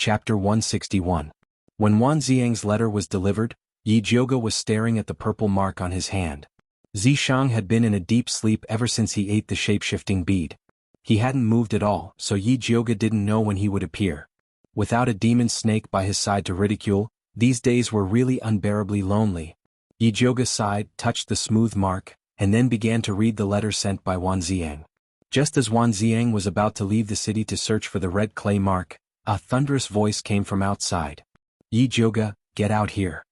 Chapter 161. When Wan Ziang's letter was delivered, Yi Jioge was staring at the purple mark on his hand. Zishang had been in a deep sleep ever since he ate the shape-shifting bead. He hadn't moved at all, so Yi Jioge didn't know when he would appear. Without a demon snake by his side to ridicule, these days were really unbearably lonely. Yi Jioge sighed, touched the smooth mark, and then began to read the letter sent by Wan Ziang. Just as Wan Ziang was about to leave the city to search for the red clay mark, a thunderous voice came from outside. "Yi Jioge, get out here."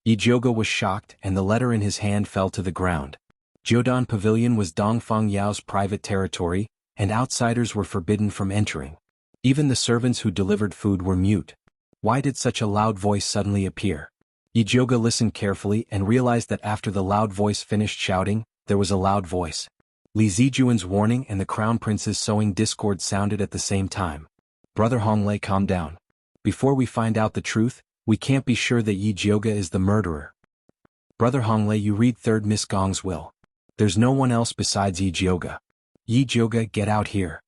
Yi Jioge was shocked, and the letter in his hand fell to the ground. Jiudan Pavilion was Dongfang Yao's private territory, and outsiders were forbidden from entering. Even the servants who delivered food were mute. Why did such a loud voice suddenly appear? Yi Jioge listened carefully and realized that after the loud voice finished shouting, there was a loud voice. Li Zijuan's warning and the Crown Prince's sowing discord sounded at the same time. "Brother Honglei, calm down. Before we find out the truth, we can't be sure that Yi Jioge is the murderer. Brother Honglei, you read 3rd Miss Gong's will. There's no one else besides Yi Jioge. Yi Jioge, get out here."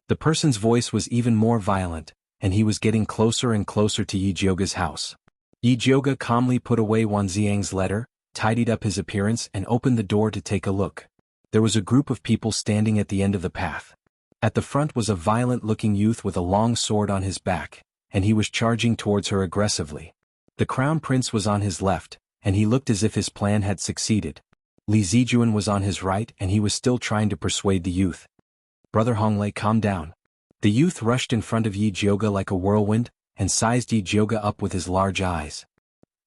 The person's voice was even more violent, and he was getting closer and closer to Yi Jioge's house. Yi Jioge calmly put away Wan Ziang's letter, tidied up his appearance and opened the door to take a look. There was a group of people standing at the end of the path. At the front was a violent-looking youth with a long sword on his back, and he was charging towards her aggressively. The Crown Prince was on his left, and he looked as if his plan had succeeded. Li Zijuan was on his right, and he was still trying to persuade the youth. "Brother Honglei, calm down." The youth rushed in front of Yi Jioge like a whirlwind, and sized Yi Jioge up with his large eyes.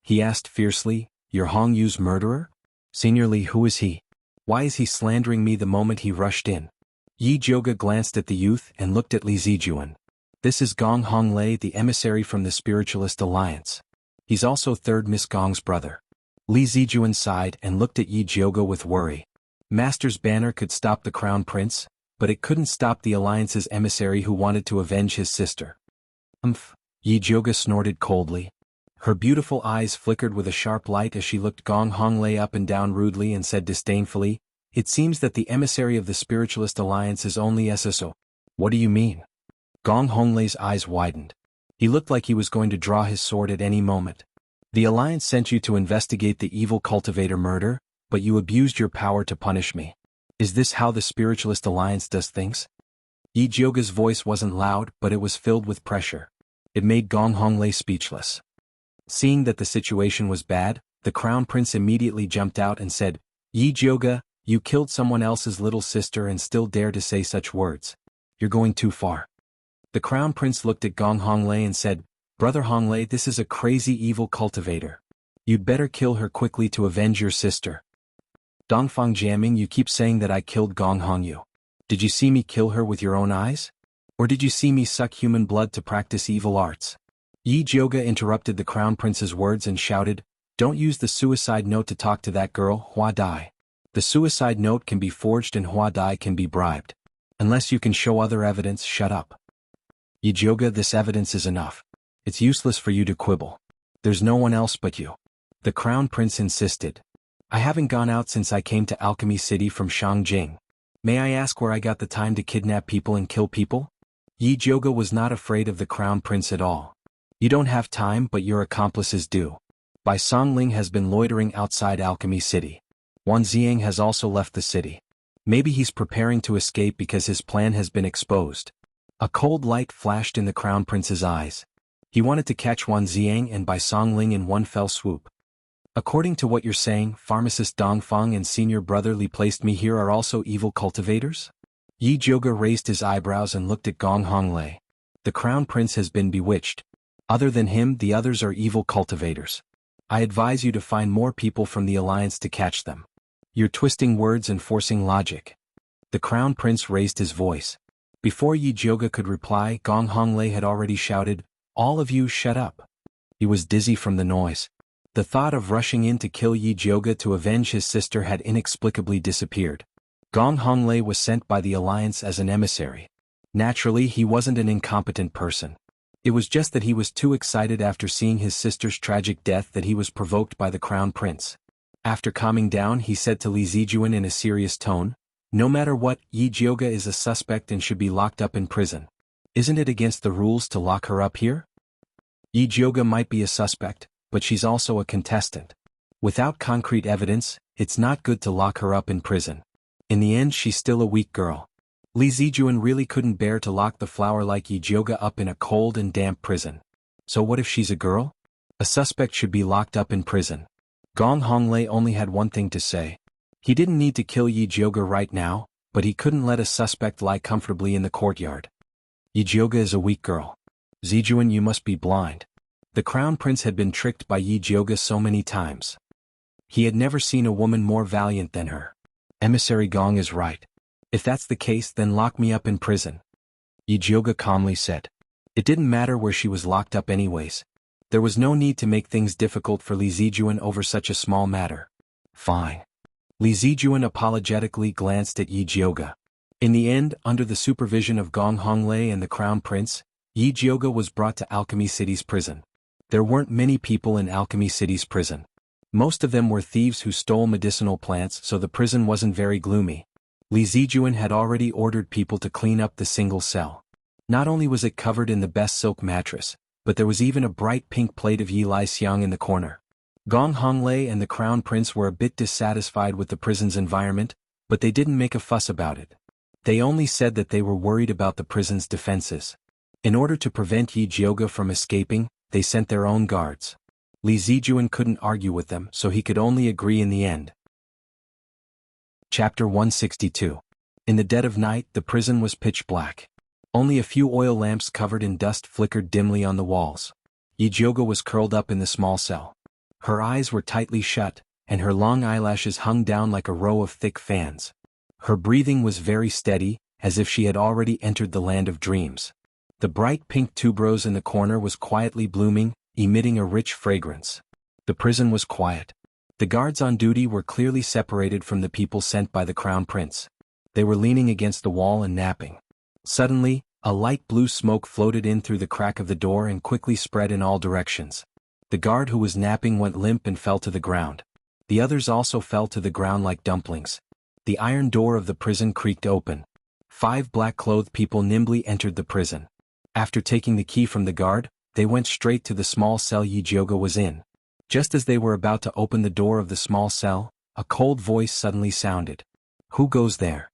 He asked fiercely, "You're Hong Yu's murderer? Senior Li, who is he? Why is he slandering me the moment he rushed in?" Yi Jioge glanced at the youth and looked at Li Zijuan. "This is Gong Honglei, the emissary from the Spiritualist Alliance. He's also 3rd Miss Gong's brother." Li Zijuan sighed and looked at Yi Jioge with worry. Master's banner could stop the Crown Prince, but it couldn't stop the Alliance's emissary who wanted to avenge his sister. Yi Jioge snorted coldly. Her beautiful eyes flickered with a sharp light as she looked Gong Honglei up and down rudely and said disdainfully, "It seems that the emissary of the Spiritualist Alliance is only SSO. What do you mean?" Gong Honglei's eyes widened. He looked like he was going to draw his sword at any moment. "The Alliance sent you to investigate the evil cultivator murder, but you abused your power to punish me. Is this how the Spiritualist Alliance does things?" Yi Jioge's voice wasn't loud, but it was filled with pressure. It made Gong Honglei speechless. Seeing that the situation was bad, the Crown Prince immediately jumped out and said, "Yi Jioge, you killed someone else's little sister and still dare to say such words. You're going too far." The Crown Prince looked at Gong Honglei and said, "Brother Honglei, this is a crazy evil cultivator. You'd better kill her quickly to avenge your sister." "Dongfang Jiaming, you keep saying that I killed Gong Hongyu. Did you see me kill her with your own eyes? Or did you see me suck human blood to practice evil arts?" Yi Jioge interrupted the Crown Prince's words and shouted, "Don't use the suicide note to talk to that girl, Hua Dai. The suicide note can be forged and Hua Dai can be bribed. Unless you can show other evidence, shut up." "Yi Jioge, this evidence is enough. It's useless for you to quibble. There's no one else but you." The Crown Prince insisted. "I haven't gone out since I came to Alchemy City from Shangjing. May I ask where I got the time to kidnap people and kill people?" Yi Jioge was not afraid of the Crown Prince at all. "You don't have time, but your accomplices do. Bai Songling has been loitering outside Alchemy City. Wan Ziang has also left the city. Maybe he's preparing to escape because his plan has been exposed." A cold light flashed in the Crown Prince's eyes. He wanted to catch Wan Ziang and Bai Songling in one fell swoop. "According to what you're saying, pharmacist Dongfang and senior brother Li placed me here are also evil cultivators?" Yi Jioge raised his eyebrows and looked at Gong Honglei. "The Crown Prince has been bewitched. Other than him, the others are evil cultivators. I advise you to find more people from the Alliance to catch them. You're twisting words and forcing logic." The Crown Prince raised his voice. Before Yi Jioge could reply, Gong Honglei had already shouted, "All of you shut up." He was dizzy from the noise. The thought of rushing in to kill Yi Jioge to avenge his sister had inexplicably disappeared. Gong Honglei was sent by the Alliance as an emissary. Naturally, he wasn't an incompetent person. It was just that he was too excited after seeing his sister's tragic death that he was provoked by the Crown Prince. After calming down, he said to Li Zijuan in a serious tone, "No matter what, Yi Jioge is a suspect and should be locked up in prison. Isn't it against the rules to lock her up here?" Yi Jioga might be a suspect, but she's also a contestant. Without concrete evidence, it's not good to lock her up in prison. In the end, she's still a weak girl. Li Zijuan really couldn't bear to lock the flower like Yi Jioga up in a cold and damp prison. So what if she's a girl? A suspect should be locked up in prison. Gong Honglei only had one thing to say. He didn't need to kill Yi Jioga right now, but he couldn't let a suspect lie comfortably in the courtyard. Yi Jioga is a weak girl. Zijuan, you must be blind. The crown prince had been tricked by Yi Jioga so many times. He had never seen a woman more valiant than her. Emissary Gong is right. If that's the case, then lock me up in prison. Yi Jioga calmly said. It didn't matter where she was locked up anyways. There was no need to make things difficult for Li Zijuan over such a small matter. Fine. Li Zijuan apologetically glanced at Yi Jioga. In the end, under the supervision of Gong Honglei and the crown prince, Yi Jioga was brought to Alchemy City's prison. There weren't many people in Alchemy City's prison. Most of them were thieves who stole medicinal plants, so the prison wasn't very gloomy. Li Zijuan had already ordered people to clean up the single cell. Not only was it covered in the best silk mattress, but there was even a bright pink plate of Yi Lai Xiang in the corner. Gong Honglei and the crown prince were a bit dissatisfied with the prison's environment, but they didn't make a fuss about it. They only said that they were worried about the prison's defenses. In order to prevent Yi Jioga from escaping, they sent their own guards. Li Zijuan couldn't argue with them, so he could only agree in the end. Chapter 162. In the dead of night, the prison was pitch black. Only a few oil lamps covered in dust flickered dimly on the walls. Yi Jioga was curled up in the small cell. Her eyes were tightly shut, and her long eyelashes hung down like a row of thick fans. Her breathing was very steady, as if she had already entered the land of dreams. The bright pink tuberose in the corner was quietly blooming, emitting a rich fragrance. The prison was quiet. The guards on duty were clearly separated from the people sent by the crown prince. They were leaning against the wall and napping. Suddenly, a light blue smoke floated in through the crack of the door and quickly spread in all directions. The guard who was napping went limp and fell to the ground. The others also fell to the ground like dumplings. The iron door of the prison creaked open. 5 black-clothed people nimbly entered the prison. After taking the key from the guard, they went straight to the small cell Yi Jioga was in. Just as they were about to open the door of the small cell, a cold voice suddenly sounded. Who goes there?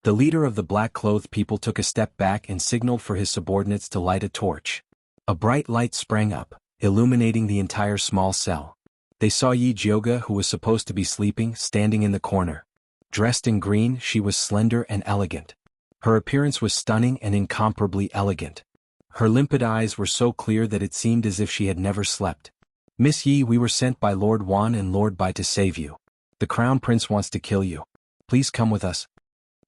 The leader of the black-clothed people took a step back and signaled for his subordinates to light a torch. A bright light sprang up, illuminating the entire small cell. They saw Yi Jioga, who was supposed to be sleeping, standing in the corner. Dressed in green, she was slender and elegant. Her appearance was stunning and incomparably elegant. Her limpid eyes were so clear that it seemed as if she had never slept. Miss Yi, we were sent by Lord Wan and Lord Bai to save you. The crown prince wants to kill you. Please come with us.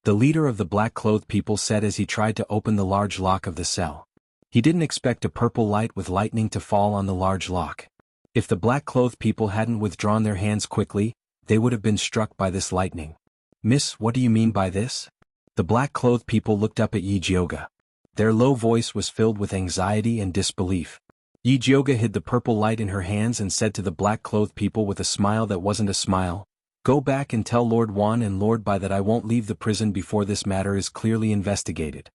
The leader of the black-clothed people said as he tried to open the large lock of the cell. He didn't expect a purple light with lightning to fall on the large lock. If the black-clothed people hadn't withdrawn their hands quickly, they would have been struck by this lightning. Miss, what do you mean by this? The black-clothed people looked up at Yi Jioga. Their low voice was filled with anxiety and disbelief. Yi Jioga hid the purple light in her hands and said to the black-clothed people with a smile that wasn't a smile, "Go back and tell Lord Wan and Lord Bai that I won't leave the prison before this matter is clearly investigated.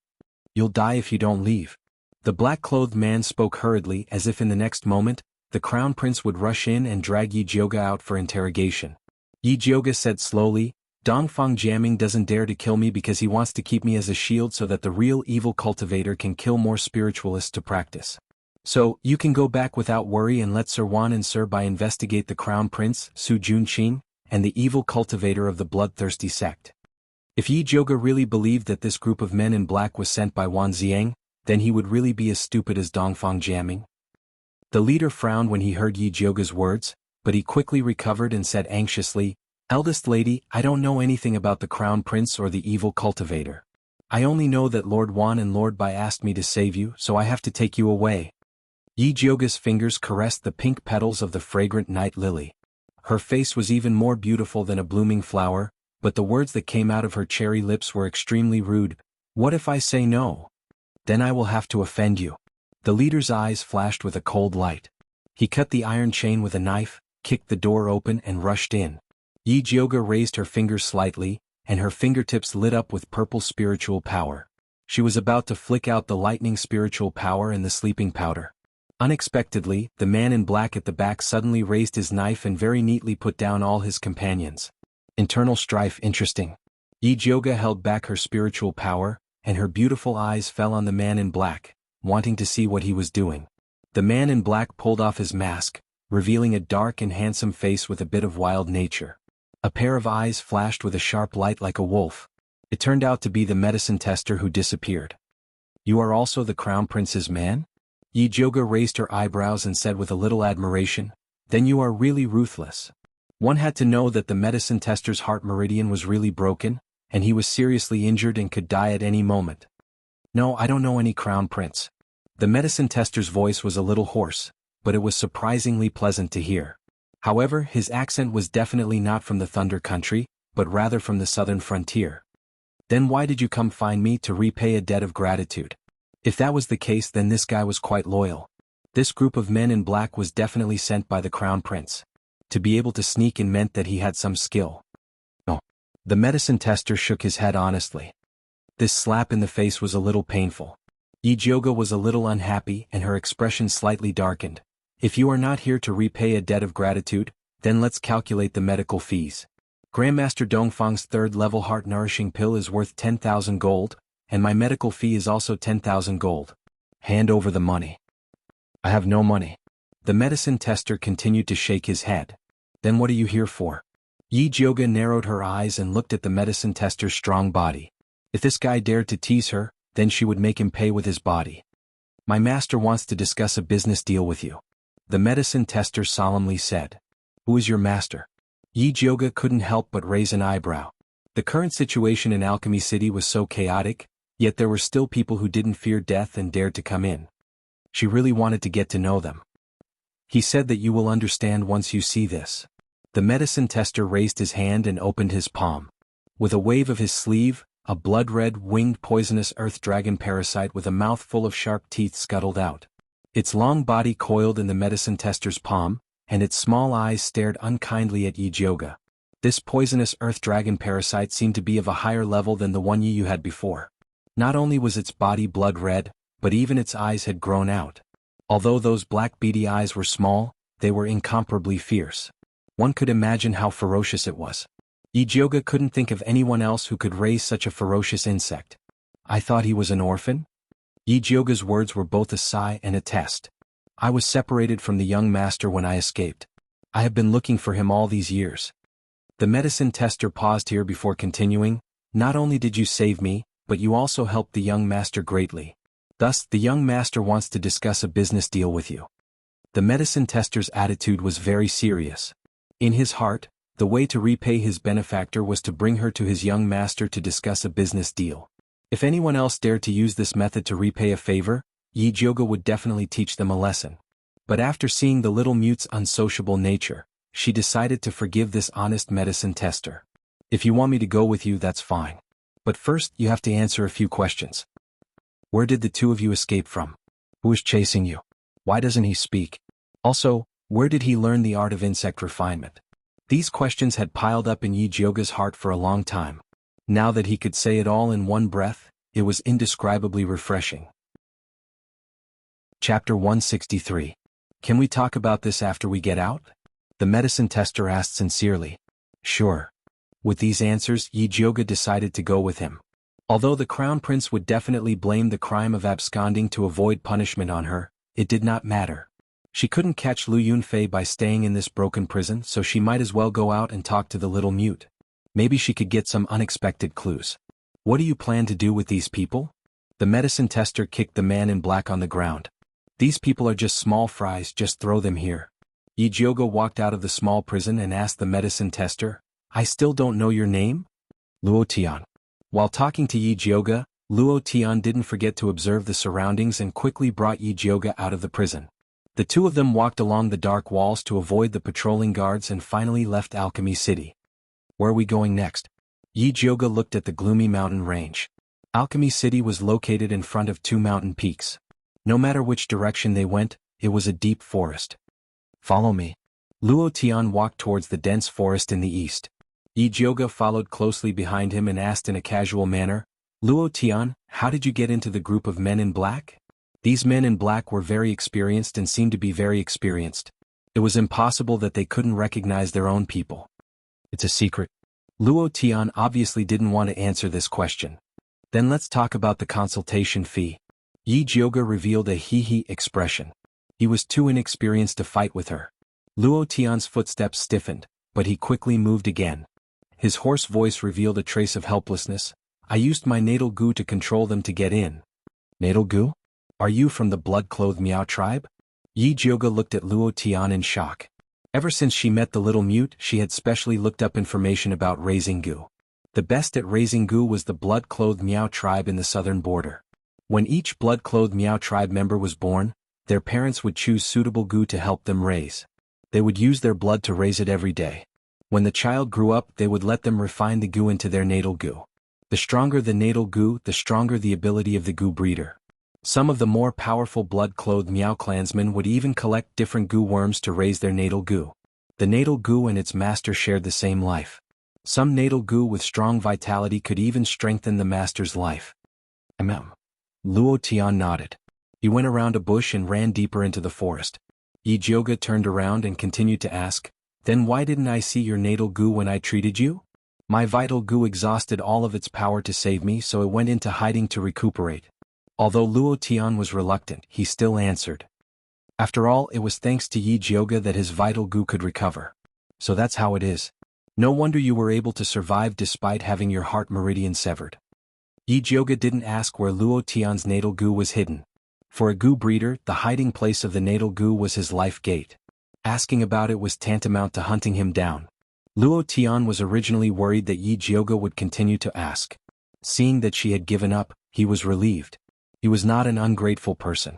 You'll die if you don't leave." The black-clothed man spoke hurriedly as if in the next moment, the crown prince would rush in and drag Yi Jioga out for interrogation. Yi Jioga said slowly, Dongfang Jiaming doesn't dare to kill me because he wants to keep me as a shield so that the real evil cultivator can kill more spiritualists to practice. So, you can go back without worry and let Sir Wan and Sir Bai investigate the crown prince, Su Junqing, and the evil cultivator of the bloodthirsty sect. If Yi Jioga really believed that this group of men in black was sent by Wan Ziang, then he would really be as stupid as Dongfang Jiaming. The leader frowned when he heard Yi Jioga's words, but he quickly recovered and said anxiously, "Eldest lady, I don't know anything about the crown prince or the evil cultivator. I only know that Lord Wan and Lord Bai asked me to save you, so I have to take you away." Yi Jioga's fingers caressed the pink petals of the fragrant night lily. Her face was even more beautiful than a blooming flower, but the words that came out of her cherry lips were extremely rude. "What if I say no? Then I will have to offend you." The leader's eyes flashed with a cold light. He cut the iron chain with a knife, kicked the door open and rushed in. Yi Jioga raised her fingers slightly, and her fingertips lit up with purple spiritual power. She was about to flick out the lightning spiritual power and the sleeping powder. Unexpectedly, the man in black at the back suddenly raised his knife and very neatly put down all his companions. Internal strife interesting. Yi Jioga held back her spiritual power, and her beautiful eyes fell on the man in black, wanting to see what he was doing. The man in black pulled off his mask, revealing a dark and handsome face with a bit of wild nature. A pair of eyes flashed with a sharp light like a wolf. It turned out to be the medicine tester who disappeared. "You are also the crown prince's man?" Yi Jioga raised her eyebrows and said with a little admiration, "Then you are really ruthless." One had to know that the medicine tester's heart meridian was really broken, and he was seriously injured and could die at any moment. "No, I don't know any crown prince." The medicine tester's voice was a little hoarse, but it was surprisingly pleasant to hear. However, his accent was definitely not from the Thunder Country, but rather from the southern frontier. "Then why did you come find me to repay a debt of gratitude?" If that was the case, then this guy was quite loyal. This group of men in black was definitely sent by the crown prince. To be able to sneak in meant that he had some skill. No. The medicine tester shook his head honestly. This slap in the face was a little painful. Yi Jioga was a little unhappy and her expression slightly darkened. "If you are not here to repay a debt of gratitude, then let's calculate the medical fees. Grandmaster Dongfang's third-level heart-nourishing pill is worth 10,000 gold, and my medical fee is also 10,000 gold. Hand over the money." "I have no money." The medicine tester continued to shake his head. "Then what are you here for?" Yi Jioga narrowed her eyes and looked at the medicine tester's strong body. If this guy dared to tease her, then she would make him pay with his body. "My master wants to discuss a business deal with you," the medicine tester solemnly said. "Who is your master?" Yi Jioga couldn't help but raise an eyebrow. The current situation in Alchemy City was so chaotic, yet there were still people who didn't fear death and dared to come in. She really wanted to get to know them. "He said that you will understand once you see this." The medicine tester raised his hand and opened his palm. With a wave of his sleeve, a blood-red winged poisonous earth dragon parasite with a mouth full of sharp teeth scuttled out. Its long body coiled in the medicine tester's palm, and its small eyes stared unkindly at Yi Jioga. This poisonous earth dragon parasite seemed to be of a higher level than the one Yi had before. Not only was its body blood-red, but even its eyes had grown out. Although those black beady eyes were small, they were incomparably fierce. One could imagine how ferocious it was. Yi Jioga couldn't think of anyone else who could raise such a ferocious insect. "I thought he was an orphan?" Yi Jioga's words were both a sigh and a test. "I was separated from the young master when I escaped. I have been looking for him all these years." The medicine tester paused here before continuing, "Not only did you save me, but you also helped the young master greatly. Thus, the young master wants to discuss a business deal with you." The medicine tester's attitude was very serious. In his heart, the way to repay his benefactor was to bring her to his young master to discuss a business deal. If anyone else dared to use this method to repay a favor, Yi Jioga would definitely teach them a lesson. But after seeing the little mute's unsociable nature, she decided to forgive this honest medicine tester. "If you want me to go with you, that's fine. But first, you have to answer a few questions. Where did the two of you escape from? Who is chasing you? Why doesn't he speak? Also, where did he learn the art of insect refinement?" These questions had piled up in Yi Jioga's heart for a long time. Now that he could say it all in one breath, it was indescribably refreshing. Chapter 163. "Can we talk about this after we get out?" the medicine tester asked sincerely. "Sure." With these answers, Yi Jioga decided to go with him. Although the crown prince would definitely blame the crime of absconding to avoid punishment on her, it did not matter. She couldn't catch Lu Yunfei by staying in this broken prison, so she might as well go out and talk to the little mute. Maybe she could get some unexpected clues. "What do you plan to do with these people?" The medicine tester kicked the man in black on the ground. "These people are just small fries, just throw them here." Yi Jioga walked out of the small prison and asked the medicine tester, "I still don't know your name?" "Luo Tian." While talking to Yi Jioga, Luo Tian didn't forget to observe the surroundings and quickly brought Yi Jioga out of the prison. The two of them walked along the dark walls to avoid the patrolling guards and finally left Alchemy City. "Where are we going next?" Yi Jioga looked at the gloomy mountain range. Alchemy City was located in front of two mountain peaks. No matter which direction they went, it was a deep forest. "Follow me." Luo Tian walked towards the dense forest in the east. Yi Jioga followed closely behind him and asked in a casual manner, "Luo Tian, how did you get into the group of men in black?" These men in black were very experienced and seemed to be very experienced. It was impossible that they couldn't recognize their own people. It's a secret. Luo Tian obviously didn't want to answer this question. Then let's talk about the consultation fee. Yi Jiuge revealed a hee-hee expression. He was too inexperienced to fight with her. Luo Tian's footsteps stiffened, but he quickly moved again. His hoarse voice revealed a trace of helplessness. I used my natal gu to control them to get in. Natal gu? Are you from the blood-clothed Miao tribe? Yi Jiuge looked at Luo Tian in shock. Ever since she met the little mute, she had specially looked up information about raising gu. The best at raising gu was the blood-clothed Miao tribe in the southern border. When each blood-clothed Miao tribe member was born, their parents would choose suitable gu to help them raise. They would use their blood to raise it every day. When the child grew up, they would let them refine the gu into their natal gu. The stronger the natal gu, the stronger the ability of the gu breeder. Some of the more powerful blood-clothed Miao clansmen would even collect different gu worms to raise their natal gu. The natal gu and its master shared the same life. Some natal gu with strong vitality could even strengthen the master's life. Luo Tian nodded. He went around a bush and ran deeper into the forest. Yi Jiuge turned around and continued to ask, then why didn't I see your natal gu when I treated you? My vital gu exhausted all of its power to save me, so it went into hiding to recuperate. Although Luo Tian was reluctant, he still answered. After all, it was thanks to Yi Jiuge that his vital gu could recover. So that's how it is. No wonder you were able to survive despite having your heart meridian severed. Yi Jiuge didn't ask where Luo Tian's natal gu was hidden. For a gu breeder, the hiding place of the natal gu was his life gate. Asking about it was tantamount to hunting him down. Luo Tian was originally worried that Yi Jiuge would continue to ask. Seeing that she had given up, he was relieved. He was not an ungrateful person.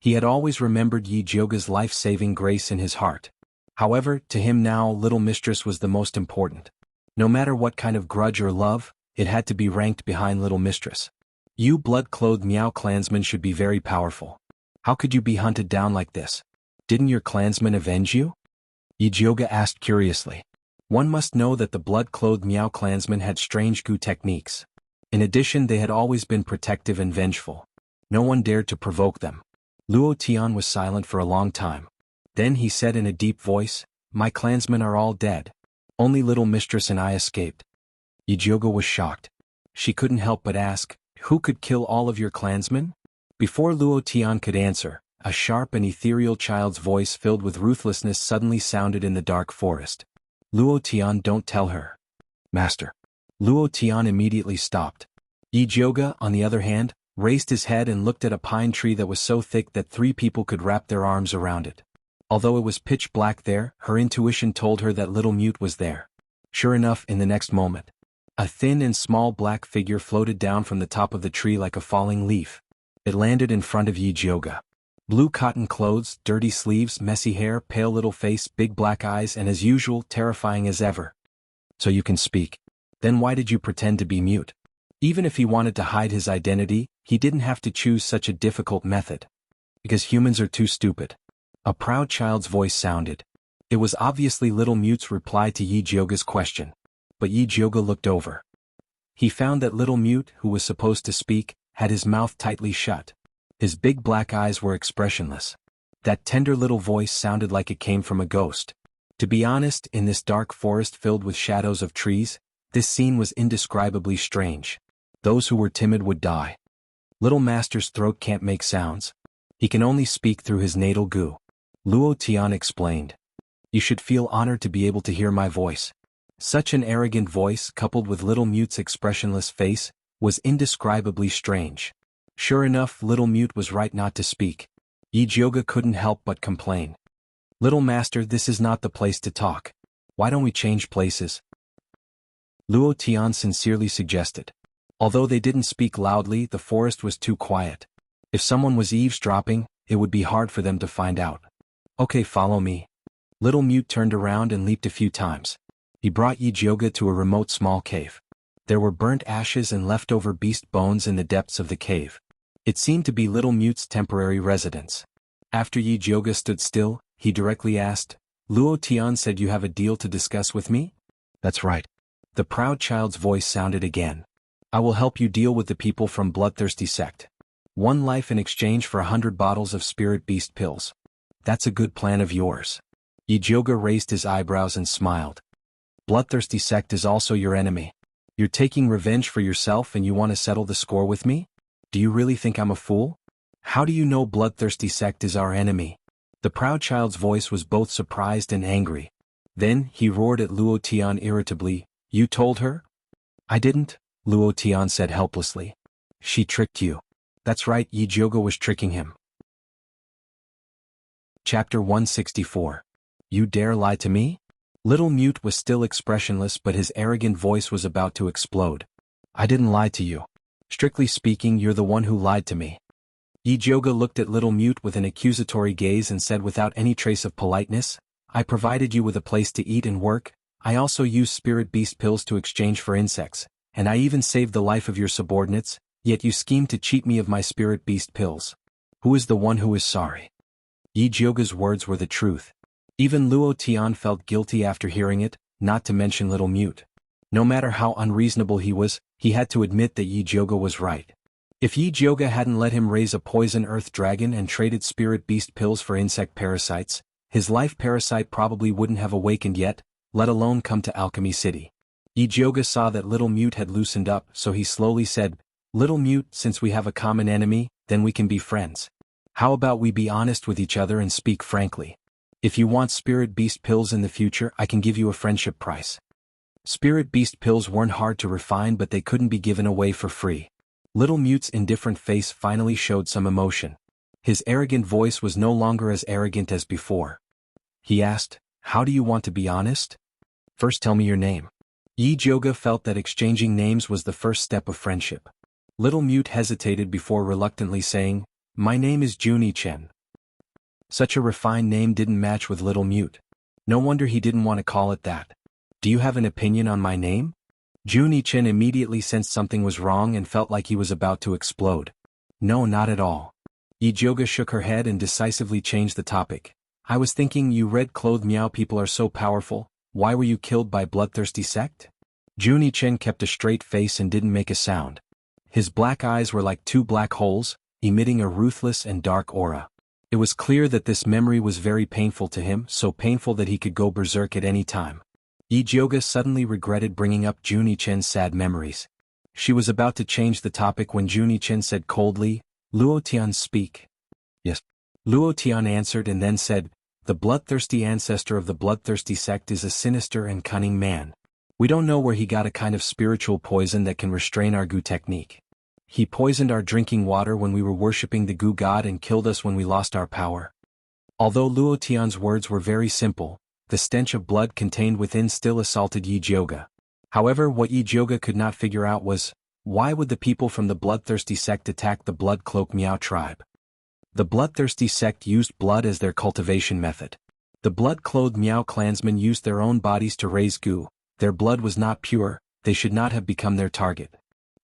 He had always remembered Yi Jiuge's life-saving grace in his heart. However, to him now, Little Mistress was the most important. No matter what kind of grudge or love, it had to be ranked behind Little Mistress. You blood-clothed Miao clansmen should be very powerful. How could you be hunted down like this? Didn't your clansmen avenge you? Yi Jiuge asked curiously. One must know that the blood-clothed Miao clansmen had strange gu techniques. In addition, they had always been protective and vengeful. No one dared to provoke them. Luo Tian was silent for a long time. Then he said in a deep voice, my clansmen are all dead. Only Little Mistress and I escaped. Yi Jiuge was shocked. She couldn't help but ask, who could kill all of your clansmen? Before Luo Tian could answer, a sharp and ethereal child's voice filled with ruthlessness suddenly sounded in the dark forest. Luo Tian, don't tell her. Master. Luo Tian immediately stopped. Yi Jiuge, on the other hand, raised his head and looked at a pine tree that was so thick that 3 people could wrap their arms around it. Although it was pitch black there, her intuition told her that Little Mute was there. Sure enough, in the next moment, a thin and small black figure floated down from the top of the tree like a falling leaf. It landed in front of Yi Jiuge. Blue cotton clothes, dirty sleeves, messy hair, pale little face, big black eyes, and as usual, terrifying as ever. So you can speak. Then why did you pretend to be mute? Even if he wanted to hide his identity, he didn't have to choose such a difficult method. Because humans are too stupid. A proud child's voice sounded. It was obviously Little Mute's reply to Yi Jiuge's question. But Yi Jiuge looked over. He found that Little Mute, who was supposed to speak, had his mouth tightly shut. His big black eyes were expressionless. That tender little voice sounded like it came from a ghost. To be honest, in this dark forest filled with shadows of trees, this scene was indescribably strange. Those who were timid would die. Little Master's throat can't make sounds. He can only speak through his natal gu. Luo Tian explained. You should feel honored to be able to hear my voice. Such an arrogant voice, coupled with Little Mute's expressionless face, was indescribably strange. Sure enough, Little Mute was right not to speak. Yi Jiuge couldn't help but complain. Little Master, this is not the place to talk. Why don't we change places? Luo Tian sincerely suggested. Although they didn't speak loudly, the forest was too quiet. If someone was eavesdropping, it would be hard for them to find out. Okay, follow me. Little Mute turned around and leaped a few times. He brought Yi Jiuge to a remote small cave. There were burnt ashes and leftover beast bones in the depths of the cave. It seemed to be Little Mute's temporary residence. After Yi Jiuge stood still, he directly asked, Luo Tian said you have a deal to discuss with me? That's right. The proud child's voice sounded again. I will help you deal with the people from Bloodthirsty sect. 1 life in exchange for 100 bottles of spirit beast pills. That's a good plan of yours. Yijioga raised his eyebrows and smiled. Bloodthirsty sect is also your enemy. You're taking revenge for yourself and you want to settle the score with me? Do you really think I'm a fool? How do you know Bloodthirsty sect is our enemy? The proud child's voice was both surprised and angry. Then, he roared at Luo Tian irritably, You told her? I didn't, Luo Tian said helplessly. She tricked you. That's right, Yijioga was tricking him. Chapter 164. You dare lie to me? Little Mute was still expressionless but his arrogant voice was about to explode. I didn't lie to you. Strictly speaking, you're the one who lied to me. Yijioga looked at Little Mute with an accusatory gaze and said without any trace of politeness, I provided you with a place to eat and work, I also used spirit beast pills to exchange for insects, and I even saved the life of your subordinates, yet you schemed to cheat me of my spirit beast pills. Who is the one who is sorry? Yijioga's words were the truth. Even Luo Tian felt guilty after hearing it, not to mention Little Mute. No matter how unreasonable he was, he had to admit that Yijioga was right. If Yijioga hadn't let him raise a poison earth dragon and traded spirit beast pills for insect parasites, his life parasite probably wouldn't have awakened yet, let alone come to Alchemy City. Yijioga saw that Little Mute had loosened up, so he slowly said, Little Mute, since we have a common enemy, then we can be friends. How about we be honest with each other and speak frankly? If you want spirit beast pills in the future, I can give you a friendship price. Spirit beast pills weren't hard to refine but they couldn't be given away for free. Little Mute's indifferent face finally showed some emotion. His arrogant voice was no longer as arrogant as before. He asked, How do you want to be honest? First tell me your name. Yijioga felt that exchanging names was the first step of friendship. Little Mute hesitated before reluctantly saying, My name is Juni Chen. Such a refined name didn't match with Little Mute. No wonder he didn't want to call it that. Do you have an opinion on my name? Juni Chen immediately sensed something was wrong and felt like he was about to explode. No, not at all. Yijioga shook her head and decisively changed the topic. I was thinking you red-clothed Miao people are so powerful, why were you killed by bloodthirsty sect? Juni Chen kept a straight face and didn't make a sound. His black eyes were like 2 black holes, emitting a ruthless and dark aura. It was clear that this memory was very painful to him, so painful that he could go berserk at any time. Yijioga suddenly regretted bringing up Juni Chen's sad memories. She was about to change the topic when Juni Chen said coldly, Luo Tian speak. Yes. Luo Tian answered and then said, The bloodthirsty ancestor of the bloodthirsty sect is a sinister and cunning man. We don't know where he got a kind of spiritual poison that can restrain our Gu technique. He poisoned our drinking water when we were worshipping the Gu god and killed us when we lost our power. Although Luo Tian's words were very simple, the stench of blood contained within still assaulted Yijioga. However, what Yijioga could not figure out was, why would the people from the bloodthirsty sect attack the Blood Cloak Miao tribe? The bloodthirsty sect used blood as their cultivation method. The blood-clothed Miao clansmen used their own bodies to raise Gu. Their blood was not pure, they should not have become their target.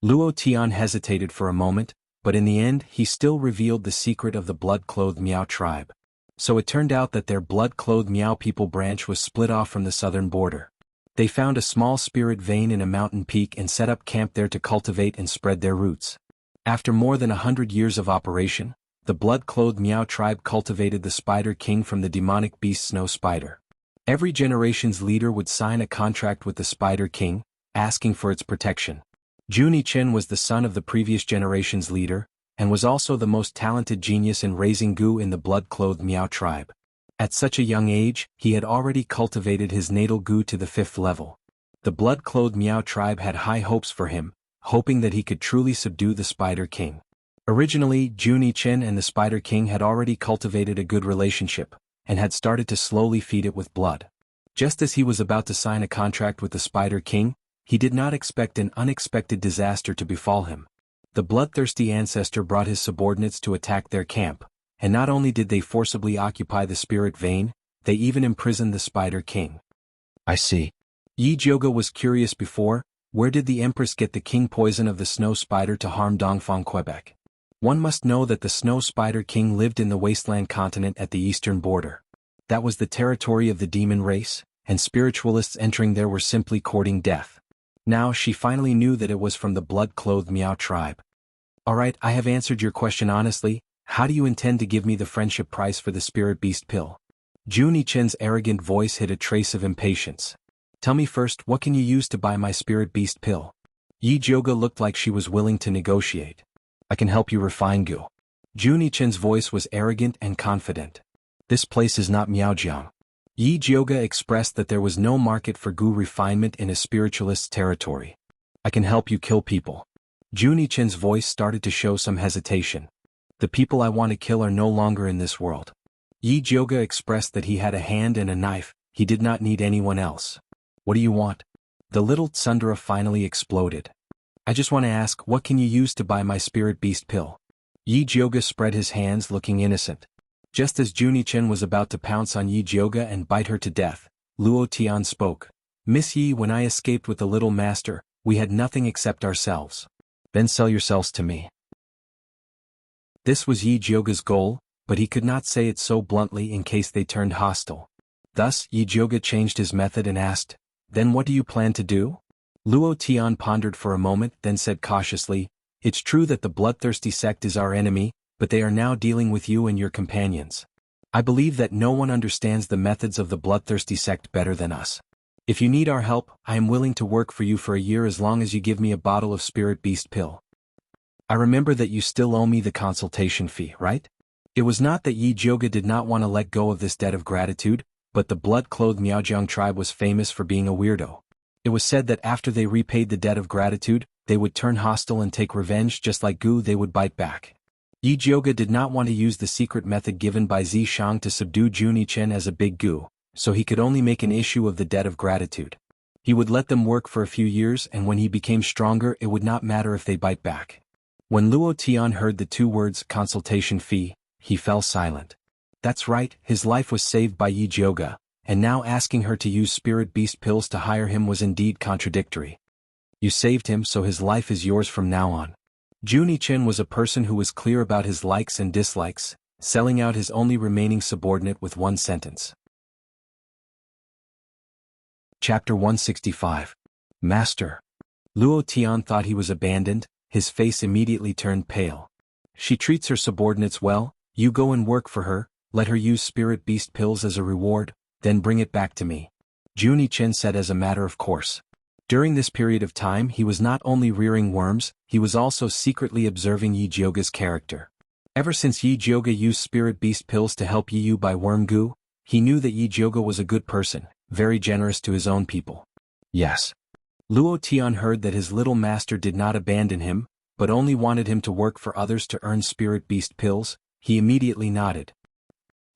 Luo Tian hesitated for a moment, but in the end he still revealed the secret of the blood-clothed Miao tribe. So it turned out that their blood-clothed Miao people branch was split off from the southern border. They found a small spirit vein in a mountain peak and set up camp there to cultivate and spread their roots. After more than 100 years of operation, the blood-clothed Miao tribe cultivated the Spider King from the demonic beast Snow Spider. Every generation's leader would sign a contract with the Spider King, asking for its protection. Juni Chen was the son of the previous generation's leader, and was also the most talented genius in raising Gu in the blood-clothed Miao tribe. At such a young age, he had already cultivated his natal Gu to the 5th level. The blood-clothed Miao tribe had high hopes for him, hoping that he could truly subdue the Spider King. Originally, Juni Chen and the Spider King had already cultivated a good relationship, and had started to slowly feed it with blood. Just as he was about to sign a contract with the Spider King, he did not expect an unexpected disaster to befall him. The bloodthirsty ancestor brought his subordinates to attack their camp, and not only did they forcibly occupy the spirit vein, they even imprisoned the Spider King. I see. Yijioga was curious before, where did the Empress get the king poison of the Snow Spider to harm Dongfang Quebec? One must know that the Snow Spider King lived in the Wasteland continent at the eastern border. That was the territory of the demon race, and spiritualists entering there were simply courting death. Now she finally knew that it was from the blood-clothed Miao tribe. Alright, I have answered your question honestly. How do you intend to give me the friendship price for the spirit beast pill? Juni Chen's arrogant voice hid a trace of impatience. Tell me first, what can you use to buy my spirit beast pill? Yi Jioga looked like she was willing to negotiate. I can help you refine Gu. Juni Chen's voice was arrogant and confident. This place is not Miaojiang. Yi Jioga expressed that there was no market for Gu refinement in a spiritualist's territory. I can help you kill people. Juni Chen's voice started to show some hesitation. The people I want to kill are no longer in this world. Yi Jioga expressed that he had a hand and a knife, he did not need anyone else. What do you want? The little tsundere finally exploded. I just want to ask, what can you use to buy my spirit beast pill? Yi Jioga spread his hands looking innocent. Just as Juni Chen was about to pounce on Yi Jioga and bite her to death, Luo Tian spoke. Miss Yi, when I escaped with the little master, we had nothing except ourselves. Then sell yourselves to me. This was Yi Jioga's goal, but he could not say it so bluntly in case they turned hostile. Thus, Yi Jioga changed his method and asked, Then what do you plan to do? Luo Tian pondered for a moment, then said cautiously, It's true that the bloodthirsty sect is our enemy, but they are now dealing with you and your companions. I believe that no one understands the methods of the bloodthirsty sect better than us. If you need our help, I am willing to work for you for a year as long as you give me a bottle of spirit beast pill. I remember that you still owe me the consultation fee, right? It was not that Yi Jioga did not want to let go of this debt of gratitude, but the blood-clothed Miaojiang tribe was famous for being a weirdo. It was said that after they repaid the debt of gratitude, they would turn hostile and take revenge just like Gu they would bite back. Yi Jioga did not want to use the secret method given by Zishang to subdue Juni Chen as a big Gu, so he could only make an issue of the debt of gratitude. He would let them work for a few years and when he became stronger it would not matter if they bite back. When Luo Tian heard the two words consultation fee, he fell silent. That's right, his life was saved by Yi Jioga, and now asking her to use spirit beast pills to hire him was indeed contradictory. You saved him so his life is yours from now on. Juni Chen was a person who was clear about his likes and dislikes, selling out his only remaining subordinate with one sentence. Chapter 165. Master. Luo Tian thought he was abandoned, his face immediately turned pale. She treats her subordinates well, you go and work for her, let her use spirit beast pills as a reward, then bring it back to me. Juni Chen said as a matter of course. During this period of time he was not only rearing worms, he was also secretly observing Yi Jioga's character. Ever since Yi Jioga used spirit beast pills to help Yi Yu buy worm goo, he knew that Yi Jioga was a good person, very generous to his own people. Yes. Luo Tian heard that his little master did not abandon him, but only wanted him to work for others to earn spirit beast pills. He immediately nodded.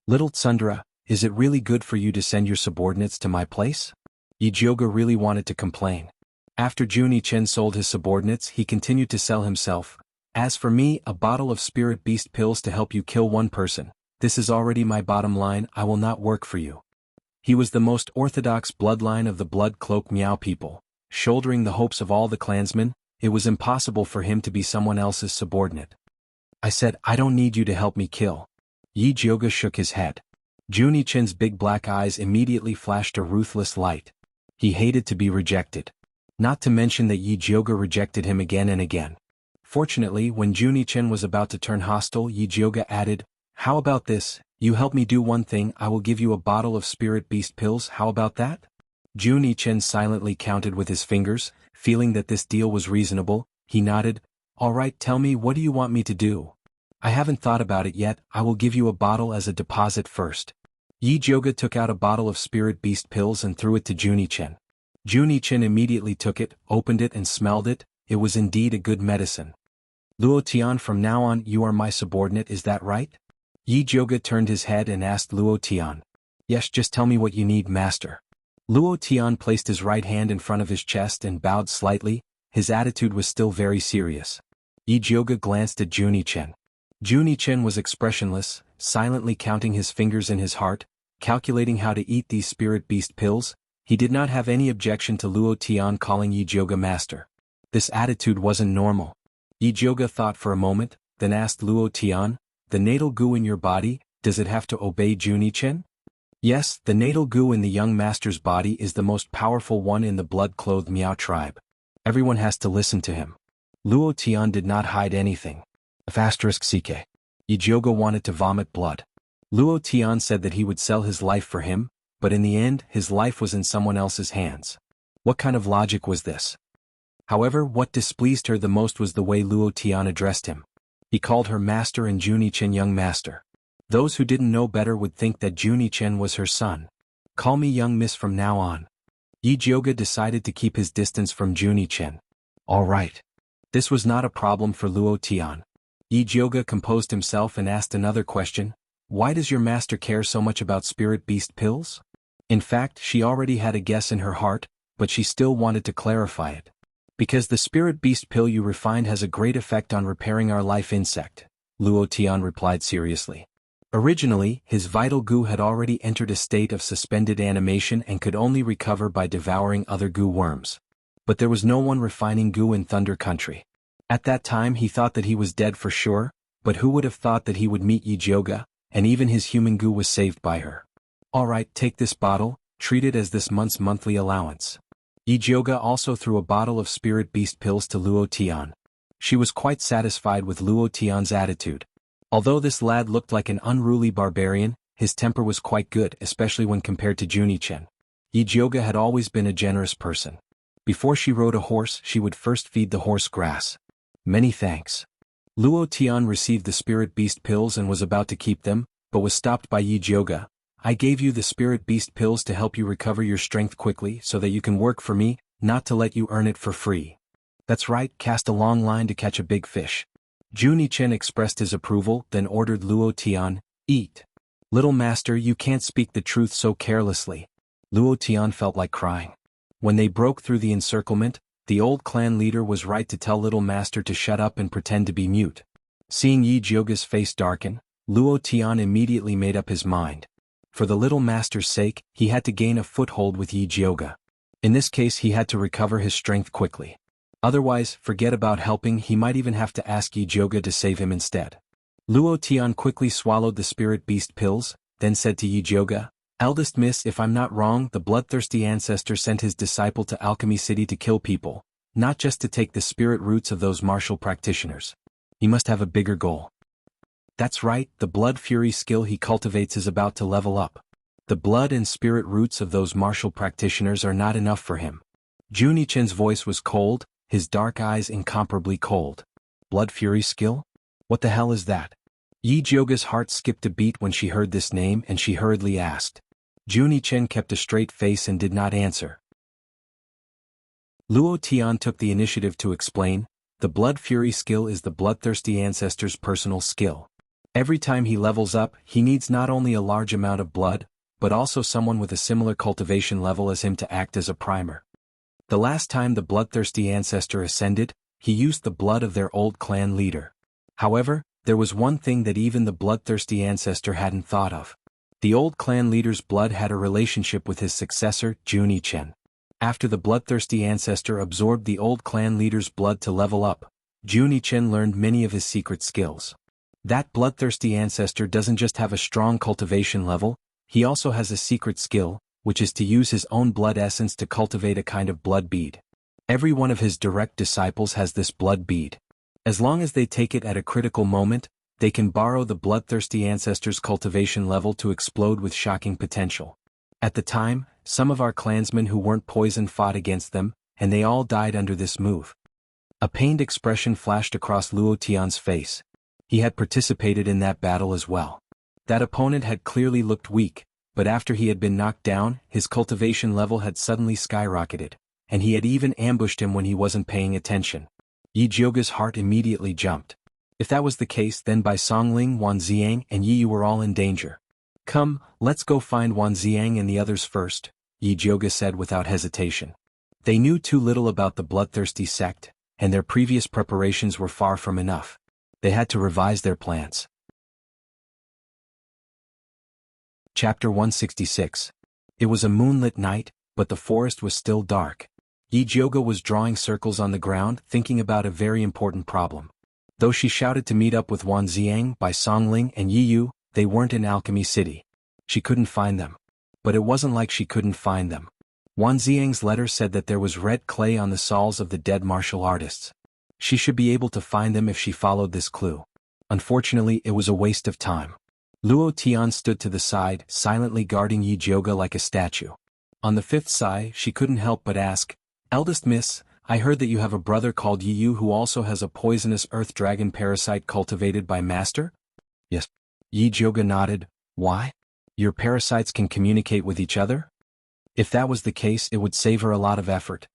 Little tsundere, is it really good for you to send your subordinates to my place? Yi Jioga really wanted to complain. After Juni Chen sold his subordinates he continued to sell himself. As for me, a bottle of spirit beast pills to help you kill one person, this is already my bottom line, I will not work for you. He was the most orthodox bloodline of the blood-cloaked Miao people, shouldering the hopes of all the clansmen, it was impossible for him to be someone else's subordinate. I said, I don't need you to help me kill. Yi Jioga shook his head. Juni Chen's big black eyes immediately flashed a ruthless light. He hated to be rejected. Not to mention that Yi Jioga rejected him again and again. Fortunately, when Juni Chen was about to turn hostile, Yi Jioga added, How about this, you help me do one thing, I will give you a bottle of spirit beast pills, how about that? Juni Chen silently counted with his fingers, feeling that this deal was reasonable, he nodded, All right, tell me, what do you want me to do? I haven't thought about it yet, I will give you a bottle as a deposit first. Yi Jioga took out a bottle of spirit beast pills and threw it to Juni Chen. Juni Chen immediately took it, opened it and smelled it, it was indeed a good medicine. Luo Tian, from now on you are my subordinate, is that right? Yi Jioga turned his head and asked Luo Tian. Yes, just tell me what you need, master. Luo Tian placed his right hand in front of his chest and bowed slightly, his attitude was still very serious. Yi Jioga glanced at Juni Chen. Juni Chen was expressionless, silently counting his fingers in his heart, calculating how to eat these spirit beast pills. He did not have any objection to Luo Tian calling Yi Jioga master. This attitude wasn't normal. Yi Jioga thought for a moment, then asked Luo Tian, the natal goo in your body, does it have to obey Juni Chen? Yes, the natal goo in the young master's body is the most powerful one in the blood-clothed Miao tribe. Everyone has to listen to him. Luo Tian did not hide anything. *CK. Yijioga wanted to vomit blood. Luo Tian said that he would sell his life for him, but in the end, his life was in someone else's hands. What kind of logic was this? However, what displeased her the most was the way Luo Tian addressed him. He called her master and Juni-chen young master. Those who didn't know better would think that Juni-chen was her son. Call me young miss from now on. Yijioga decided to keep his distance from Juni-chen. All right. This was not a problem for Luo Tian. Yijioga composed himself and asked another question. Why does your master care so much about spirit beast pills? In fact, she already had a guess in her heart, but she still wanted to clarify it. Because the spirit beast pill you refined has a great effect on repairing our life insect, Luo Tian replied seriously. Originally, his vital goo had already entered a state of suspended animation and could only recover by devouring other goo worms. But there was no one refining goo in Thunder Country. At that time he thought that he was dead for sure, but who would have thought that he would meet Yijioga, and even his human goo was saved by her. Alright, take this bottle, treat it as this month's monthly allowance. Yijioga also threw a bottle of spirit beast pills to Luo Tian. She was quite satisfied with Luo Tian's attitude. Although this lad looked like an unruly barbarian, his temper was quite good, especially when compared to Juni-chen. Yijioga had always been a generous person. Before she rode a horse, she would first feed the horse grass. Many thanks. Luo Tian received the spirit beast pills and was about to keep them, but was stopped by Yijioga. I gave you the spirit beast pills to help you recover your strength quickly so that you can work for me, not to let you earn it for free. That's right, cast a long line to catch a big fish. Juni-chen expressed his approval, then ordered Luo Tian, eat. Little master, you can't speak the truth so carelessly. Luo Tian felt like crying. When they broke through the encirclement, the old clan leader was right to tell little master to shut up and pretend to be mute. Seeing Yijioga's face darken, Luo Tian immediately made up his mind. For the little master's sake, he had to gain a foothold with Yijioga. In this case he had to recover his strength quickly. Otherwise, forget about helping, he might even have to ask Yijioga to save him instead. Luo Tian quickly swallowed the spirit beast pills, then said to Yijioga, Eldest miss, if I'm not wrong, the bloodthirsty ancestor sent his disciple to Alchemy City to kill people, not just to take the spirit roots of those martial practitioners. He must have a bigger goal. That's right, the blood fury skill he cultivates is about to level up. The blood and spirit roots of those martial practitioners are not enough for him. Juni-chen's voice was cold, his dark eyes incomparably cold. Blood fury skill? What the hell is that? Yijioga's heart skipped a beat when she heard this name and she hurriedly asked. Juni-chen kept a straight face and did not answer. Luo Tian took the initiative to explain, the blood fury skill is the bloodthirsty ancestor's personal skill. Every time he levels up, he needs not only a large amount of blood, but also someone with a similar cultivation level as him to act as a primer. The last time the bloodthirsty ancestor ascended, he used the blood of their old clan leader. However, there was one thing that even the bloodthirsty ancestor hadn't thought of. The old clan leader's blood had a relationship with his successor, Juni-chen. After the bloodthirsty ancestor absorbed the old clan leader's blood to level up, Juni-chen learned many of his secret skills. That bloodthirsty ancestor doesn't just have a strong cultivation level, he also has a secret skill, which is to use his own blood essence to cultivate a kind of blood bead. Every one of his direct disciples has this blood bead. As long as they take it at a critical moment, they can borrow the bloodthirsty ancestor's cultivation level to explode with shocking potential. At the time, some of our clansmen who weren't poisoned fought against them, and they all died under this move. A pained expression flashed across Luo Tian's face. He had participated in that battle as well. That opponent had clearly looked weak, but after he had been knocked down, his cultivation level had suddenly skyrocketed, and he had even ambushed him when he wasn't paying attention. Yijioga's heart immediately jumped. If that was the case, then Bai Songling, Wan Ziang, and Yi Yu were all in danger. Come, let's go find Wan Ziang and the others first, Yijioga said without hesitation. They knew too little about the bloodthirsty sect, and their previous preparations were far from enough. They had to revise their plans. Chapter 166. It was a moonlit night, but the forest was still dark. Yijioga was drawing circles on the ground, thinking about a very important problem. Though she shouted to meet up with Wan Ziang, Bai Songling, and Yi Yu, they weren't in Alchemy City. She couldn't find them. But it wasn't like she couldn't find them. Wan Ziang's letter said that there was red clay on the souls of the dead martial artists. She should be able to find them if she followed this clue. Unfortunately, it was a waste of time. Luo Tian stood to the side, silently guarding Yi Jioge like a statue. On the fifth sigh, she couldn't help but ask, "Eldest miss, I heard that you have a brother called Yi Yu who also has a poisonous earth dragon parasite cultivated by master?" "Yes." Yi Jioge nodded. "Why? Your parasites can communicate with each other?" "If that was the case, it would save her a lot of effort.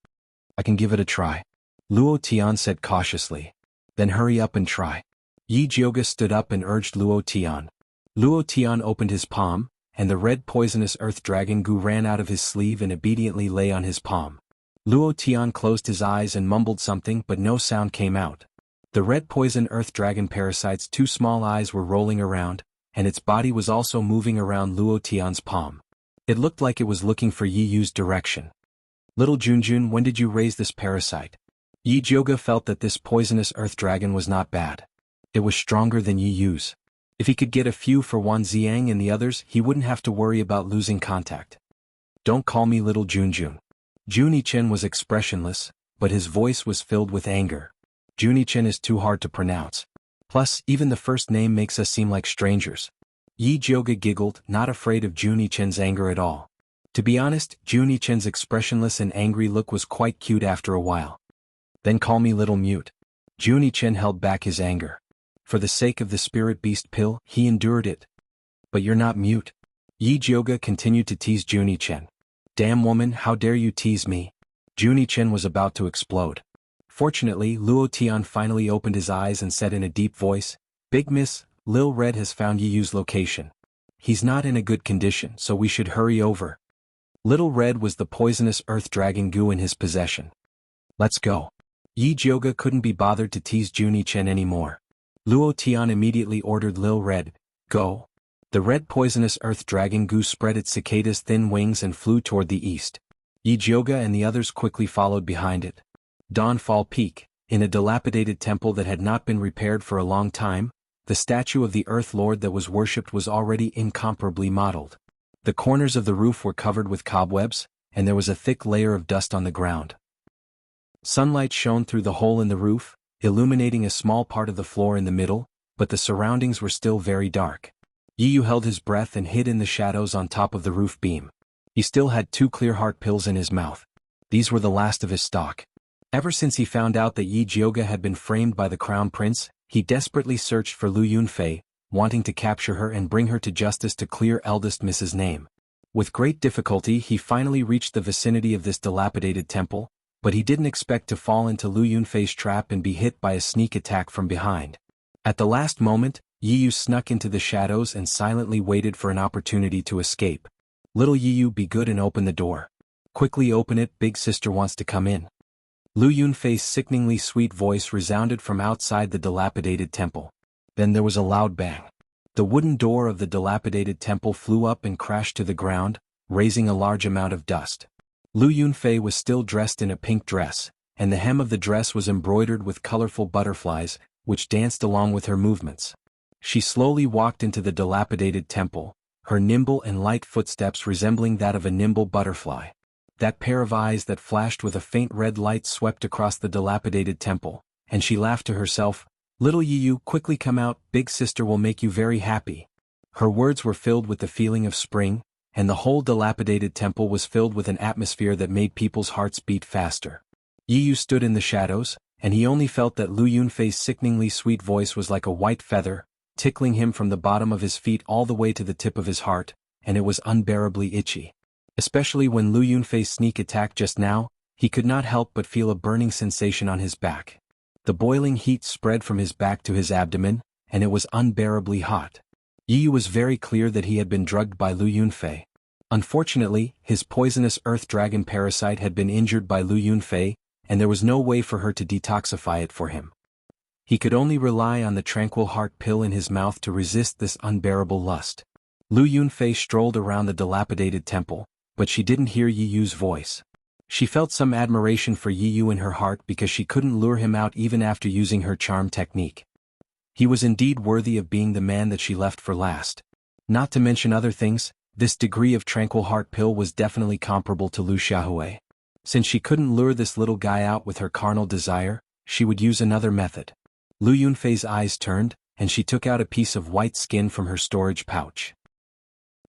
I can give it a try," Luo Tian said cautiously. "Then hurry up and try." Yi Jioge stood up and urged Luo Tian. Luo Tian opened his palm, and the red poisonous earth dragon goo ran out of his sleeve and obediently lay on his palm. Luo Tian closed his eyes and mumbled something, but no sound came out. The red poison earth dragon parasite's two small eyes were rolling around, and its body was also moving around Luo Tian's palm. It looked like it was looking for Yi Yu's direction. "Little Junjun, when did you raise this parasite?" Yi Jioge felt that this poisonous earth dragon was not bad. It was stronger than Yi Yu's. If he could get a few for Wan Xiang and the others, he wouldn't have to worry about losing contact. "Don't call me Little Junjun." Junichen was expressionless, but his voice was filled with anger. Junichen is too hard to pronounce. Plus, even the first name makes us seem like strangers. Yi Jioge giggled, not afraid of Junichen's anger at all. To be honest, Junichen's expressionless and angry look was quite cute after a while. "Then call me Little Mute." Junichen held back his anger. For the sake of the spirit beast pill, he endured it. "But you're not mute." Yi Jioge continued to tease Junichen. "Damn woman, how dare you tease me?" Junichen was about to explode. Fortunately, Luo Tian finally opened his eyes and said in a deep voice, "Big Miss, Lil Red has found Yi Yu's location. He's not in a good condition, so we should hurry over." Little Red was the poisonous earth dragon goo in his possession. "Let's go." Yi Jioge couldn't be bothered to tease Junichen anymore. Luo Tian immediately ordered Lil Red, "Go." The red poisonous earth dragon goo spread its cicada's thin wings and flew toward the east. Yi Jioge and the others quickly followed behind it. Dawnfall Peak, in a dilapidated temple that had not been repaired for a long time, the statue of the Earth Lord that was worshipped was already incomparably modeled. The corners of the roof were covered with cobwebs, and there was a thick layer of dust on the ground. Sunlight shone through the hole in the roof, illuminating a small part of the floor in the middle, but the surroundings were still very dark. Yi Yu held his breath and hid in the shadows on top of the roof beam. He still had 2 clear heart pills in his mouth. These were the last of his stock. Ever since he found out that Yi Jioge had been framed by the Crown Prince, he desperately searched for Lu Yunfei, wanting to capture her and bring her to justice to clear eldest Miss's name. With great difficulty he finally reached the vicinity of this dilapidated temple, but he didn't expect to fall into Lu Yunfei's trap and be hit by a sneak attack from behind. At the last moment, Yi Yu snuck into the shadows and silently waited for an opportunity to escape. "Little Yi Yu, be good and open the door." "Quickly open it, big sister wants to come in." Lu Yunfei's sickeningly sweet voice resounded from outside the dilapidated temple. Then there was a loud bang. The wooden door of the dilapidated temple flew up and crashed to the ground, raising a large amount of dust. Lu Yunfei was still dressed in a pink dress, and the hem of the dress was embroidered with colorful butterflies, which danced along with her movements. She slowly walked into the dilapidated temple, her nimble and light footsteps resembling that of a nimble butterfly. That pair of eyes that flashed with a faint red light swept across the dilapidated temple, and she laughed to herself, "Little Yi Yu, quickly come out, big sister will make you very happy." Her words were filled with the feeling of spring, and the whole dilapidated temple was filled with an atmosphere that made people's hearts beat faster. Yi Yu stood in the shadows, and he only felt that Lu Yunfei's sickeningly sweet voice was like a white feather, tickling him from the bottom of his feet all the way to the tip of his heart, and it was unbearably itchy. Especially when Lu Yunfei's sneak attack just now, he could not help but feel a burning sensation on his back. The boiling heat spread from his back to his abdomen, and it was unbearably hot. Yi Yu was very clear that he had been drugged by Lu Yunfei. Unfortunately, his poisonous earth dragon parasite had been injured by Lu Yunfei, and there was no way for her to detoxify it for him. He could only rely on the tranquil heart pill in his mouth to resist this unbearable lust. Lu Yunfei strolled around the dilapidated temple, but she didn't hear Yi Yu's voice. She felt some admiration for Yi Yu in her heart because she couldn't lure him out even after using her charm technique. He was indeed worthy of being the man that she left for last. Not to mention other things, this degree of tranquil heart pill was definitely comparable to Lu Xiaohui. Since she couldn't lure this little guy out with her carnal desire, she would use another method. Lu Yunfei's eyes turned, and she took out a piece of white skin from her storage pouch.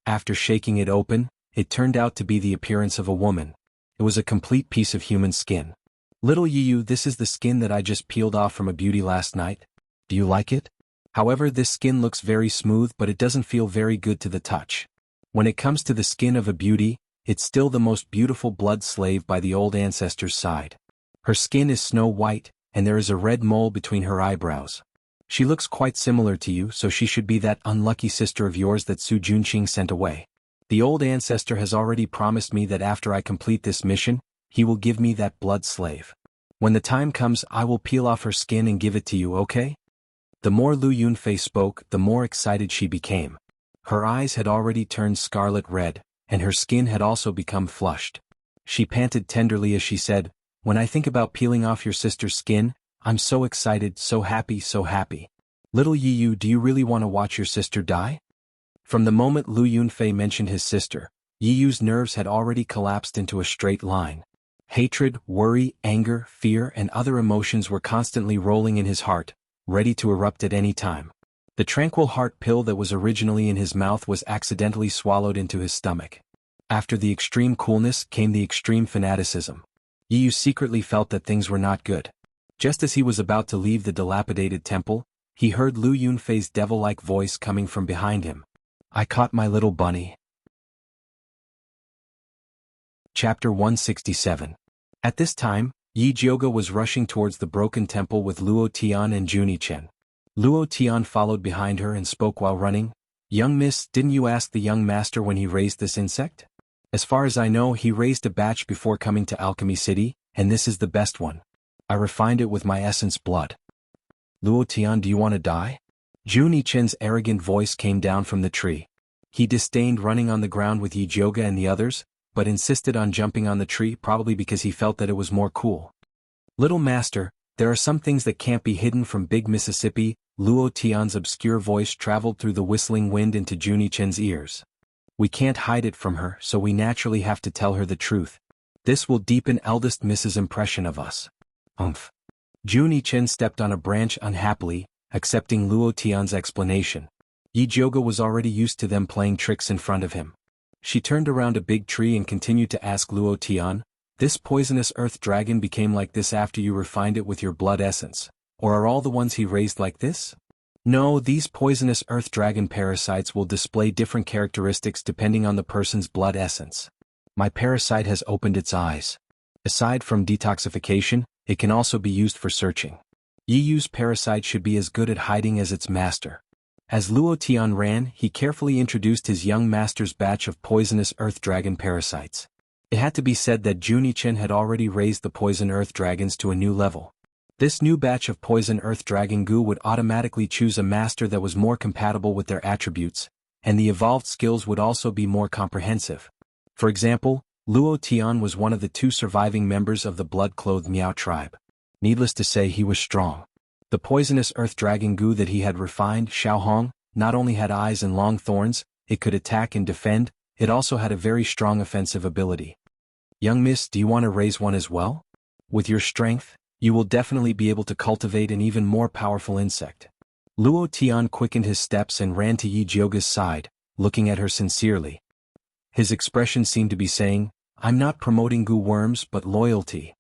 After shaking it open, it turned out to be the appearance of a woman. It was a complete piece of human skin. Little Yiyu, this is the skin that I just peeled off from a beauty last night. Do you like it? However, this skin looks very smooth, but it doesn't feel very good to the touch. When it comes to the skin of a beauty, it's still the most beautiful blood slave by the old ancestor's side. Her skin is snow white, and there is a red mole between her eyebrows. She looks quite similar to you, so she should be that unlucky sister of yours that Su Junqing sent away. The old ancestor has already promised me that after I complete this mission, he will give me that blood slave. When the time comes, I will peel off her skin and give it to you, okay? The more Lu Yunfei spoke, the more excited she became. Her eyes had already turned scarlet red, and her skin had also become flushed. She panted tenderly as she said, "When I think about peeling off your sister's skin, I'm so excited, so happy, so happy. Little Yiyu, do you really want to watch your sister die?" From the moment Lu Yunfei mentioned his sister, Yiyu's nerves had already collapsed into a straight line. Hatred, worry, anger, fear, and other emotions were constantly rolling in his heart, ready to erupt at any time. The tranquil heart pill that was originally in his mouth was accidentally swallowed into his stomach. After the extreme coolness came the extreme fanaticism. Yiyu secretly felt that things were not good. Just as he was about to leave the dilapidated temple, he heard Lu Yunfei's devil-like voice coming from behind him. "I caught my little bunny." Chapter 167. At this time, Yi Jiuge was rushing towards the broken temple with Luo Tian and Juni Chen. Luo Tian followed behind her and spoke while running. "Young miss, didn't you ask the young master when he raised this insect? As far as I know, he raised a batch before coming to Alchemy City, and this is the best one. I refined it with my essence blood." "Luo Tian, do you want to die?" Juni Chen's arrogant voice came down from the tree. He disdained running on the ground with Yi Jiuge and the others, but insisted on jumping on the tree, probably because he felt that it was more cool. "Little master, there are some things that can't be hidden from Big Mississippi." Luo Tian's obscure voice traveled through the whistling wind into Juni Chen's ears. "We can't hide it from her, so we naturally have to tell her the truth. This will deepen eldest Miss's impression of us." "Umph." Juni Chen stepped on a branch unhappily, accepting Luo Tian's explanation. Yi Jiuge was already used to them playing tricks in front of him. She turned around a big tree and continued to ask Luo Tian, "This poisonous earth dragon became like this after you refined it with your blood essence, or are all the ones he raised like this?" "No, these poisonous earth dragon parasites will display different characteristics depending on the person's blood essence. My parasite has opened its eyes. Aside from detoxification, it can also be used for searching. Yiyu's parasite should be as good at hiding as its master." As Luo Tian ran, he carefully introduced his young master's batch of poisonous earth dragon parasites. It had to be said that Juni Chen had already raised the poison earth dragons to a new level. This new batch of poison earth dragon goo would automatically choose a master that was more compatible with their attributes, and the evolved skills would also be more comprehensive. For example, Luo Tian was one of the 2 surviving members of the blood-clothed Miao tribe. Needless to say, he was strong. The poisonous earth dragon goo that he had refined, Xiaohong, not only had eyes and long thorns, it could attack and defend, it also had a very strong offensive ability. "Young miss, do you want to raise one as well? With your strength, you will definitely be able to cultivate an even more powerful insect." Luo Tian quickened his steps and ran to Yi Jiuge's side, looking at her sincerely. His expression seemed to be saying, "I'm not promoting goo worms but loyalty.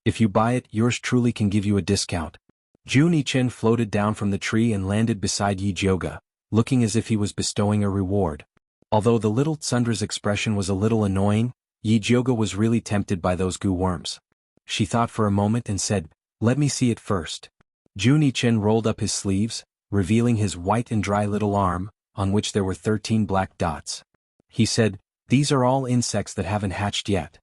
If you buy it, yours truly can give you a discount." Juni Chen floated down from the tree and landed beside Yi Jiuge, looking as if he was bestowing a reward. Although the little Tsundra's expression was a little annoying, Yi Jiuge was really tempted by those goo worms. She thought for a moment and said, "Let me see it first." Juni Chen rolled up his sleeves, revealing his white and dry little arm, on which there were 13 black dots. He said, "These are all insects that haven't hatched yet.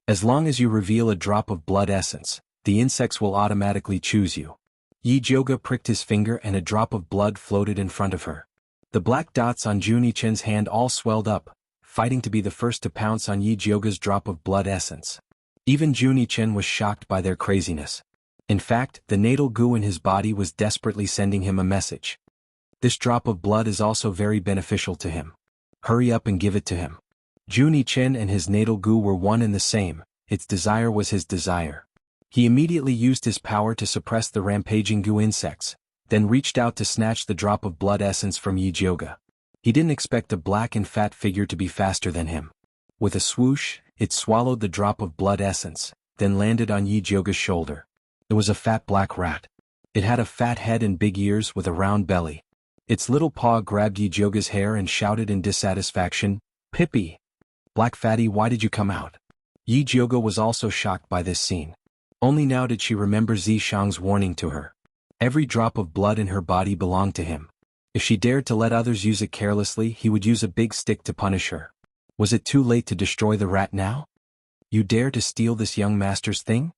As long as you reveal a drop of blood essence, the insects will automatically choose you." Yi Jiuge pricked his finger and a drop of blood floated in front of her. The black dots on Juni Chen's hand all swelled up, fighting to be the first to pounce on Yi Jiuge's drop of blood essence. Even Juni Chen was shocked by their craziness. In fact, the natal goo in his body was desperately sending him a message. This drop of blood is also very beneficial to him. Hurry up and give it to him. Juni Chen and his natal goo were one and the same, its desire was his desire. He immediately used his power to suppress the rampaging goo insects, then reached out to snatch the drop of blood essence from Yijioga. He didn't expect the black and fat figure to be faster than him. With a swoosh, it swallowed the drop of blood essence, then landed on Yijioga's shoulder. It was a fat black rat. It had a fat head and big ears with a round belly. Its little paw grabbed Yijioga's hair and shouted in dissatisfaction, "Pippi! Black fatty, why did you come out?" Yijioga was also shocked by this scene. Only now did she remember Zishang's warning to her. Every drop of blood in her body belonged to him. If she dared to let others use it carelessly, he would use a big stick to punish her. Was it too late to destroy the rat now? "You dare to steal this young master's thing?"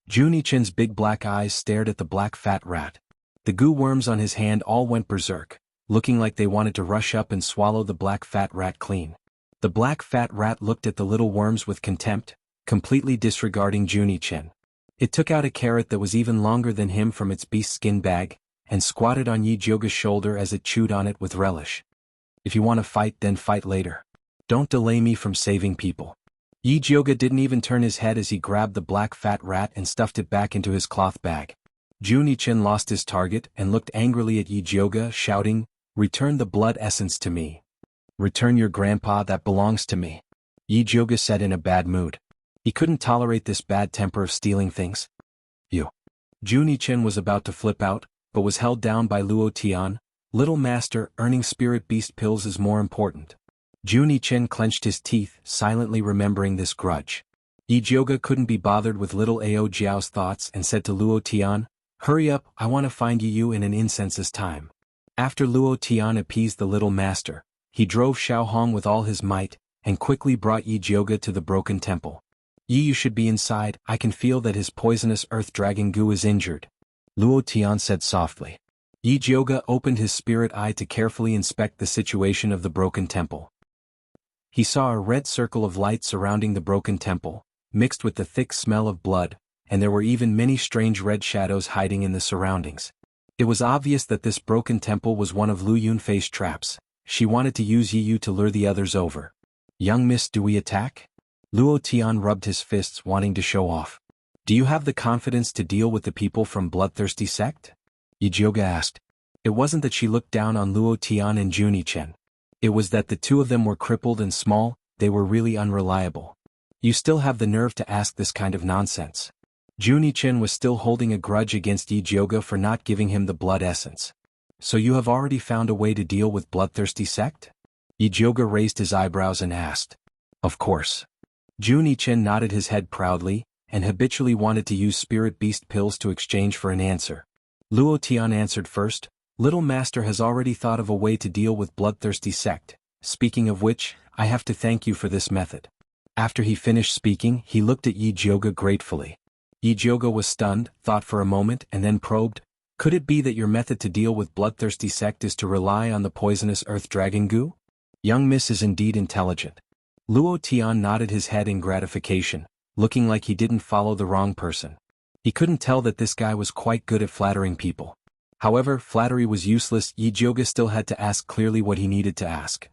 Junichen's big black eyes stared at the black fat rat. The goo worms on his hand all went berserk, looking like they wanted to rush up and swallow the black fat rat clean. The black fat rat looked at the little worms with contempt, completely disregarding Junichen. It took out a carrot that was even longer than him from its beast skin bag, and squatted on Yijioga's shoulder as it chewed on it with relish. "If you want to fight, then fight later. Don't delay me from saving people." Yijioga didn't even turn his head as he grabbed the black fat rat and stuffed it back into his cloth bag. Junichen lost his target and looked angrily at Yijioga, shouting, "Return the blood essence to me. Return your grandpa, that belongs to me." Yijioga said in a bad mood. He couldn't tolerate this bad temper of stealing things. "You." Junichen was about to flip out, but was held down by Luo Tian. "Little master, earning spirit beast pills is more important." Junichen clenched his teeth, silently remembering this grudge. Yijioga couldn't be bothered with little Ao Jiao's thoughts and said to Luo Tian, "Hurry up, I want to find you in an incense's time." After Luo Tian appeased the little master, he drove Xiao Hong with all his might, and quickly brought Yijioga to the broken temple. "You should be inside, I can feel that his poisonous earth dragon goo is injured," Luo Tian said softly. Yijioga opened his spirit eye to carefully inspect the situation of the broken temple. He saw a red circle of light surrounding the broken temple, mixed with the thick smell of blood, and there were even many strange red shadows hiding in the surroundings. It was obvious that this broken temple was one of Lu Yunfei's traps. She wanted to use Yi Yu to lure the others over. "Young miss, do we attack?" Luo Tian rubbed his fists, wanting to show off. "Do you have the confidence to deal with the people from Bloodthirsty Sect?" Yijioga asked. It wasn't that she looked down on Luo Tian and Junichen. It was that the two of them were crippled and small, they were really unreliable. "You still have the nerve to ask this kind of nonsense." Junichen was still holding a grudge against Yijioga for not giving him the blood essence. "So you have already found a way to deal with Bloodthirsty Sect?" Yijioga raised his eyebrows and asked. "Of course." Junichen nodded his head proudly, and habitually wanted to use spirit beast pills to exchange for an answer. Luo Tian answered first. "Little master has already thought of a way to deal with Bloodthirsty Sect. Speaking of which, I have to thank you for this method." After he finished speaking, he looked at Yijioga gratefully. Yijioga was stunned, thought for a moment, and then probed, "Could it be that your method to deal with Bloodthirsty Sect is to rely on the poisonous earth dragon goo?" "Young miss is indeed intelligent." Luo Tian nodded his head in gratification, looking like he didn't follow the wrong person. He couldn't tell that this guy was quite good at flattering people. However, flattery was useless. Yijioga still had to ask clearly what he needed to ask.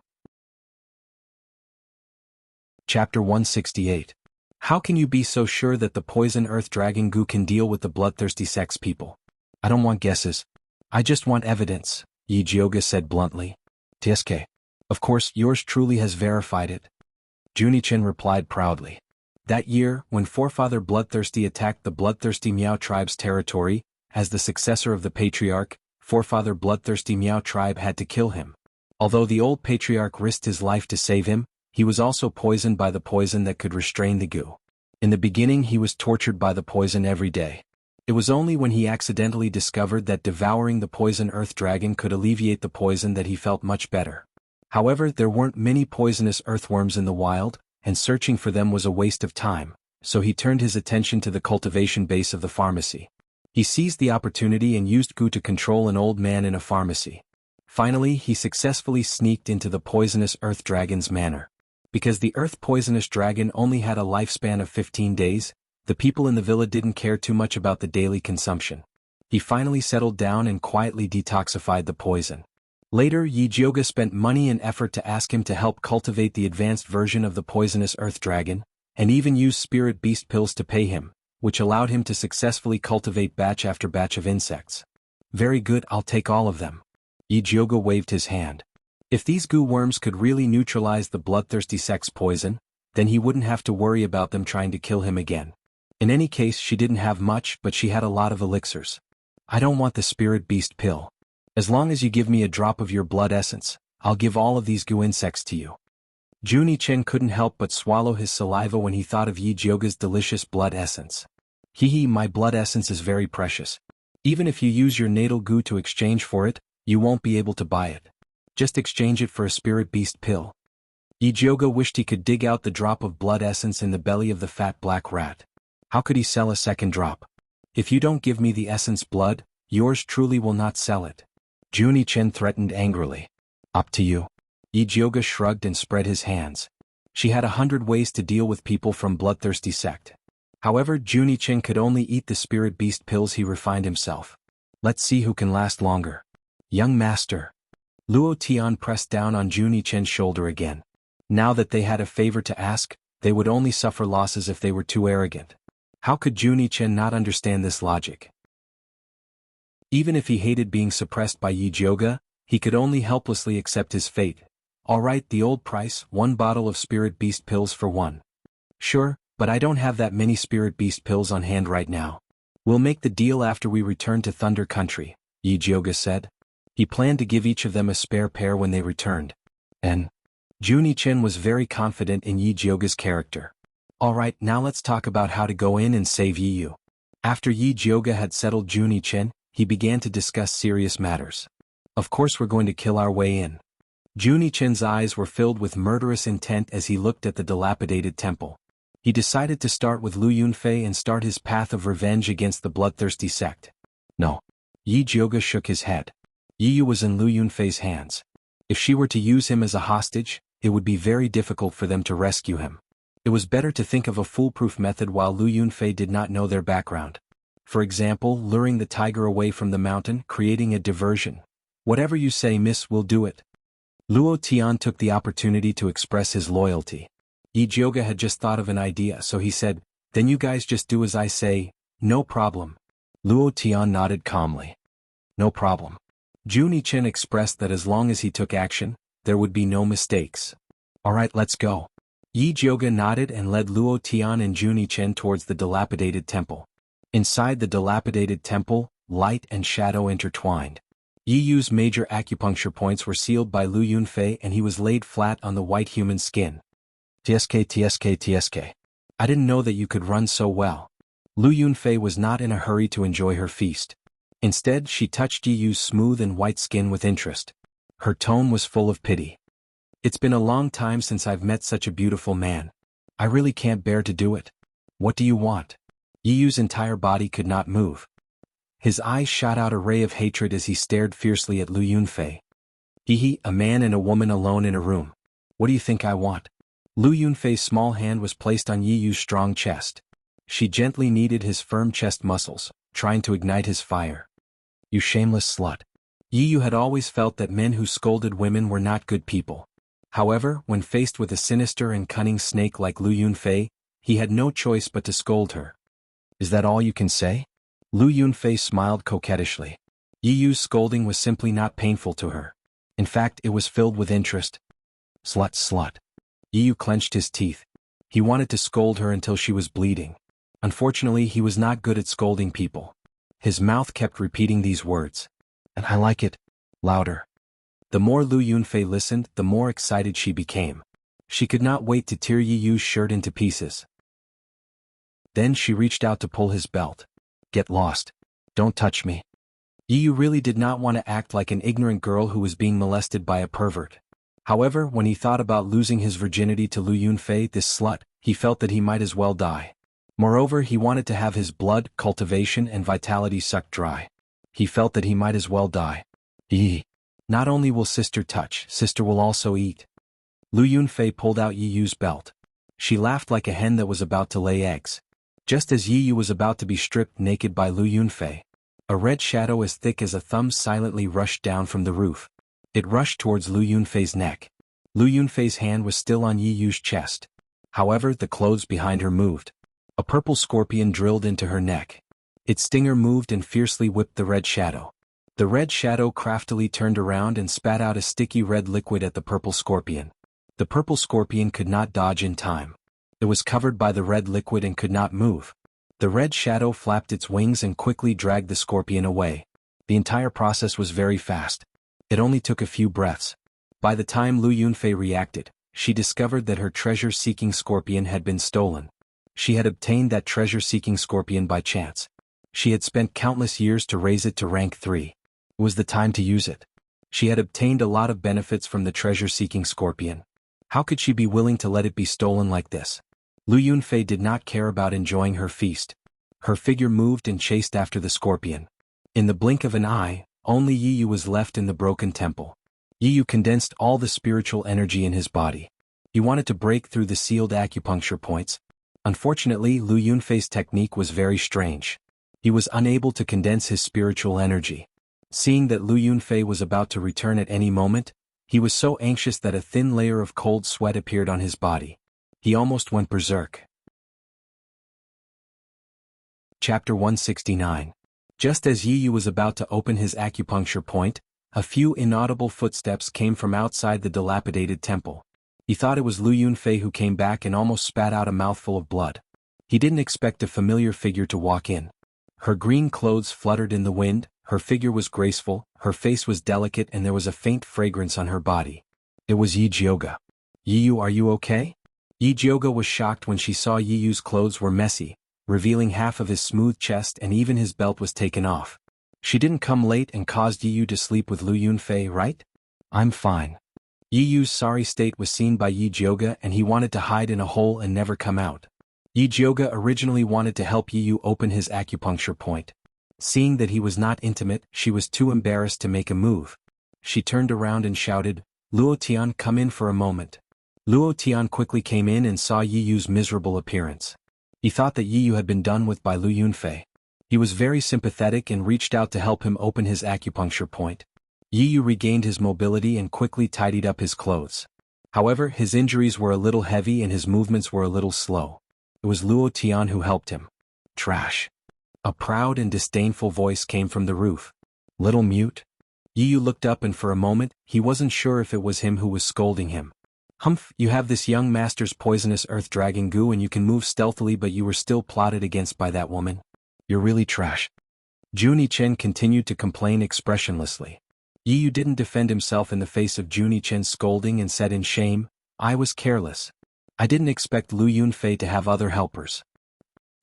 Chapter 168. How can you be so sure that the poison earth dragon goo can deal with the bloodthirsty sex people? "I don't want guesses. I just want evidence," Yijioga said bluntly. "TSK. Of course, yours truly has verified it," Junichen replied proudly. That year, when Forefather Bloodthirsty attacked the Bloodthirsty Miao tribe's territory, as the successor of the patriarch, Forefather Bloodthirsty Miao tribe had to kill him. Although the old patriarch risked his life to save him, he was also poisoned by the poison that could restrain the goo. In the beginning he was tortured by the poison every day. It was only when he accidentally discovered that devouring the poison earth dragon could alleviate the poison that he felt much better. However, there weren't many poisonous earthworms in the wild, and searching for them was a waste of time, so he turned his attention to the cultivation base of the pharmacy. He seized the opportunity and used goo to control an old man in a pharmacy. Finally, he successfully sneaked into the poisonous earth dragon's manor. Because the earth poisonous dragon only had a lifespan of 15 days, the people in the villa didn't care too much about the daily consumption. He finally settled down and quietly detoxified the poison. Later, Yijioga spent money and effort to ask him to help cultivate the advanced version of the poisonous earth dragon, and even used spirit beast pills to pay him, which allowed him to successfully cultivate batch after batch of insects. Very good, I'll take all of them. Yi Jioge waved his hand. If these goo worms could really neutralize the bloodthirsty sex poison, then he wouldn't have to worry about them trying to kill him again. In any case, she didn't have much, but she had a lot of elixirs. I don't want the spirit beast pill. As long as you give me a drop of your blood essence, I'll give all of these goo insects to you. Juni Chen couldn't help but swallow his saliva when he thought of Yi Jioge's delicious blood essence. My blood essence is very precious. Even if you use your natal goo to exchange for it, you won't be able to buy it. Just exchange it for a spirit beast pill. Yi Jioge wished he could dig out the drop of blood essence in the belly of the fat black rat. How could he sell a second drop? If you don't give me the essence blood, yours truly will not sell it. Juni Chen threatened angrily. Up to you. Yi Jioge shrugged and spread his hands. She had 100 ways to deal with people from bloodthirsty sect. However, Juni Chen could only eat the spirit beast pills. He refined himself. Let's see who can last longer. Young master. Luo Tian pressed down on Juni Chen's shoulder again. Now that they had a favor to ask, they would only suffer losses if they were too arrogant. How could Juni Chen not understand this logic? Even if he hated being suppressed by Yi Jioge, he could only helplessly accept his fate. All right, the old price, 1 bottle of spirit beast pills for 1. Sure, but I don't have that many spirit beast pills on hand right now. We'll make the deal after we return to Thunder Country, Yi Jioge said. He planned to give each of them a spare pair when they returned. And Juni Chen was very confident in Yi Jioge's character. All right, now let's talk about how to go in and save Yi Yu. After Yi Jioge had settled Juni Chen, he began to discuss serious matters. Of course we're going to kill our way in. Juni Chen's eyes were filled with murderous intent as he looked at the dilapidated temple. He decided to start with Lu Yunfei and start his path of revenge against the bloodthirsty sect. No. Yi Jioge shook his head. Yi Yu was in Lu Yunfei's hands. If she were to use him as a hostage, it would be very difficult for them to rescue him. It was better to think of a foolproof method while Lu Yunfei did not know their background. For example, luring the tiger away from the mountain, creating a diversion. Whatever you say, miss, we'll do it. Luo Tian took the opportunity to express his loyalty. Yi Jioge had just thought of an idea, so he said, then you guys just do as I say, no problem. Luo Tian nodded calmly. No problem. Juni Chen expressed that as long as he took action, there would be no mistakes. Alright, let's go. Yi Jioge nodded and led Luo Tian and Juni Chen towards the dilapidated temple. Inside the dilapidated temple, light and shadow intertwined. Yi Yu's major acupuncture points were sealed by Lu Yunfei and he was laid flat on the white human skin. TSK. I didn't know that you could run so well. Lu Yunfei was not in a hurry to enjoy her feast. Instead, she touched Yi Yu's smooth and white skin with interest. Her tone was full of pity. It's been a long time since I've met such a beautiful man. I really can't bear to do it. What do you want? Yi Yu's entire body could not move. His eyes shot out a ray of hatred as he stared fiercely at Lu Yunfei. A man and a woman alone in a room. What do you think I want? Lu Yunfei's small hand was placed on Yi Yu's strong chest. She gently kneaded his firm chest muscles, trying to ignite his fire. You shameless slut. Yi Yu had always felt that men who scolded women were not good people. However, when faced with a sinister and cunning snake like Lu Yunfei, he had no choice but to scold her. Is that all you can say? Lu Yunfei smiled coquettishly. Yi Yu's scolding was simply not painful to her. In fact, it was filled with interest. Slut. Yi Yu clenched his teeth. He wanted to scold her until she was bleeding. Unfortunately, he was not good at scolding people. His mouth kept repeating these words. And I like it. Louder. The more Lu Yunfei listened, the more excited she became. She could not wait to tear Yi Yu's shirt into pieces. Then she reached out to pull his belt. Get lost. Don't touch me. Yi Yu really did not want to act like an ignorant girl who was being molested by a pervert. However, when he thought about losing his virginity to Lu Yunfei, this slut, he felt that he might as well die. Moreover, he wanted to have his blood, cultivation and vitality sucked dry. He felt that he might as well die. Not only will sister touch, sister will also eat. Lu Yunfei pulled out Yi Yu's belt. She laughed like a hen that was about to lay eggs. Just as Yi Yu was about to be stripped naked by Lu Yunfei, a red shadow as thick as a thumb silently rushed down from the roof. It rushed towards Lu Yunfei's neck. Lu Yunfei's hand was still on Yi Yu's chest. However, the clothes behind her moved. A purple scorpion drilled into her neck. Its stinger moved and fiercely whipped the red shadow. The red shadow craftily turned around and spat out a sticky red liquid at the purple scorpion. The purple scorpion could not dodge in time. It was covered by the red liquid and could not move. The red shadow flapped its wings and quickly dragged the scorpion away. The entire process was very fast. It only took a few breaths. By the time Lu Yunfei reacted, she discovered that her treasure-seeking scorpion had been stolen. She had obtained that treasure-seeking scorpion by chance. She had spent countless years to raise it to rank 3. It was the time to use it. She had obtained a lot of benefits from the treasure-seeking scorpion. How could she be willing to let it be stolen like this? Lu Yunfei did not care about enjoying her feast. Her figure moved and chased after the scorpion. In the blink of an eye, only Yi Yu was left in the broken temple. Yi Yu condensed all the spiritual energy in his body. He wanted to break through the sealed acupuncture points. Unfortunately, Lu Yunfei's technique was very strange. He was unable to condense his spiritual energy. Seeing that Lu Yunfei was about to return at any moment, he was so anxious that a thin layer of cold sweat appeared on his body. He almost went berserk. Chapter 169. Just as Yi Yu was about to open his acupuncture point, a few inaudible footsteps came from outside the dilapidated temple. He thought it was Lu Yunfei who came back and almost spat out a mouthful of blood. He didn't expect a familiar figure to walk in. Her green clothes fluttered in the wind, her figure was graceful, her face was delicate and there was a faint fragrance on her body. It was Yi Jioga. Yi Yu, are you okay? Yi Jioga was shocked when she saw Yi Yu's clothes were messy, revealing half of his smooth chest and even his belt was taken off. She didn't come late and caused Yi Yu to sleep with Lu Yunfei, right? I'm fine. Yi Yu's sorry state was seen by Yi Jioga and he wanted to hide in a hole and never come out. Yi Jioga originally wanted to help Yi Yu open his acupuncture point. Seeing that he was not intimate, she was too embarrassed to make a move. She turned around and shouted, Luo Tian, come in for a moment. Luo Tian quickly came in and saw Yi Yu's miserable appearance. He thought that Yi Yu had been done with by Lu Yunfei. He was very sympathetic and reached out to help him open his acupuncture point. Yi Yu regained his mobility and quickly tidied up his clothes. However, his injuries were a little heavy and his movements were a little slow. It was Luo Tian who helped him. Trash. A proud and disdainful voice came from the roof. Little mute? Yi Yu looked up and for a moment, he wasn't sure if it was him who was scolding him. Humph, you have this young master's poisonous earth-dragging goo and you can move stealthily but you were still plotted against by that woman. You're really trash. Juni Chen continued to complain expressionlessly. Yi Yu didn't defend himself in the face of Juni Chen's scolding and said in shame, I was careless. I didn't expect Lu Yunfei to have other helpers.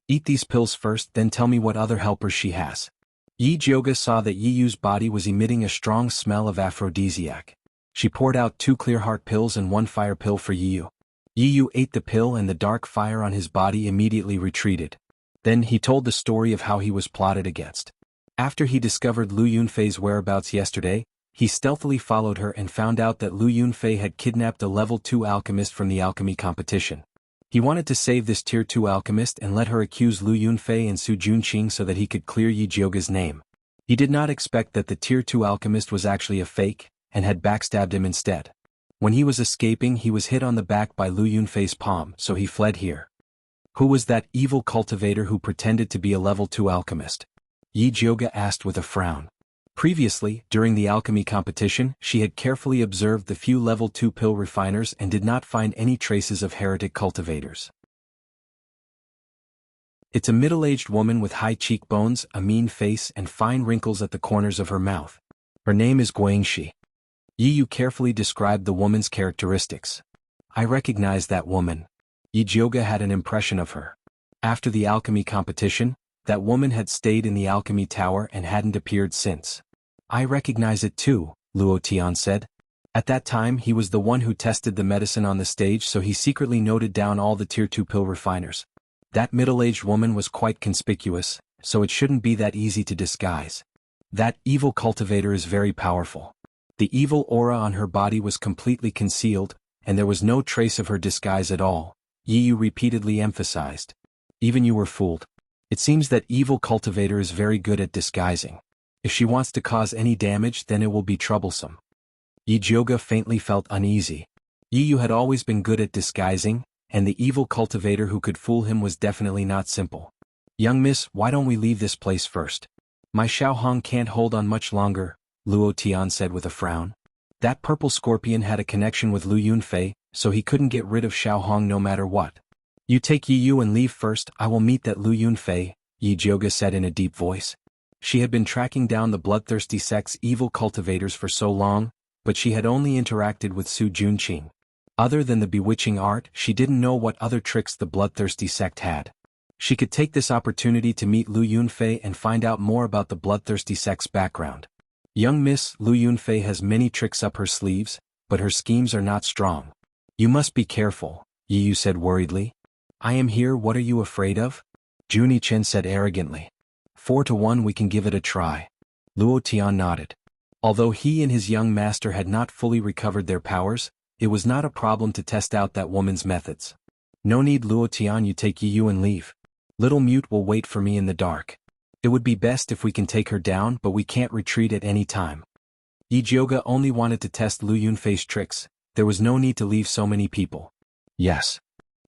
Eat these pills first, then tell me what other helpers she has. Yi Jioga saw that Yi Yu's body was emitting a strong smell of aphrodisiac. She poured out 2 clear heart pills and 1 fire pill for Yi Yu. Yi Yu ate the pill and the dark fire on his body immediately retreated. Then he told the story of how he was plotted against. After he discovered Lu Yunfei's whereabouts yesterday, he stealthily followed her and found out that Lu Yunfei had kidnapped a level 2 alchemist from the alchemy competition. He wanted to save this tier 2 alchemist and let her accuse Lu Yunfei and Su Junqing so that he could clear Yi Jioga's name. He did not expect that the tier 2 alchemist was actually a fake, and had backstabbed him instead. When he was escaping he was hit on the back by Lu Yunfei's palm, so he fled here. Who was that evil cultivator who pretended to be a level 2 alchemist? Yi Jioga asked with a frown. Previously, during the alchemy competition, she had carefully observed the few level 2 pill refiners and did not find any traces of heretic cultivators. It's a middle-aged woman with high cheekbones, a mean face and fine wrinkles at the corners of her mouth. Her name is Guangxi. Yi Yu carefully described the woman's characteristics. I recognize that woman. Yi Jioga had an impression of her. After the alchemy competition, that woman had stayed in the alchemy tower and hadn't appeared since. I recognize it too, Luo Tian said. At that time he was the one who tested the medicine on the stage, so he secretly noted down all the tier 2 pill refiners. That middle-aged woman was quite conspicuous, so it shouldn't be that easy to disguise. That evil cultivator is very powerful. The evil aura on her body was completely concealed, and there was no trace of her disguise at all, Yi Yu repeatedly emphasized. Even you were fooled. It seems that evil cultivator is very good at disguising. If she wants to cause any damage then it will be troublesome. Yi Jioga faintly felt uneasy. Yi Yu had always been good at disguising, and the evil cultivator who could fool him was definitely not simple. "Young miss, why don't we leave this place first? My Xiaohong can't hold on much longer," Luo Tian said with a frown. That purple scorpion had a connection with Lu Yunfei, so he couldn't get rid of Xiaohong no matter what. "You take Yi Yu and leave first, I will meet that Lu Yunfei," Yi Jioga said in a deep voice. She had been tracking down the bloodthirsty sect's evil cultivators for so long, but she had only interacted with Su Junqing. Other than the bewitching art, she didn't know what other tricks the bloodthirsty sect had. She could take this opportunity to meet Lu Yunfei and find out more about the bloodthirsty sect's background. "Young miss, Lu Yunfei has many tricks up her sleeves, but her schemes are not strong. You must be careful," Yi Yu said worriedly. "I am here, what are you afraid of?" Juni Chen said arrogantly. 4-1 we can give it a try. Luo Tian nodded. Although he and his young master had not fully recovered their powers, it was not a problem to test out that woman's methods. "No need, Luo Tian, you take Yi Yu and leave. Little Mute will wait for me in the dark. It would be best if we can take her down, but we can't retreat at any time." Yi Jioga only wanted to test Lu Yunfei's tricks, there was no need to leave so many people. Yes.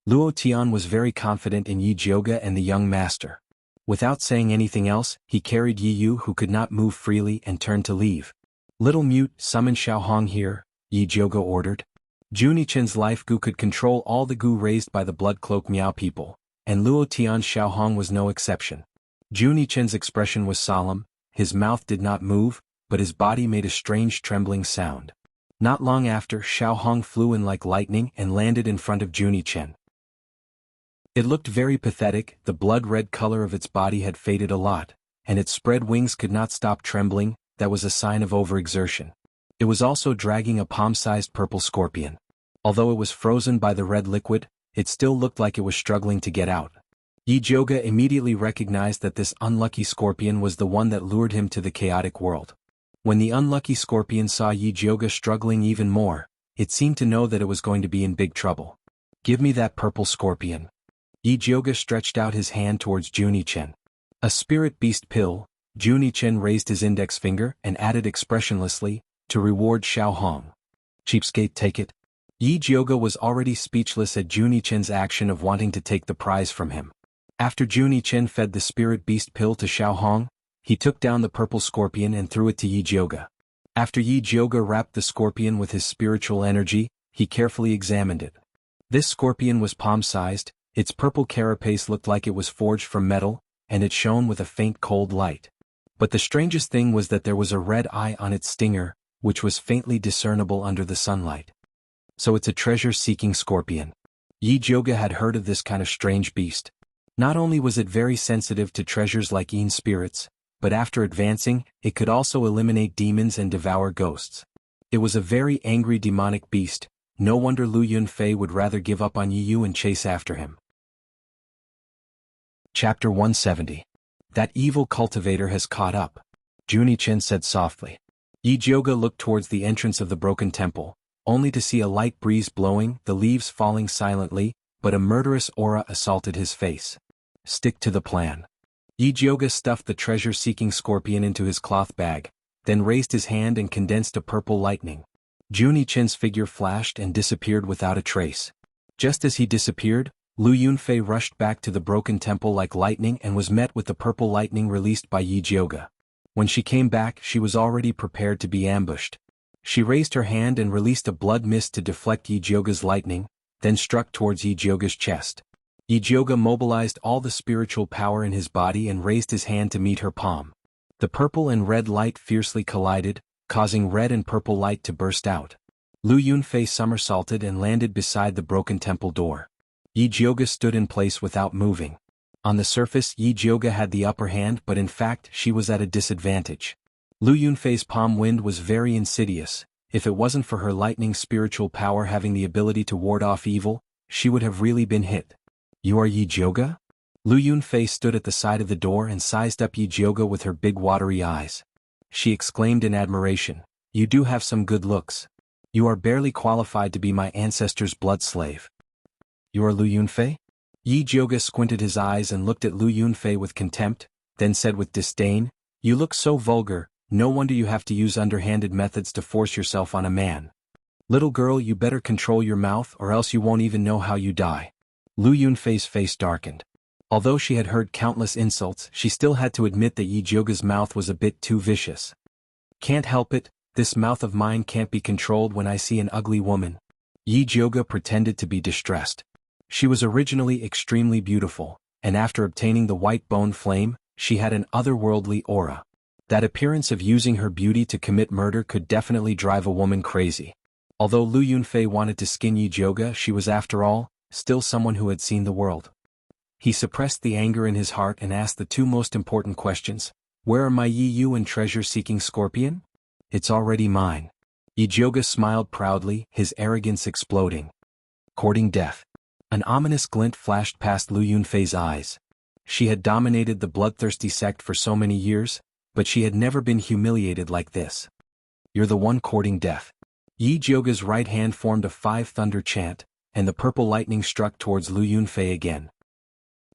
Luo Tian was very confident in Yi Jioga and the young master. Without saying anything else, he carried Yi Yu, who could not move freely, and turned to leave. "Little Mute, summon Xiaohong here," Yi Jioga ordered. Juni Chen's life gu could control all the gu raised by the blood cloak Miao people, and Luo Tian's Xiaohong was no exception. Juni Chen's expression was solemn, his mouth did not move, but his body made a strange trembling sound. Not long after, Xiaohong flew in like lightning and landed in front of Juni Chen. It looked very pathetic, the blood-red color of its body had faded a lot, and its spread wings could not stop trembling, that was a sign of overexertion. It was also dragging a palm-sized purple scorpion. Although it was frozen by the red liquid, it still looked like it was struggling to get out. Yi Jioga immediately recognized that this unlucky scorpion was the one that lured him to the chaotic world. When the unlucky scorpion saw Yi Jioga struggling even more, it seemed to know that it was going to be in big trouble. "Give me that purple scorpion." Yi Jioga stretched out his hand towards Juni Chen. "A spirit beast pill," Juni Chen raised his index finger and added expressionlessly, "to reward Xiaohong. Cheapskate, take it." Yi Jioga was already speechless at Juni Chen's action of wanting to take the prize from him. After Juni Chen fed the spirit beast pill to Xiaohong, he took down the purple scorpion and threw it to Yi Jioga. After Yi Jioga wrapped the scorpion with his spiritual energy, he carefully examined it. This scorpion was palm-sized, its purple carapace looked like it was forged from metal, and it shone with a faint cold light. But the strangest thing was that there was a red eye on its stinger, which was faintly discernible under the sunlight. So it's a treasure-seeking scorpion. Yi Jioga had heard of this kind of strange beast. Not only was it very sensitive to treasures like Yin spirits, but after advancing, it could also eliminate demons and devour ghosts. It was a very angry demonic beast, no wonder Lu Yunfei would rather give up on Yi Yu and chase after him. Chapter 170. That evil cultivator has caught up, Juni Chen said softly. Yi Jioga looked towards the entrance of the broken temple, only to see a light breeze blowing, the leaves falling silently, but a murderous aura assaulted his face. "Stick to the plan." Yi Jioga stuffed the treasure-seeking scorpion into his cloth bag, then raised his hand and condensed a purple lightning. Juni Chen's figure flashed and disappeared without a trace. Just as he disappeared, Lu Yunfei rushed back to the broken temple like lightning and was met with the purple lightning released by Yi Jioga. When she came back, she was already prepared to be ambushed. She raised her hand and released a blood mist to deflect Yi Jioga's lightning, then struck towards Yi Jioga's chest. Yi Jioga mobilized all the spiritual power in his body and raised his hand to meet her palm. The purple and red light fiercely collided, causing red and purple light to burst out. Lu Yunfei somersaulted and landed beside the broken temple door. Yi Jioga stood in place without moving. On the surface, Yi Jioga had the upper hand, but in fact she was at a disadvantage. Lu Yunfei's palm wind was very insidious. If it wasn't for her lightning spiritual power having the ability to ward off evil, she would have really been hit. "You are Yi Jioga?" Lu Yunfei stood at the side of the door and sized up Yi Jioga with her big watery eyes. She exclaimed in admiration, "You do have some good looks. You are barely qualified to be my ancestor's blood slave." "You are Lu Yunfei?" Yi Jioga squinted his eyes and looked at Lu Yunfei with contempt, then said with disdain, "You look so vulgar, no wonder you have to use underhanded methods to force yourself on a man. Little girl, you better control your mouth or else you won't even know how you die." Lu Yunfei's face darkened. Although she had heard countless insults, she still had to admit that Yi Jioga's mouth was a bit too vicious. Can't help it, this mouth of mine can't be controlled when I see an ugly woman. Yi Jioga pretended to be distressed. She was originally extremely beautiful, and after obtaining the white bone flame, she had an otherworldly aura. That appearance of using her beauty to commit murder could definitely drive a woman crazy. Although Lu Yunfei wanted to skin Yi Jioga, she was after all, still someone who had seen the world. He suppressed the anger in his heart and asked the two most important questions. Where are my Yi Yu and treasure-seeking scorpion? It's already mine. Yi Jioga smiled proudly, his arrogance exploding. Courting death. An ominous glint flashed past Lu Yunfei's eyes. She had dominated the bloodthirsty sect for so many years, but she had never been humiliated like this. You're the one courting death. Yi Jioga's right hand formed a 5-thunder chant, and the purple lightning struck towards Lu Yunfei again.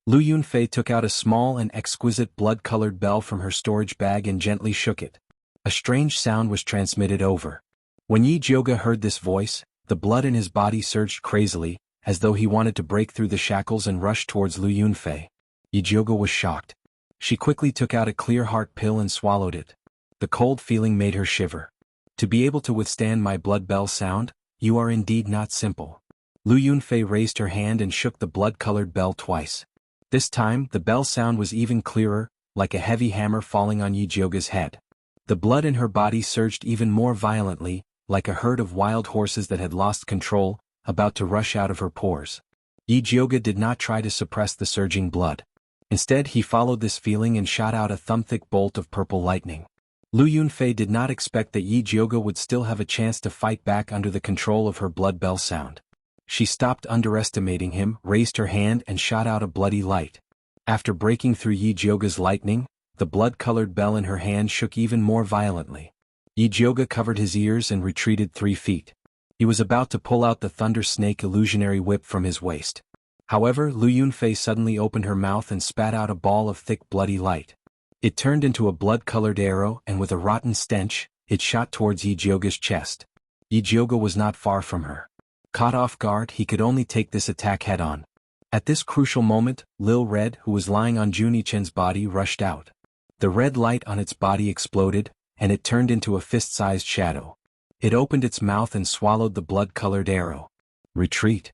Lu Yunfei took out a small and exquisite blood-colored bell from her storage bag and gently shook it. A strange sound was transmitted over. When Yi Jioga heard this voice, the blood in his body surged crazily, as though he wanted to break through the shackles and rush towards Lu Yunfei. Yi Jioga was shocked. She quickly took out a clear heart pill and swallowed it. The cold feeling made her shiver. To be able to withstand my blood bell sound, you are indeed not simple. Lu Yunfei raised her hand and shook the blood-colored bell twice. This time, the bell sound was even clearer, like a heavy hammer falling on Yi Jioga's head. The blood in her body surged even more violently, like a herd of wild horses that had lost control, about to rush out of her pores. Yi Jioga did not try to suppress the surging blood. Instead, he followed this feeling and shot out a thumb-thick bolt of purple lightning. Lu Yunfei did not expect that Yi Jioga would still have a chance to fight back under the control of her blood bell sound. She stopped underestimating him, raised her hand and shot out a bloody light. After breaking through Yi Jioga's lightning, the blood-colored bell in her hand shook even more violently. Yi Jioga covered his ears and retreated 3 feet. He was about to pull out the Thunder Snake illusionary whip from his waist. However, Lu Yunfei suddenly opened her mouth and spat out a ball of thick bloody light. It turned into a blood-colored arrow and with a rotten stench, it shot towards Yi Jioga's chest. Yi Jioga was not far from her. Caught off guard, he could only take this attack head-on. At this crucial moment, Lil Red, who was lying on Junichen's body, rushed out. The red light on its body exploded, and it turned into a fist-sized shadow. It opened its mouth and swallowed the blood-colored arrow. Retreat.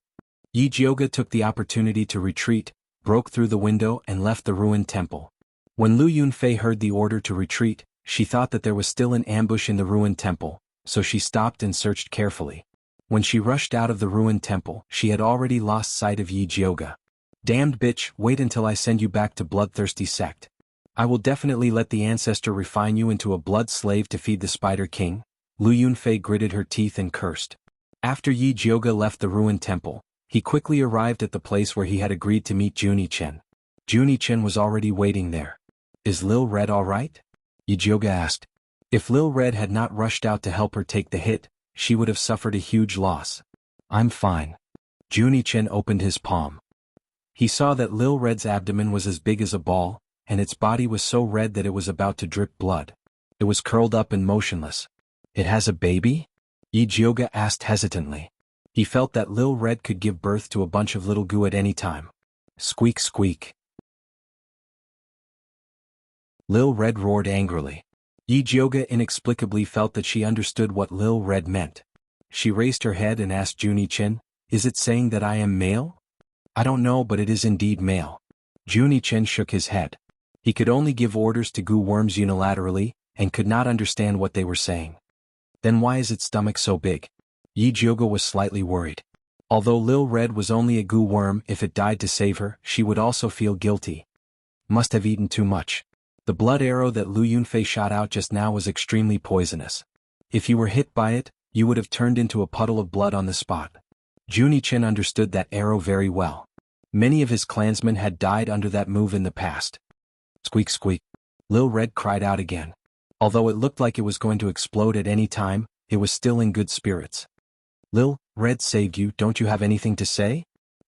Yi Jioga took the opportunity to retreat, broke through the window and left the ruined temple. When Lu Yunfei heard the order to retreat, she thought that there was still an ambush in the ruined temple, so she stopped and searched carefully. When she rushed out of the ruined temple, she had already lost sight of Yi Jioga. Damned bitch, wait until I send you back to bloodthirsty sect. I will definitely let the ancestor refine you into a blood slave to feed the Spider King. Lu Yunfei gritted her teeth and cursed. After Yi Jioga left the ruined temple, he quickly arrived at the place where he had agreed to meet Junichen. Junichen was already waiting there. Is Lil Red alright? Yi Jioga asked. If Lil Red had not rushed out to help her take the hit, she would have suffered a huge loss. I'm fine. Junichen opened his palm. He saw that Lil Red's abdomen was as big as a ball, and its body was so red that it was about to drip blood. It was curled up and motionless. It has a baby? Yi Jioga asked hesitantly. He felt that Lil Red could give birth to a bunch of little goo at any time. Squeak squeak. Lil Red roared angrily. Yi Jioga inexplicably felt that she understood what Lil Red meant. She raised her head and asked Junichen, is it saying that I am male? I don't know, but it is indeed male. Junichen shook his head. He could only give orders to goo worms unilaterally, and could not understand what they were saying. Then why is its stomach so big? Yi Jioga was slightly worried. Although Lil Red was only a goo worm, if it died to save her, she would also feel guilty. Must have eaten too much. The blood arrow that Lu Yunfei shot out just now was extremely poisonous. If you were hit by it, you would have turned into a puddle of blood on the spot. Junichen understood that arrow very well. Many of his clansmen had died under that move in the past. Squeak squeak. Lil Red cried out again. Although it looked like it was going to explode at any time, it was still in good spirits. Lil Red saved you, don't you have anything to say?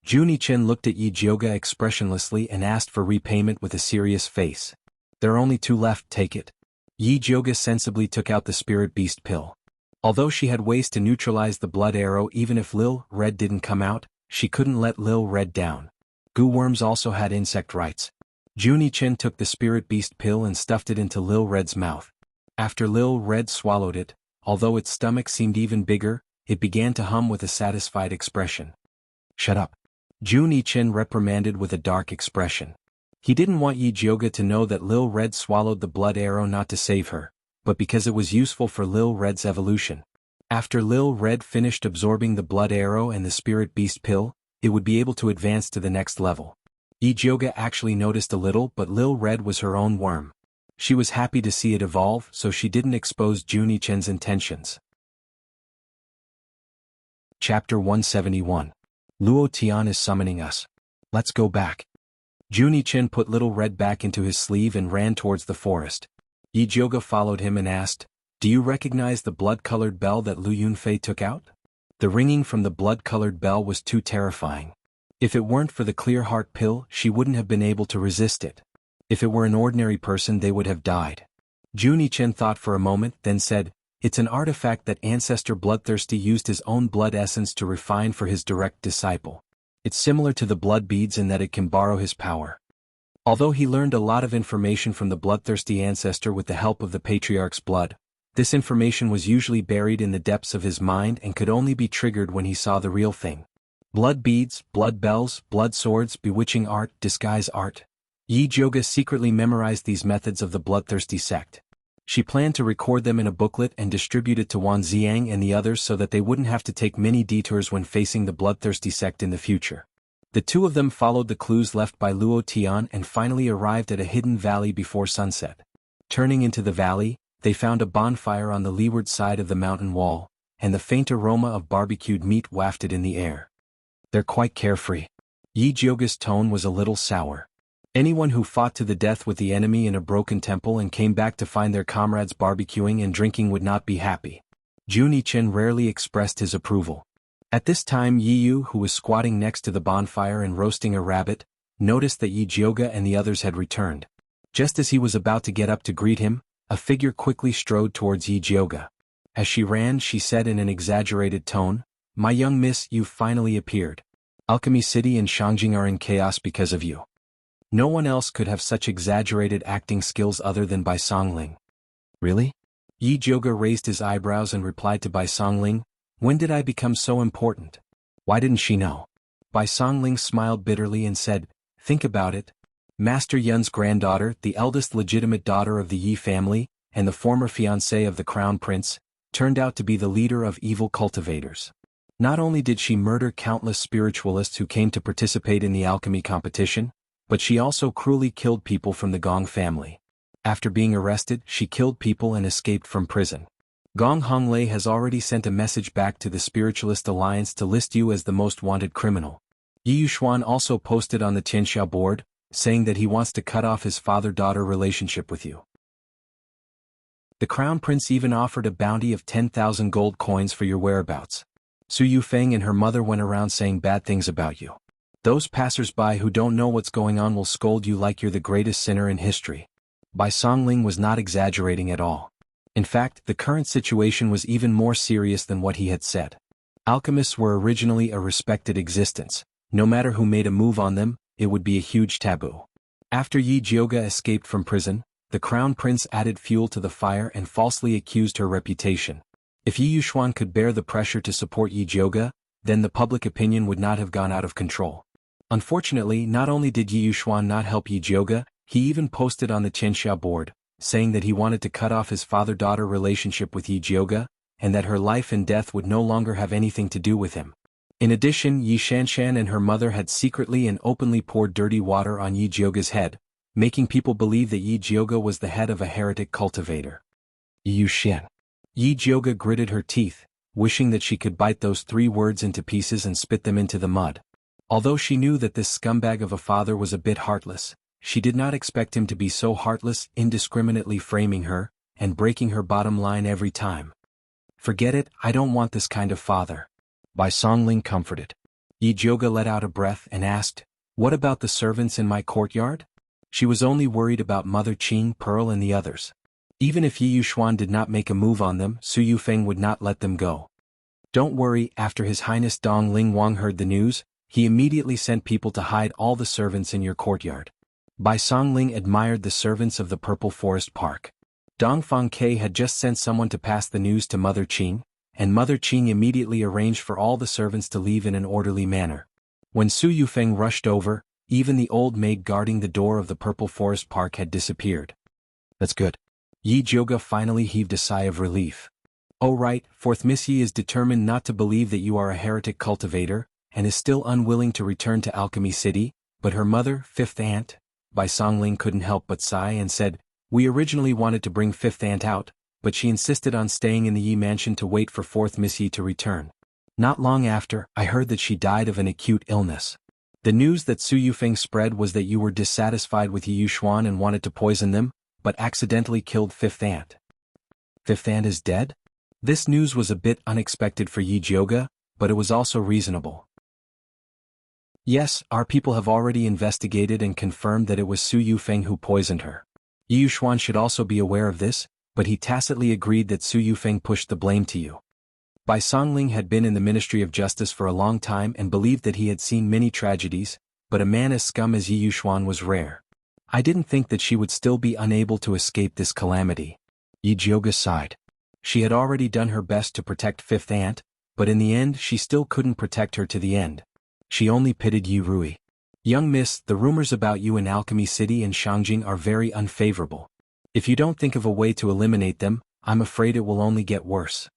Junichen looked at Yi Jioga expressionlessly and asked for repayment with a serious face. There are only 2 left, take it. Yi Jioga sensibly took out the spirit beast pill. Although she had ways to neutralize the blood arrow even if Lil Red didn't come out, she couldn't let Lil Red down. Goo worms also had insect rights. Junie Chen took the spirit beast pill and stuffed it into Lil Red's mouth. After Lil Red swallowed it, although its stomach seemed even bigger, it began to hum with a satisfied expression. "Shut up," Junie Chen reprimanded with a dark expression. He didn't want Yi Jioga to know that Lil Red swallowed the blood arrow not to save her, but because it was useful for Lil Red's evolution. After Lil Red finished absorbing the blood arrow and the spirit beast pill, it would be able to advance to the next level. Yi Jioga actually noticed a little, but Lil Red was her own worm. She was happy to see it evolve, so she didn't expose Junie Chen's intentions. Chapter 171. Luo Tian is summoning us. Let's go back. Junie Chen put Little Red back into his sleeve and ran towards the forest. Yi Jioga followed him and asked, "Do you recognize the blood-colored bell that Lu Yunfei took out?" The ringing from the blood-colored bell was too terrifying. If it weren't for the clear heart pill, she wouldn't have been able to resist it. If it were an ordinary person, they would have died. Junie Chen thought for a moment, then said, "It's an artifact that Ancestor Bloodthirsty used his own blood essence to refine for his direct disciple. It's similar to the blood beads in that it can borrow his power." Although he learned a lot of information from the bloodthirsty ancestor with the help of the patriarch's blood, this information was usually buried in the depths of his mind and could only be triggered when he saw the real thing. Blood beads, blood bells, blood swords, bewitching art, disguise art. Yi Jioga secretly memorized these methods of the bloodthirsty sect. She planned to record them in a booklet and distribute it to Wan Xiang and the others so that they wouldn't have to take many detours when facing the bloodthirsty sect in the future. The two of them followed the clues left by Luo Tian and finally arrived at a hidden valley before sunset. Turning into the valley, they found a bonfire on the leeward side of the mountain wall, and the faint aroma of barbecued meat wafted in the air. "They're quite carefree." Yi Jioga's tone was a little sour. Anyone who fought to the death with the enemy in a broken temple and came back to find their comrades barbecuing and drinking would not be happy. Junie Chen rarely expressed his approval. At this time Yi Yu, who was squatting next to the bonfire and roasting a rabbit, noticed that Yi Jioga and the others had returned. Just as he was about to get up to greet him, a figure quickly strode towards Yi Jioga. As she ran, she said in an exaggerated tone, "My young miss, you've finally appeared. Alchemy City and Shangjing are in chaos because of you." No one else could have such exaggerated acting skills other than Bai Songling. "Really?" Yi Jioga raised his eyebrows and replied to Bai Songling, "When did I become so important? Why didn't she know?" Bai Songling smiled bitterly and said, "Think about it. Master Yun's granddaughter, the eldest legitimate daughter of the Yi family, and the former fiancée of the crown prince, turned out to be the leader of evil cultivators. Not only did she murder countless spiritualists who came to participate in the alchemy competition, but she also cruelly killed people from the Gong family. After being arrested, she killed people and escaped from prison. Gong Honglei has already sent a message back to the Spiritualist Alliance to list you as the most wanted criminal. Yi Yushuan also posted on the Tianxia board, saying that he wants to cut off his father-daughter relationship with you. The Crown Prince even offered a bounty of 10,000 gold coins for your whereabouts. Su Yufeng and her mother went around saying bad things about you. Those passers-by who don't know what's going on will scold you like you're the greatest sinner in history." Bai Songling was not exaggerating at all. In fact, the current situation was even more serious than what he had said. Alchemists were originally a respected existence. No matter who made a move on them, it would be a huge taboo. After Yi Jioga escaped from prison, the Crown Prince added fuel to the fire and falsely accused her reputation. If Yi Yushuan could bear the pressure to support Yi Jioga, then the public opinion would not have gone out of control. Unfortunately, not only did Yi Yushuan not help Yi Jioga, he even posted on the Tianxia board, saying that he wanted to cut off his father-daughter relationship with Yi Jioga, and that her life and death would no longer have anything to do with him. In addition, Yi Shanshan and her mother had secretly and openly poured dirty water on Yi Jioga's head, making people believe that Yi Jioga was the head of a heretic cultivator. Yi Yushan. Yi Jioga gritted her teeth, wishing that she could bite those 3 words into pieces and spit them into the mud. Although she knew that this scumbag of a father was a bit heartless, she did not expect him to be so heartless, indiscriminately framing her, and breaking her bottom line every time. "Forget it, I don't want this kind of father." Bai Songling comforted. Yi Jioga let out a breath and asked, "What about the servants in my courtyard?" She was only worried about Mother Qing, Pearl and the others. Even if Yi Yushuan did not make a move on them, Su Yufeng would not let them go. "Don't worry," after His Highness Dong Ling Wang heard the news, he immediately sent people to hide all the servants in your courtyard. Bai Songling admired the servants of the Purple Forest Park. Dongfang Ke had just sent someone to pass the news to Mother Qing, and Mother Qing immediately arranged for all the servants to leave in an orderly manner. When Su Yufeng rushed over, even the old maid guarding the door of the Purple Forest Park had disappeared. That's good. Yi Jioge finally heaved a sigh of relief. Oh right, Fourth Miss Yi is determined not to believe that you are a heretic cultivator, and is still unwilling to return to Alchemy City, but her mother, Fifth Aunt, Bai Songling couldn't help but sigh and said, "We originally wanted to bring Fifth Aunt out, but she insisted on staying in the Yi mansion to wait for Fourth Miss Yi to return. Not long after, I heard that she died of an acute illness. The news that Su Yufeng spread was that you were dissatisfied with Yi Yuxuan and wanted to poison them, but accidentally killed Fifth Aunt." Fifth Aunt is dead? This news was a bit unexpected for Yi Jioge, but it was also reasonable. Yes, our people have already investigated and confirmed that it was Su Yufeng who poisoned her. Yi Yuxuan should also be aware of this, but he tacitly agreed that Su Yufeng pushed the blame to you. Bai Songling had been in the Ministry of Justice for a long time and believed that he had seen many tragedies, but a man as scum as Yi Yuxuan was rare. I didn't think that she would still be unable to escape this calamity. Yi Jioge sighed. She had already done her best to protect Fifth Aunt, but in the end she still couldn't protect her to the end. She only pitied Yi Rui. Young miss, the rumors about you in Alchemy City and Shangjing are very unfavorable. If you don't think of a way to eliminate them, I'm afraid it will only get worse.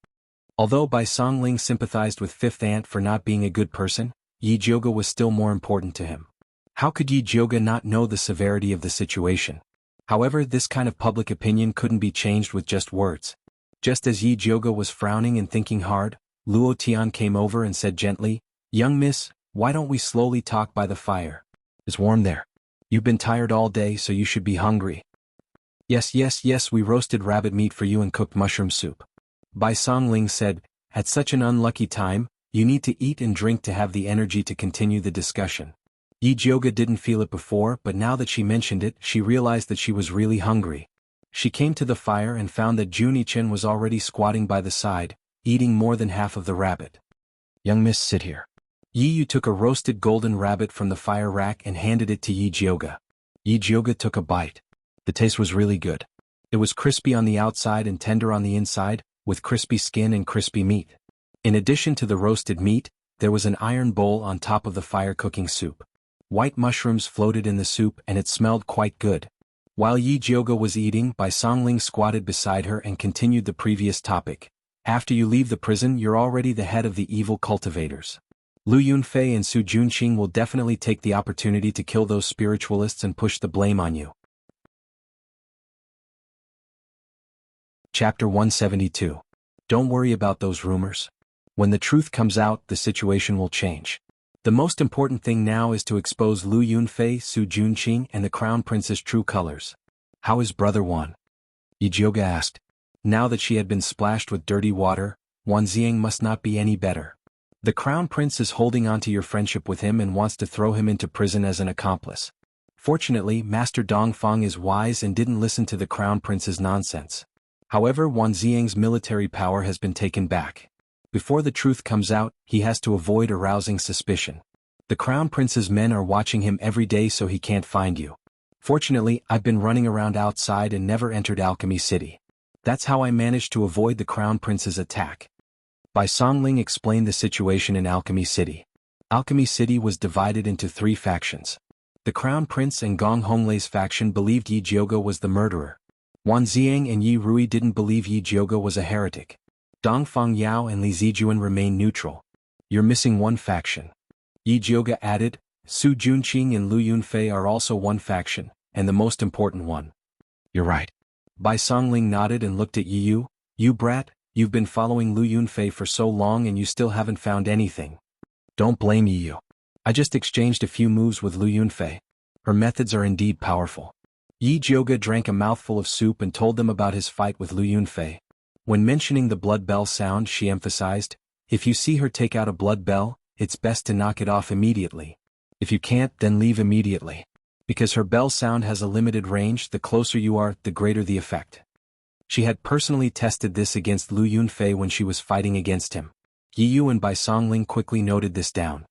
Although Bai Songling sympathized with Fifth Aunt for not being a good person, Yi Jioge was still more important to him. How could Yi Jioge not know the severity of the situation? However, this kind of public opinion couldn't be changed with just words. Just as Yi Jioge was frowning and thinking hard, Luo Tian came over and said gently, "Young miss, why don't we slowly talk by the fire? It's warm there. You've been tired all day, so you should be hungry." Yes, we roasted rabbit meat for you and cooked mushroom soup." Bai Songling said, "At such an unlucky time, you need to eat and drink to have the energy to continue the discussion." Yi Jioge didn't feel it before, but now that she mentioned it, she realized that she was really hungry. She came to the fire and found that Junichen was already squatting by the side, eating more than half of the rabbit. "Young miss, sit here." Yi Yu took a roasted golden rabbit from the fire rack and handed it to Yi Jioge. Yi Jioge took a bite. The taste was really good. It was crispy on the outside and tender on the inside, with crispy skin and crispy meat. In addition to the roasted meat, there was an iron bowl on top of the fire cooking soup. White mushrooms floated in the soup and it smelled quite good. While Yi Jioge was eating, Bai Songling squatted beside her and continued the previous topic. "After you leave the prison, you're already the head of the evil cultivators. Lu Yunfei and Su Junqing will definitely take the opportunity to kill those spiritualists and push the blame on you." Chapter 172. Don't worry about those rumors. When the truth comes out, the situation will change. The most important thing now is to expose Lu Yunfei, Su Junqing, and the Crown Prince's true colors. "How is Brother Wan?" Yi Jioge asked. Now that she had been splashed with dirty water, Wan Zieng must not be any better. "The Crown Prince is holding on to your friendship with him and wants to throw him into prison as an accomplice. Fortunately, Master Dongfang is wise and didn't listen to the Crown Prince's nonsense. However, Wan Zieng's military power has been taken back. Before the truth comes out, he has to avoid arousing suspicion. The Crown Prince's men are watching him every day so he can't find you. Fortunately, I've been running around outside and never entered Alchemy City. That's how I managed to avoid the Crown Prince's attack." Bai Songling explained the situation in Alchemy City. Alchemy City was divided into 3 factions. The Crown Prince and Gong Honglei's faction believed Yi Jioge was the murderer. Wan Zieng and Yi Rui didn't believe Yi Jioge was a heretic. Dongfang Yao and Li Zijuan remained neutral. "You're missing one faction." Yi Jioge added, "Su Junqing and Lu Yunfei are also one faction, and the most important one." "You're right." Bai Songling nodded and looked at Yi Yu. "You brat, you've been following Lu Yunfei for so long and you still haven't found anything." "Don't blame Yi Yu. I just exchanged a few moves with Lu Yunfei. Her methods are indeed powerful." Yi Jioge drank a mouthful of soup and told them about his fight with Lu Yunfei. When mentioning the blood bell sound, she emphasized, "If you see her take out a blood bell, it's best to knock it off immediately. If you can't, then leave immediately. Because her bell sound has a limited range, the closer you are, the greater the effect." She had personally tested this against Lu Yunfei when she was fighting against him. Yi Yu and Bai Songling quickly noted this down.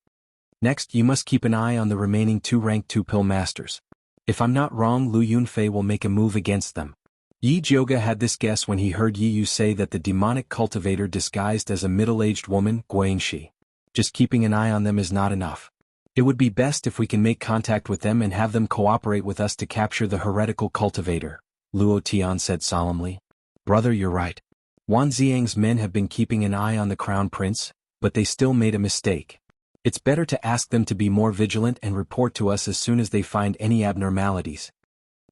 Next, you must keep an eye on the remaining 2 rank 2 pill masters. If I'm not wrong, Lu Yunfei will make a move against them. Yi Jioge had this guess when he heard Yi Yu say that the demonic cultivator disguised as a middle-aged woman, Guanxi. Just keeping an eye on them is not enough. It would be best if we can make contact with them and have them cooperate with us to capture the heretical cultivator, Luo Tian said solemnly. Brother, you're right. Wan Xiang's men have been keeping an eye on the crown prince, but they still made a mistake. It's better to ask them to be more vigilant and report to us as soon as they find any abnormalities.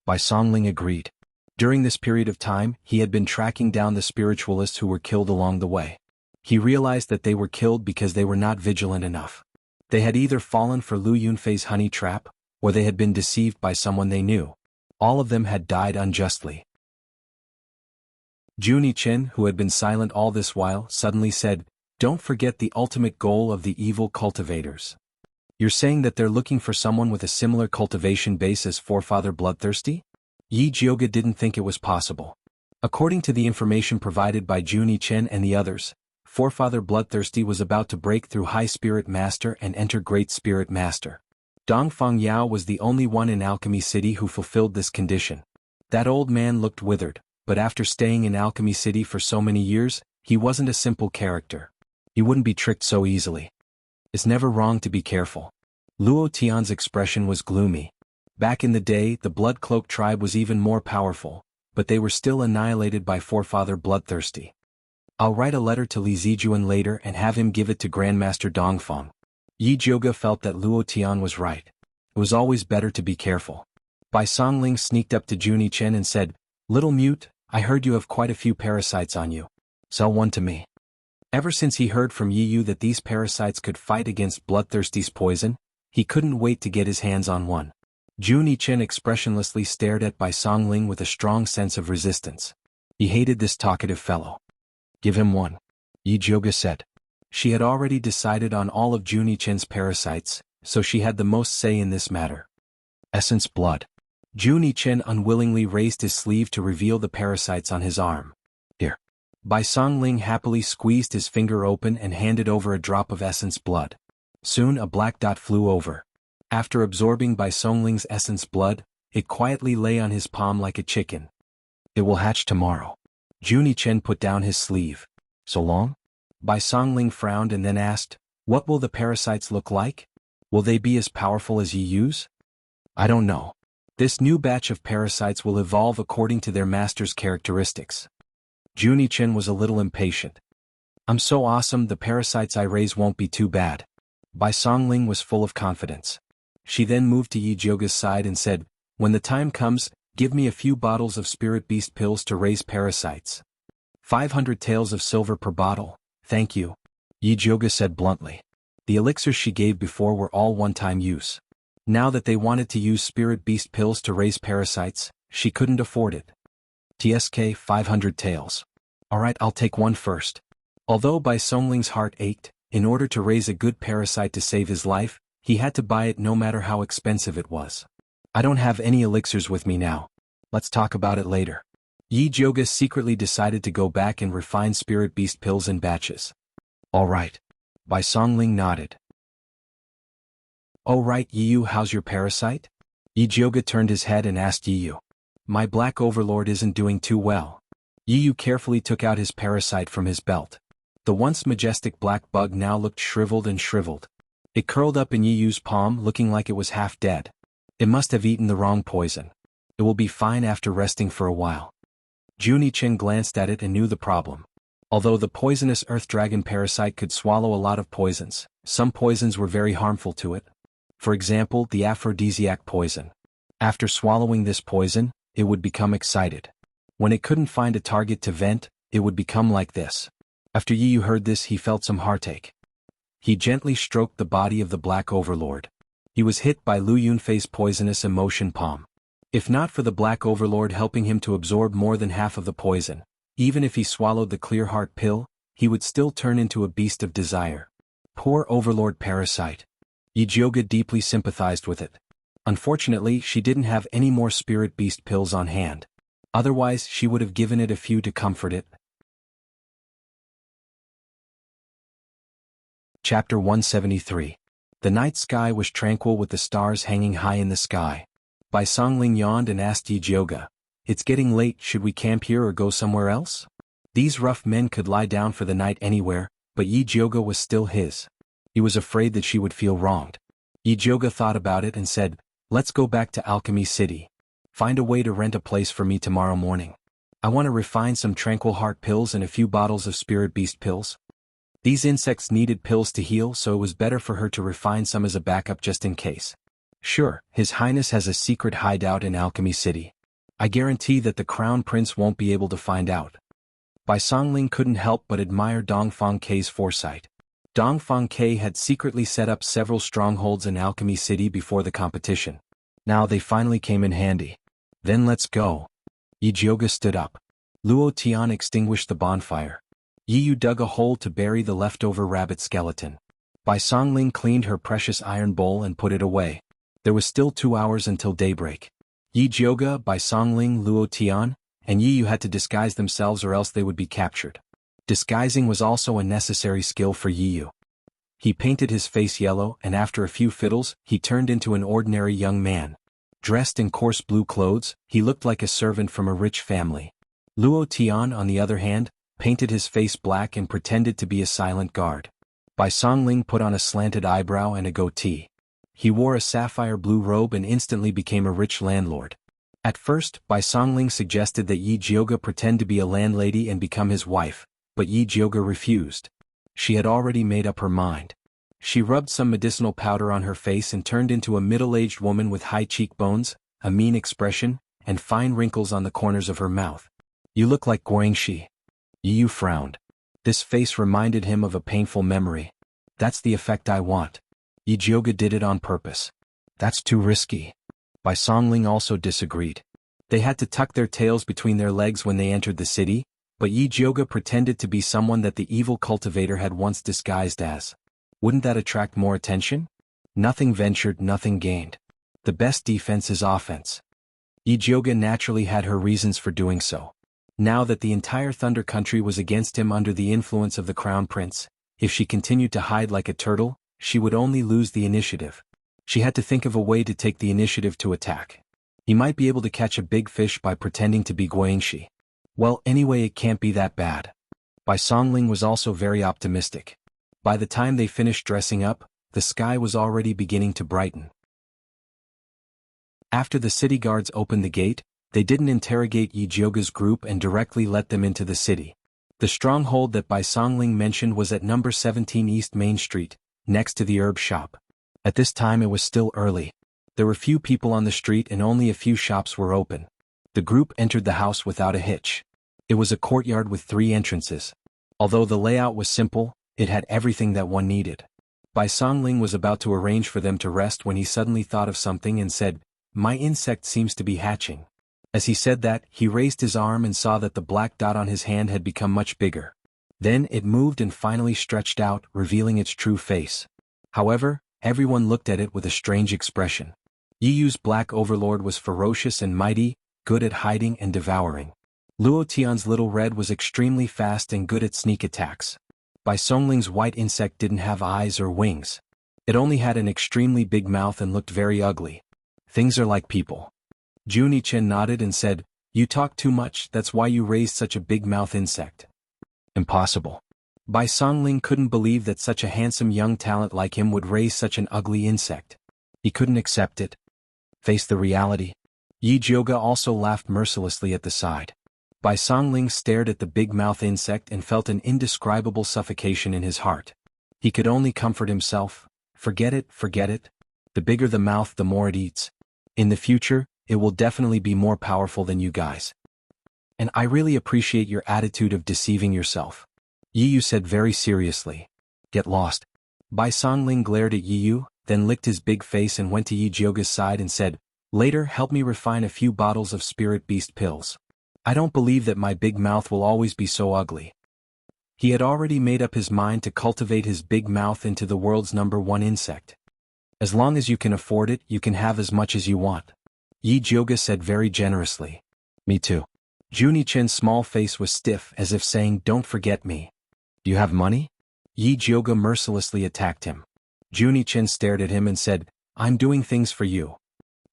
Bai Songling agreed. During this period of time, he had been tracking down the spiritualists who were killed along the way. He realized that they were killed because they were not vigilant enough. They had either fallen for Lu Yunfei's honey trap, or they had been deceived by someone they knew. All of them had died unjustly. Juni Chen, who had been silent all this while, suddenly said, "Don't forget the ultimate goal of the evil cultivators. You're saying that they're looking for someone with a similar cultivation base as Forefather Bloodthirsty?" Yi Jioge didn't think it was possible. According to the information provided by Juni Chen and the others, Forefather Bloodthirsty was about to break through High Spirit Master and enter Great Spirit Master. Dongfang Yao was the only one in Alchemy City who fulfilled this condition. That old man looked withered, but after staying in Alchemy City for so many years, he wasn't a simple character. He wouldn't be tricked so easily. It's never wrong to be careful. Luo Tian's expression was gloomy. Back in the day, the Blood Cloak tribe was even more powerful, but they were still annihilated by Forefather Bloodthirsty. I'll write a letter to Li Zijuan later and have him give it to Grandmaster Dongfang. Yi Jioge felt that Luo Tian was right. It was always better to be careful. Bai Songling sneaked up to Juni Chen and said, "Little mute, I heard you have quite a few parasites on you. Sell one to me." Ever since he heard from Yi Yu that these parasites could fight against Bloodthirsty's poison, he couldn't wait to get his hands on one. Juni Chen expressionlessly stared at Bai Songling with a strong sense of resistance. He hated this talkative fellow. "Give him one," Yi Jioge said. She had already decided on all of Juni Chen's parasites, so she had the most say in this matter. Essence blood. Juni Chen unwillingly raised his sleeve to reveal the parasites on his arm. "Here." Bai Songling happily squeezed his finger open and handed over a drop of essence blood. Soon a black dot flew over. After absorbing Bai Songling's essence blood, it quietly lay on his palm like a chicken. "It will hatch tomorrow." Juni Chen put down his sleeve. "So long?" Bai Songling frowned and then asked, "What will the parasites look like? Will they be as powerful as Yi Yu's?" "I don't know. This new batch of parasites will evolve according to their master's characteristics." Juni Chen was a little impatient. "I'm so awesome, the parasites I raise won't be too bad." Bai Songling was full of confidence. She then moved to Yi Jioge's side and said, "When the time comes, give me a few bottles of spirit beast pills to raise parasites. 500 taels of silver per bottle, thank you," Yi Jioge said bluntly. The elixirs she gave before were all one-time use. Now that they wanted to use spirit beast pills to raise parasites, she couldn't afford it. "TSK 500 taels. Alright, I'll take one first." Although Bai Songling's heart ached, in order to raise a good parasite to save his life, he had to buy it no matter how expensive it was. "I don't have any elixirs with me now. Let's talk about it later." Yi Jioge secretly decided to go back and refine spirit beast pills in batches. "All right." Bai Songling nodded. "Oh right, Yi Yu, how's your parasite?" Yi Jioge turned his head and asked Yi Yu. "My black overlord isn't doing too well." Yi Yu carefully took out his parasite from his belt. The once majestic black bug now looked shriveled and shriveled. It curled up in Yi Yu's palm looking like it was half dead. It must have eaten the wrong poison. It will be fine after resting for a while. Juni Chen glanced at it and knew the problem. Although the poisonous earth dragon parasite could swallow a lot of poisons, some poisons were very harmful to it. For example, the aphrodisiac poison. After swallowing this poison, it would become excited. When it couldn't find a target to vent, it would become like this. After Yi Yu heard this, he felt some heartache. He gently stroked the body of the Black Overlord. He was hit by Lu Yunfei's poisonous emotion palm. If not for the Black Overlord helping him to absorb more than half of the poison, even if he swallowed the Clear Heart pill, he would still turn into a beast of desire. Poor Overlord parasite. Yi Jioge deeply sympathized with it. Unfortunately, she didn't have any more spirit beast pills on hand. Otherwise, she would have given it a few to comfort it. Chapter 173. The night sky was tranquil with the stars hanging high in the sky. Bai Songling yawned and asked Yi Jioge, "It's getting late, should we camp here or go somewhere else?" These rough men could lie down for the night anywhere, but Yi Jioge was still his. He was afraid that she would feel wronged. Yi Jioge thought about it and said, "Let's go back to Alchemy City. Find a way to rent a place for me tomorrow morning. I want to refine some tranquil heart pills and a few bottles of spirit beast pills." These insects needed pills to heal, so it was better for her to refine some as a backup just in case. "Sure, His Highness has a secret hideout in Alchemy City. I guarantee that the Crown Prince won't be able to find out." Bai Songling couldn't help but admire Dongfang Kei's foresight. Dongfang Kei had secretly set up several strongholds in Alchemy City before the competition. Now they finally came in handy. "Then let's go." Yi Jioge stood up. Luo Tian extinguished the bonfire. Yi Yu dug a hole to bury the leftover rabbit skeleton. Bai Songling cleaned her precious iron bowl and put it away. There was still 2 hours until daybreak. Yi Jioge, Bai Songling, Luo Tian, and Yi Yu had to disguise themselves or else they would be captured. Disguising was also a necessary skill for Yi Yu. He painted his face yellow, and after a few fiddles, he turned into an ordinary young man. Dressed in coarse blue clothes, he looked like a servant from a rich family. Luo Tian, on the other hand, painted his face black and pretended to be a silent guard. Bai Songling put on a slanted eyebrow and a goatee. He wore a sapphire blue robe and instantly became a rich landlord. At first, Bai Songling suggested that Yi Jioge pretend to be a landlady and become his wife, but Yi Jioge refused. She had already made up her mind. She rubbed some medicinal powder on her face and turned into a middle-aged woman with high cheekbones, a mean expression, and fine wrinkles on the corners of her mouth. "You look like Guangxi." Yi Yu frowned. This face reminded him of a painful memory. "That's the effect I want." Yi Jioge did it on purpose. "That's too risky." Bai Songling also disagreed. They had to tuck their tails between their legs when they entered the city, but Yi Jioge pretended to be someone that the evil cultivator had once disguised as. Wouldn't that attract more attention? Nothing ventured, nothing gained. The best defense is offense. Yi Jioge naturally had her reasons for doing so. Now that the entire Thunder Country was against him under the influence of the Crown Prince, if she continued to hide like a turtle, she would only lose the initiative. She had to think of a way to take the initiative to attack. He might be able to catch a big fish by pretending to be Guangxi. Well, anyway, it can't be that bad. Bai Songling was also very optimistic. By the time they finished dressing up, the sky was already beginning to brighten. After the city guards opened the gate, they didn't interrogate Yi Jioge's group and directly let them into the city. The stronghold that Bai Songling mentioned was at number 17 East Main Street, next to the herb shop. At this time it was still early. There were few people on the street and only a few shops were open. The group entered the house without a hitch. It was a courtyard with 3 entrances. Although the layout was simple, it had everything that one needed. Bai Songling was about to arrange for them to rest when he suddenly thought of something and said, "My insect seems to be hatching." As he said that, he raised his arm and saw that the black dot on his hand had become much bigger. Then it moved and finally stretched out, revealing its true face. However, everyone looked at it with a strange expression. Yi Yu's black overlord was ferocious and mighty, good at hiding and devouring. Luo Tian's little red was extremely fast and good at sneak attacks. Bai Songling's white insect didn't have eyes or wings. It only had an extremely big mouth and looked very ugly. Things are like people. Junichen nodded and said, "You talk too much, that's why you raised such a big mouth insect." Impossible. Bai Songling couldn't believe that such a handsome young talent like him would raise such an ugly insect. He couldn't accept it. Face the reality. Yi Jioge also laughed mercilessly at the side. Bai Songling stared at the big mouth insect and felt an indescribable suffocation in his heart. He could only comfort himself. Forget it, forget it. The bigger the mouth, the more it eats. In the future, it will definitely be more powerful than you guys. And I really appreciate your attitude of deceiving yourself. Yi Yu said very seriously. Get lost. Bai Songling glared at Yi Yu, then licked his big face and went to Yi Jioge's side and said, "Later, help me refine a few bottles of spirit beast pills. I don't believe that my big mouth will always be so ugly." He had already made up his mind to cultivate his big mouth into the world's #1 insect. As long as you can afford it, you can have as much as you want. Yi Jioge said very generously. Me too. Junichen's small face was stiff as if saying, "Don't forget me." "Do you have money?" Yi Jioge mercilessly attacked him. Junie Chen stared at him and said, I'm doing things for you.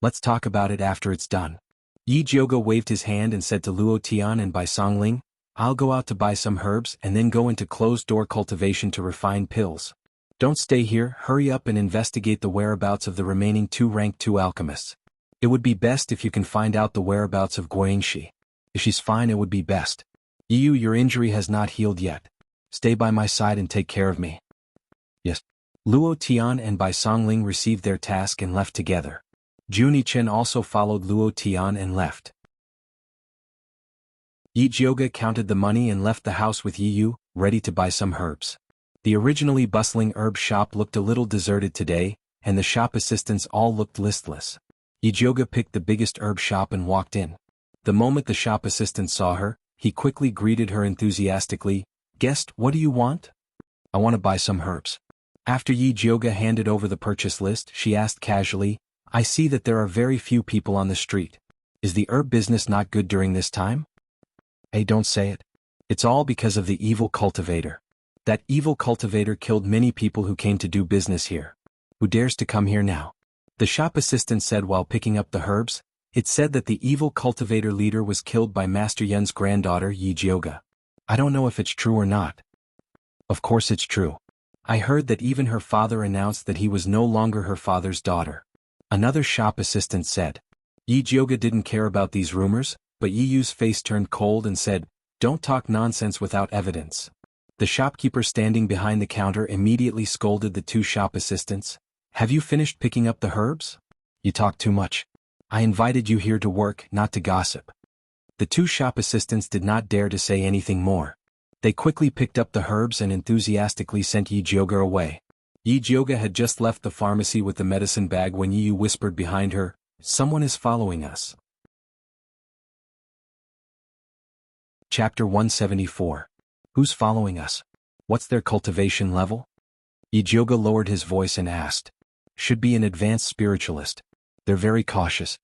Let's talk about it after it's done. Yi Jioga waved his hand and said to Luo Tian and Bai Songling, I'll go out to buy some herbs and then go into closed-door cultivation to refine pills. Don't stay here, hurry up and investigate the whereabouts of the remaining 2 rank 2 alchemists. It would be best if you can find out the whereabouts of Guangxi. If she's fine, it would be best. Yu, your injury has not healed yet. Stay by my side and take care of me. Yes. Luo Tian and Bai Songling received their task and left together. Junie Chen also followed Luo Tian and left. Yi Jioga counted the money and left the house with Yi Yu, ready to buy some herbs. The originally bustling herb shop looked a little deserted today, and the shop assistants all looked listless. Yi Jioga picked the biggest herb shop and walked in. The moment the shop assistant saw her, he quickly greeted her enthusiastically, Guest, what do you want? I want to buy some herbs. After Yi Jioga handed over the purchase list, she asked casually, I see that there are very few people on the street. Is the herb business not good during this time? Hey, don't say it. It's all because of the evil cultivator. That evil cultivator killed many people who came to do business here. Who dares to come here now? The shop assistant said while picking up the herbs. It said that the evil cultivator leader was killed by Master Yun's granddaughter Yi Jioga. I don't know if it's true or not. Of course it's true. I heard that even her father announced that he was no longer her father's daughter. Another shop assistant said. Yi Jioga didn't care about these rumors, but Yi Yu's face turned cold and said, Don't talk nonsense without evidence. The shopkeeper standing behind the counter immediately scolded the 2 shop assistants. Have you finished picking up the herbs? You talk too much. I invited you here to work, not to gossip. The 2 shop assistants did not dare to say anything more. They quickly picked up the herbs and enthusiastically sent Yi Jioga away. Yi Jioga had just left the pharmacy with the medicine bag when Yi Yu whispered behind her, Someone is following us. Chapter 174. Who's following us? What's their cultivation level? Yi Jioga lowered his voice and asked. Should be an advanced spiritualist. They're very cautious.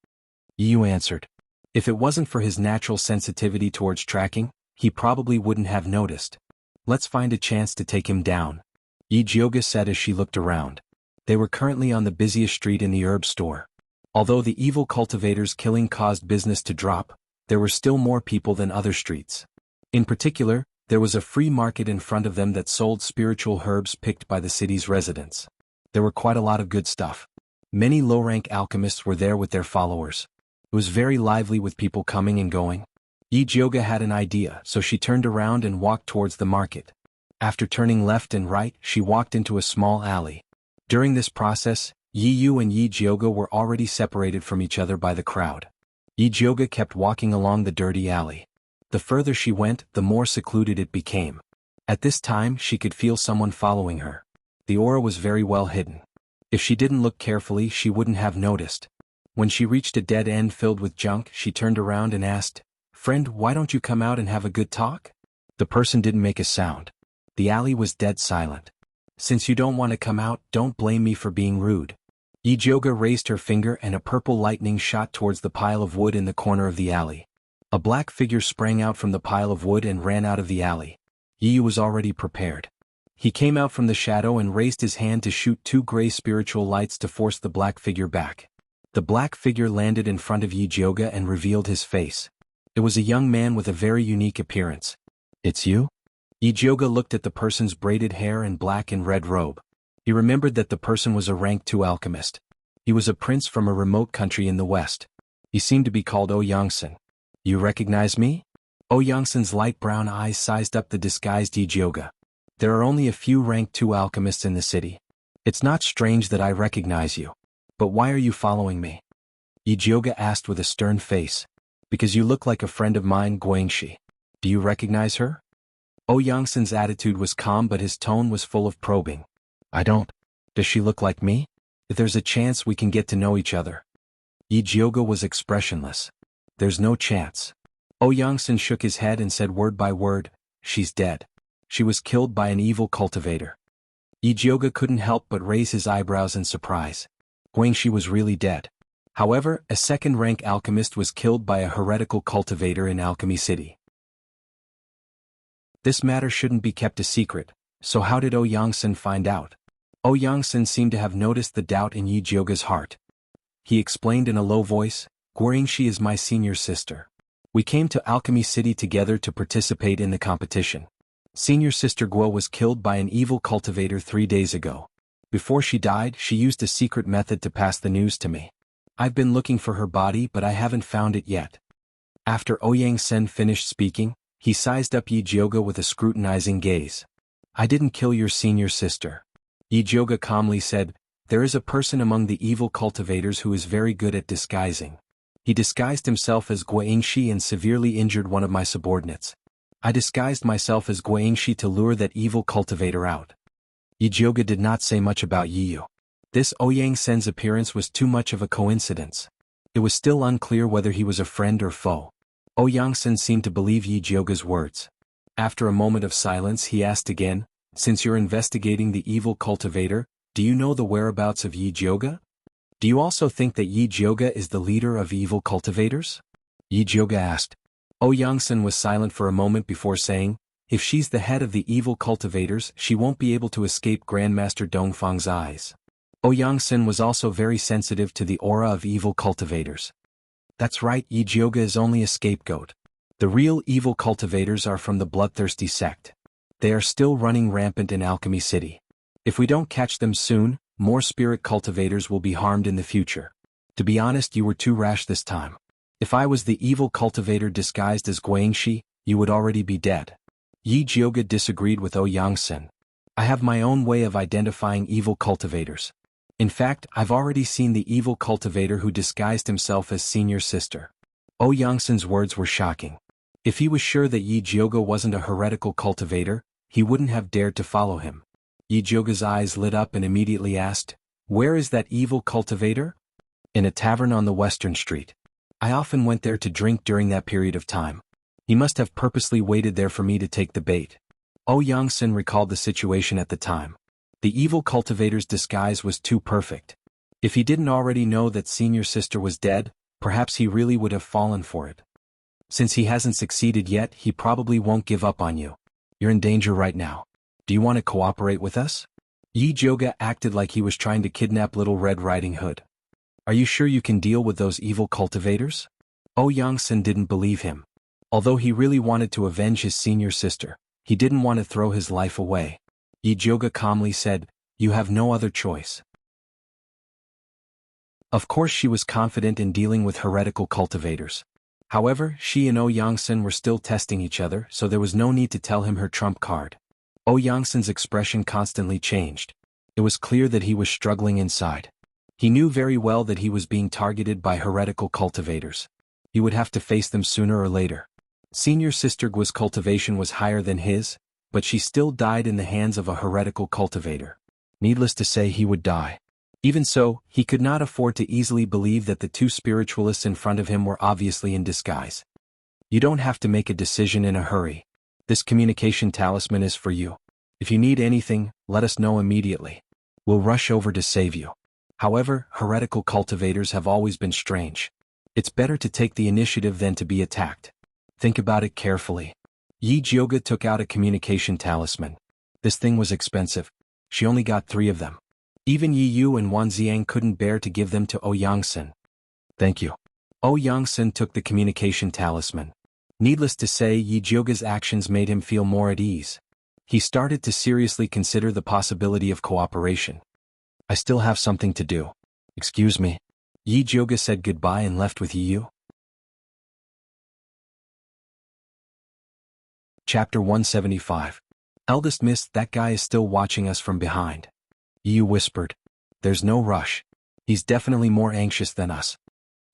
Yi Yu answered. If it wasn't for his natural sensitivity towards tracking, he probably wouldn't have noticed. Let's find a chance to take him down. Yi Jioga said as she looked around. They were currently on the busiest street in the herb store. Although the evil cultivator's killing caused business to drop, there were still more people than other streets. In particular, there was a free market in front of them that sold spiritual herbs picked by the city's residents. There were quite a lot of good stuff. Many low-rank alchemists were there with their followers. It was very lively with people coming and going. Yi Jioga had an idea, so she turned around and walked towards the market. After turning left and right, she walked into a small alley. During this process, Yi Yu and Yi Jioga were already separated from each other by the crowd. Yi Jioga kept walking along the dirty alley. The further she went, the more secluded it became. At this time, she could feel someone following her. The aura was very well hidden. If she didn't look carefully, she wouldn't have noticed. When she reached a dead end filled with junk, she turned around and asked, Friend, why don't you come out and have a good talk? The person didn't make a sound. The alley was dead silent. Since you don't want to come out, don't blame me for being rude. Yi Jioga raised her finger and a purple lightning shot towards the pile of wood in the corner of the alley. A black figure sprang out from the pile of wood and ran out of the alley. Yi Yu was already prepared. He came out from the shadow and raised his hand to shoot 2 gray spiritual lights to force the black figure back. The black figure landed in front of Yi Jioga and revealed his face. It was a young man with a very unique appearance. It's you? Yi Jioga looked at the person's braided hair and black and red robe. He remembered that the person was a rank 2 alchemist. He was a prince from a remote country in the west. He seemed to be called Yangsen. You recognize me? Yangsen's light brown eyes sized up the disguised Yi Jioga. There are only a few rank 2 alchemists in the city. It's not strange that I recognize you. But why are you following me? Yi Jioga asked with a stern face. Because you look like a friend of mine, Guangxi. Do you recognize her? Yangsen's attitude was calm but his tone was full of probing. I don't. Does she look like me? If there's a chance we can get to know each other. Yi Jioga was expressionless. There's no chance. Yangsen shook his head and said word by word, she's dead. She was killed by an evil cultivator. Yi Jioga couldn't help but raise his eyebrows in surprise. Guangxi was really dead. However, a second-rank alchemist was killed by a heretical cultivator in Alchemy City. This matter shouldn't be kept a secret, so how did Yangsen find out? Yangsen seemed to have noticed the doubt in Yi Jioga's heart. He explained in a low voice, Guangxi is my senior sister. We came to Alchemy City together to participate in the competition. Senior sister Guo was killed by an evil cultivator 3 days ago. Before she died, she used a secret method to pass the news to me. I've been looking for her body but I haven't found it yet. After Yangsen finished speaking, he sized up Yi Jioga with a scrutinizing gaze. I didn't kill your senior sister. Yi Jioga calmly said, there is a person among the evil cultivators who is very good at disguising. He disguised himself as Guangxi and severely injured one of my subordinates. I disguised myself as Guangxi to lure that evil cultivator out. Yi Jioga did not say much about Yi Yu. This Yangsen's appearance was too much of a coincidence. It was still unclear whether he was a friend or foe. Yangsen seemed to believe Yi Jioga's words. After a moment of silence he asked again, since you're investigating the evil cultivator, do you know the whereabouts of Yi Jioga? Do you also think that Yi Jioga is the leader of evil cultivators? Yi Jioga asked. Yangsen was silent for a moment before saying, if she's the head of the evil cultivators she won't be able to escape Grandmaster Dongfang's eyes. Yangsen was also very sensitive to the aura of evil cultivators. That's right, Yi Jioga is only a scapegoat. The real evil cultivators are from the bloodthirsty sect. They are still running rampant in Alchemy City. If we don't catch them soon, more spirit cultivators will be harmed in the future. To be honest, you were too rash this time. If I was the evil cultivator disguised as Guangxi, you would already be dead. Yi Jioga disagreed with Yangsen. I have my own way of identifying evil cultivators. In fact, I've already seen the evil cultivator who disguised himself as senior sister. Yangsen's words were shocking. If he was sure that Yi Jioga wasn't a heretical cultivator, he wouldn't have dared to follow him. Yi Jioga's eyes lit up and immediately asked, where is that evil cultivator? In a tavern on the Western Street. I often went there to drink during that period of time. He must have purposely waited there for me to take the bait. Yangsen recalled the situation at the time. The evil cultivator's disguise was too perfect. If he didn't already know that senior sister was dead, perhaps he really would have fallen for it. Since he hasn't succeeded yet, he probably won't give up on you. You're in danger right now. Do you want to cooperate with us? Yi Jioga acted like he was trying to kidnap Little Red Riding Hood. Are you sure you can deal with those evil cultivators? Yangsen didn't believe him. Although he really wanted to avenge his senior sister, he didn't want to throw his life away. Yi Jioga calmly said, you have no other choice. Of course she was confident in dealing with heretical cultivators. However, she and Yangsen were still testing each other, so there was no need to tell him her trump card. Yangsen's expression constantly changed. It was clear that he was struggling inside. He knew very well that he was being targeted by heretical cultivators. He would have to face them sooner or later. Senior sister Guo's cultivation was higher than his, but she still died in the hands of a heretical cultivator. Needless to say, he would die. Even so, he could not afford to easily believe that the two spiritualists in front of him were obviously in disguise. You don't have to make a decision in a hurry. This communication talisman is for you. If you need anything, let us know immediately. We'll rush over to save you. However, heretical cultivators have always been strange. It's better to take the initiative than to be attacked. Think about it carefully. Yi Jioga took out a communication talisman. This thing was expensive. She only got 3 of them. Even Yi Yu and Wan Xiang couldn't bear to give them to Yangsen. Thank you. Yangsen took the communication talisman. Needless to say, Yi Jioga's actions made him feel more at ease. He started to seriously consider the possibility of cooperation. I still have something to do. Excuse me. Yi Jioga said goodbye and left with Yi Yu. Chapter 175. Eldest Miss, that guy is still watching us from behind. Yi Yu whispered. There's no rush. He's definitely more anxious than us.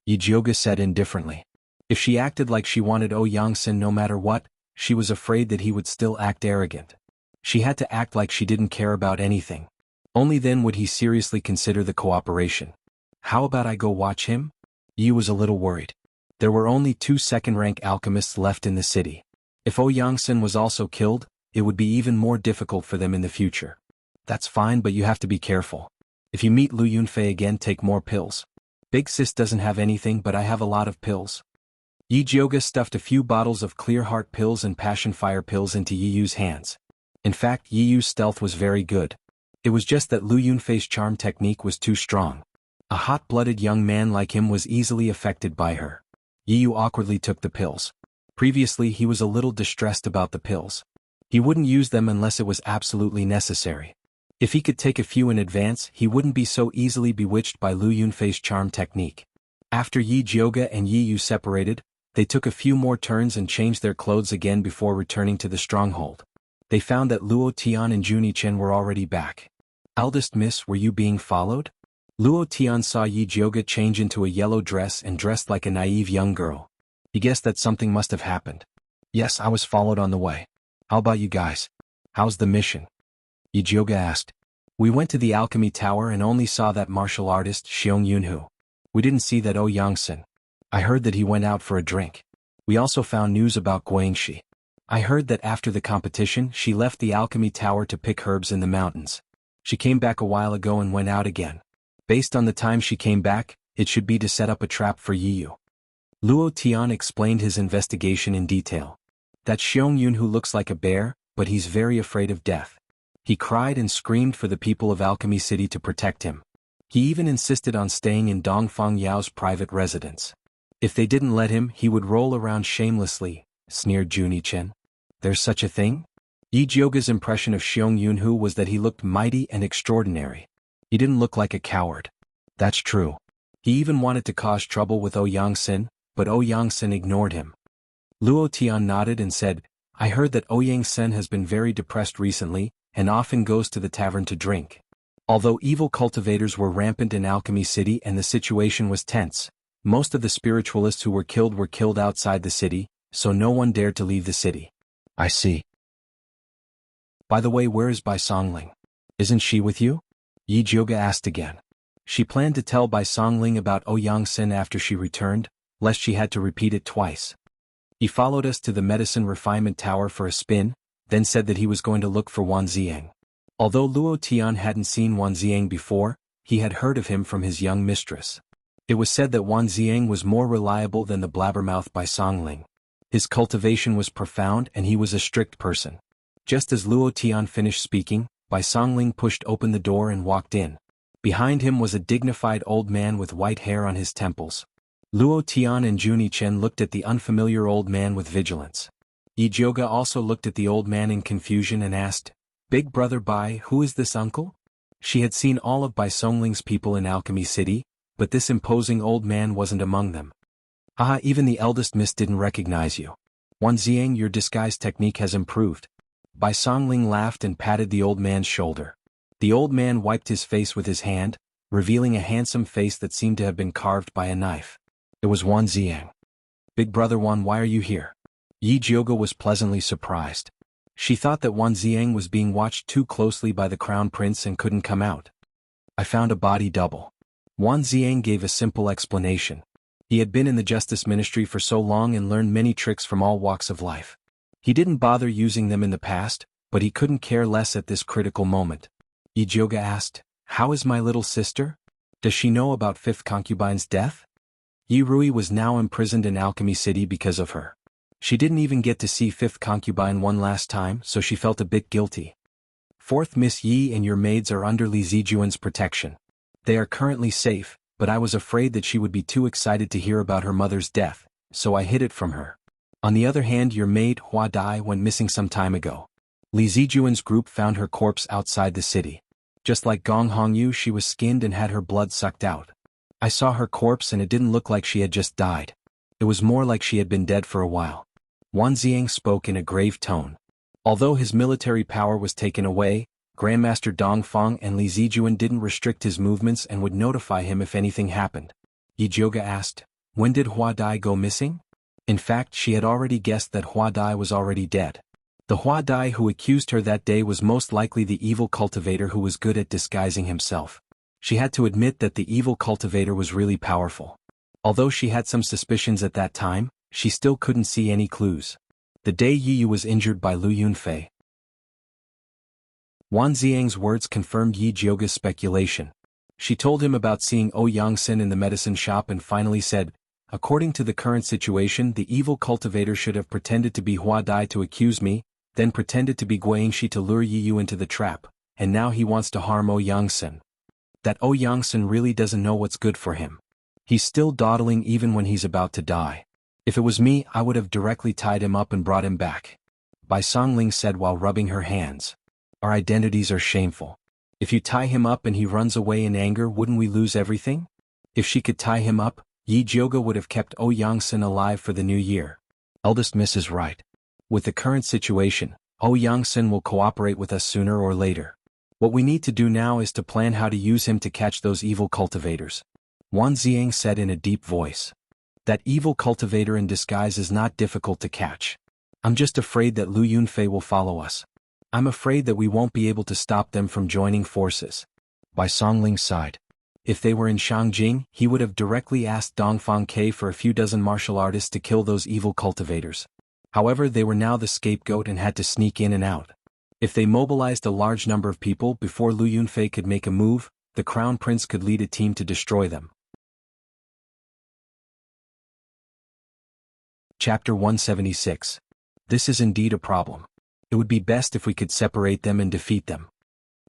Yi Jioga said indifferently. If she acted like she wanted Yangsen no matter what, she was afraid that he would still act arrogant. She had to act like she didn't care about anything. Only then would he seriously consider the cooperation. How about I go watch him? Yi was a little worried. There were only 2 second-rank alchemists left in the city. If Yangsen was also killed, it would be even more difficult for them in the future. That's fine, but you have to be careful. If you meet Lu Yunfei again, take more pills. Big Sis doesn't have anything, but I have a lot of pills. Yi Jioga stuffed a few bottles of Clear Heart pills and Passion Fire pills into Yi Yu's hands. In fact, Yi Yu's stealth was very good. It was just that Lu Yunfei's charm technique was too strong. A hot-blooded young man like him was easily affected by her. Yi Yu awkwardly took the pills. Previously he was a little distressed about the pills. He wouldn't use them unless it was absolutely necessary. If he could take a few in advance, he wouldn't be so easily bewitched by Lu Yunfei's charm technique. After Yi Jioga and Yi Yu separated, they took a few more turns and changed their clothes again before returning to the stronghold. They found that Luo Tian and Juni Chen were already back. "Eldest miss, were you being followed?" Luo Tian saw Yi Jioga change into a yellow dress and dressed like a naive young girl. He guessed that something must have happened. "Yes, I was followed on the way. How about you guys? How's the mission?" Yi Jioga asked. "We went to the alchemy tower and only saw that martial artist Xiong Yunhu. We didn't see that Yangsen. I heard that he went out for a drink. We also found news about Guangxi. I heard that after the competition she left the alchemy tower to pick herbs in the mountains. She came back a while ago and went out again. Based on the time she came back, it should be to set up a trap for Yi Yu." Luo Tian explained his investigation in detail. "That Xiong Yunhu looks like a bear, but he's very afraid of death. He cried and screamed for the people of Alchemy City to protect him. He even insisted on staying in Dongfang Yao's private residence. If they didn't let him, he would roll around shamelessly," sneered Juni Chen. "There's such a thing?" Yi Jioga's impression of Xiong Yunhu was that he looked mighty and extraordinary. He didn't look like a coward. That's true. He even wanted to cause trouble with Yangsen, but Yangsen ignored him. Luo Tian nodded and said, "I heard that Yangsen has been very depressed recently, and often goes to the tavern to drink. Although evil cultivators were rampant in Alchemy City and the situation was tense, most of the spiritualists who were killed outside the city, so no one dared to leave the city." "I see. By the way, where is Bai Songling? Isn't she with you?" Yi Jioga asked again. She planned to tell Bai Songling about Yangsen after she returned, lest she had to repeat it twice. "He followed us to the medicine refinement tower for a spin, then said that he was going to look for Wan Ziang." Although Luo Tian hadn't seen Wan Ziang before, he had heard of him from his young mistress. It was said that Wan Ziang was more reliable than the blabbermouth Bai Songling. His cultivation was profound and he was a strict person. Just as Luo Tian finished speaking, Bai Songling pushed open the door and walked in. Behind him was a dignified old man with white hair on his temples. Luo Tian and Juni Chen looked at the unfamiliar old man with vigilance. Yi Jioga also looked at the old man in confusion and asked, "Big brother Bai, who is this uncle?" She had seen all of Bai Songling's people in Alchemy City, but this imposing old man wasn't among them. "Ah, even the eldest miss didn't recognize you. Wan Ziang, your disguise technique has improved." Bai Songling laughed and patted the old man's shoulder. The old man wiped his face with his hand, revealing a handsome face that seemed to have been carved by a knife. It was Wan Ziang. "Big brother Wan, why are you here?" Yi Jioga was pleasantly surprised. She thought that Wan Ziang was being watched too closely by the crown prince and couldn't come out. "I found a body double." Wan Ziang gave a simple explanation. He had been in the Justice Ministry for so long and learned many tricks from all walks of life. He didn't bother using them in the past, but he couldn't care less at this critical moment. Yi Jioga asked, "How is my little sister? Does she know about fifth concubine's death?" Yi Rui was now imprisoned in Alchemy City because of her. She didn't even get to see fifth concubine one last time, so she felt a bit guilty. "Fourth Miss Yi and your maids are under Li Zijuan's protection. They are currently safe, but I was afraid that she would be too excited to hear about her mother's death, so I hid it from her. On the other hand, your maid Hua Dai went missing some time ago. Li Zijuan's group found her corpse outside the city. Just like Gong Hongyu, she was skinned and had her blood sucked out. I saw her corpse and it didn't look like she had just died. It was more like she had been dead for a while." Wan Ziang spoke in a grave tone. Although his military power was taken away, Grandmaster Dongfang and Li Zijuan didn't restrict his movements and would notify him if anything happened. Yi Jioga asked, "When did Hua Dai go missing?" In fact, she had already guessed that Hua Dai was already dead. The Hua Dai who accused her that day was most likely the evil cultivator who was good at disguising himself. She had to admit that the evil cultivator was really powerful. Although she had some suspicions at that time, she still couldn't see any clues. The day Yi Yu was injured by Lu Yunfei. Wan Ziang's words confirmed Yi Jioga's speculation. She told him about seeing Yangsen in the medicine shop and finally said, "According to the current situation, the evil cultivator should have pretended to be Hua Dai to accuse me, then pretended to be Guangxi to lure Yi Yu into the trap, and now he wants to harm Yangsen. That Yangsen really doesn't know what's good for him. He's still dawdling even when he's about to die. If it was me, I would have directly tied him up and brought him back. Bai Songling said while rubbing her hands. Our identities are shameful. If you tie him up and he runs away in anger, wouldn't we lose everything? If she could tie him up, Yi Jioga would have kept Yangsen alive for the new year. Eldest Miss is right. With the current situation, Yangsen will cooperate with us sooner or later. What we need to do now is to plan how to use him to catch those evil cultivators. Wan Ziang said in a deep voice. That evil cultivator in disguise is not difficult to catch. I'm just afraid that Lu Yunfei will follow us. I'm afraid that we won't be able to stop them from joining forces. Bai Songling sighed. If they were in Shangjing, he would have directly asked Dongfang Ke for a few dozen martial artists to kill those evil cultivators. However, they were now the scapegoat and had to sneak in and out. If they mobilized a large number of people before Lu Yunfei could make a move, the Crown Prince could lead a team to destroy them. Chapter 176. This is indeed a problem. It would be best if we could separate them and defeat them.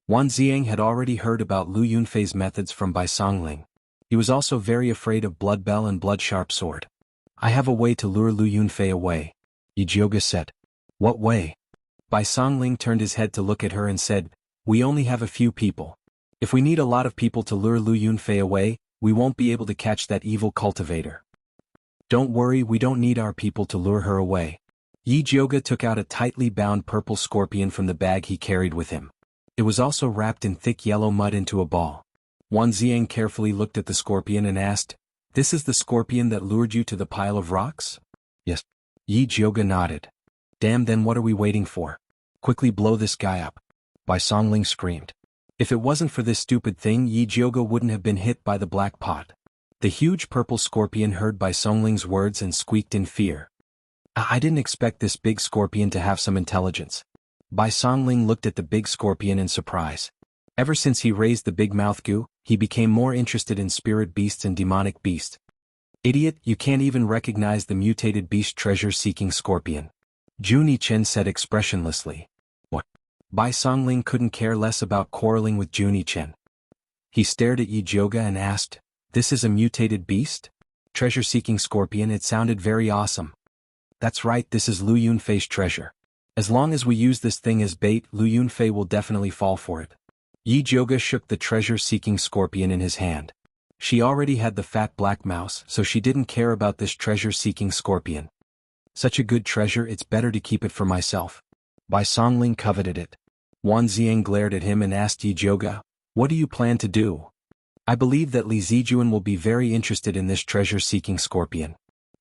Wan Ziang had already heard about Lu Yunfei's methods from Bai Songling. He was also very afraid of Blood Bell and Blood Sharp Sword. I have a way to lure Lu Yunfei away, Yi Jioga said. What way? Bai Songling turned his head to look at her and said, we only have a few people. If we need a lot of people to lure Lu Yunfei away, we won't be able to catch that evil cultivator. Don't worry, we don't need our people to lure her away. Yi Jioga took out a tightly bound purple scorpion from the bag he carried with him. It was also wrapped in thick yellow mud into a ball. Wan Ziang carefully looked at the scorpion and asked, this is the scorpion that lured you to the pile of rocks? Yes. Yi Jioga nodded. Damn, then what are we waiting for? Quickly blow this guy up. Bai Songling screamed. If it wasn't for this stupid thing, Yi Jioga wouldn't have been hit by the black pot. The huge purple scorpion heard Bai Songling's words and squeaked in fear. I didn't expect this big scorpion to have some intelligence. Bai Songling looked at the big scorpion in surprise. Ever since he raised the big mouth goo, he became more interested in spirit beasts and demonic beasts. Idiot, you can't even recognize the mutated beast treasure-seeking scorpion. Juni Chen said expressionlessly. What? Bai Songling couldn't care less about quarreling with Juni Chen. He stared at Yi Jioga and asked, this is a mutated beast? Treasure-seeking scorpion, it sounded very awesome. That's right, this is Lu Yunfei's treasure. As long as we use this thing as bait, Lu Yunfei will definitely fall for it. Yi Jioga shook the treasure-seeking scorpion in his hand. She already had the fat black mouse, so she didn't care about this treasure-seeking scorpion. Such a good treasure, it's better to keep it for myself. Bai Songling coveted it. Wan Ziang glared at him and asked Yi Jioga, what do you plan to do? I believe that Li Zijuan will be very interested in this treasure-seeking scorpion.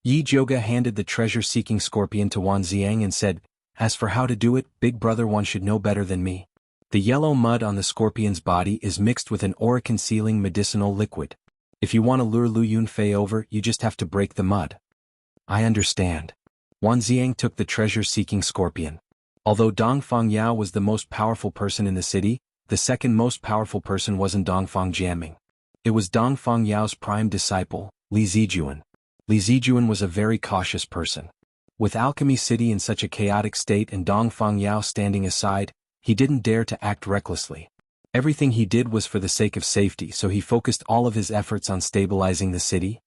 Yi Jioga handed the treasure-seeking scorpion to Wan Ziang and said, as for how to do it, big brother, one should know better than me. The yellow mud on the scorpion's body is mixed with an aura-concealing medicinal liquid. If you want to lure Lu Yunfei over, you just have to break the mud. I understand. Wan Ziang took the treasure-seeking scorpion. Although Dongfang Yao was the most powerful person in the city, the second most powerful person wasn't Dongfang Jianming. It was Dongfang Yao's prime disciple, Li Zijuan. Li Zijuan was a very cautious person. With Alchemy City in such a chaotic state and Dongfang Yao standing aside, he didn't dare to act recklessly. Everything he did was for the sake of safety, so he focused all of his efforts on stabilizing the city.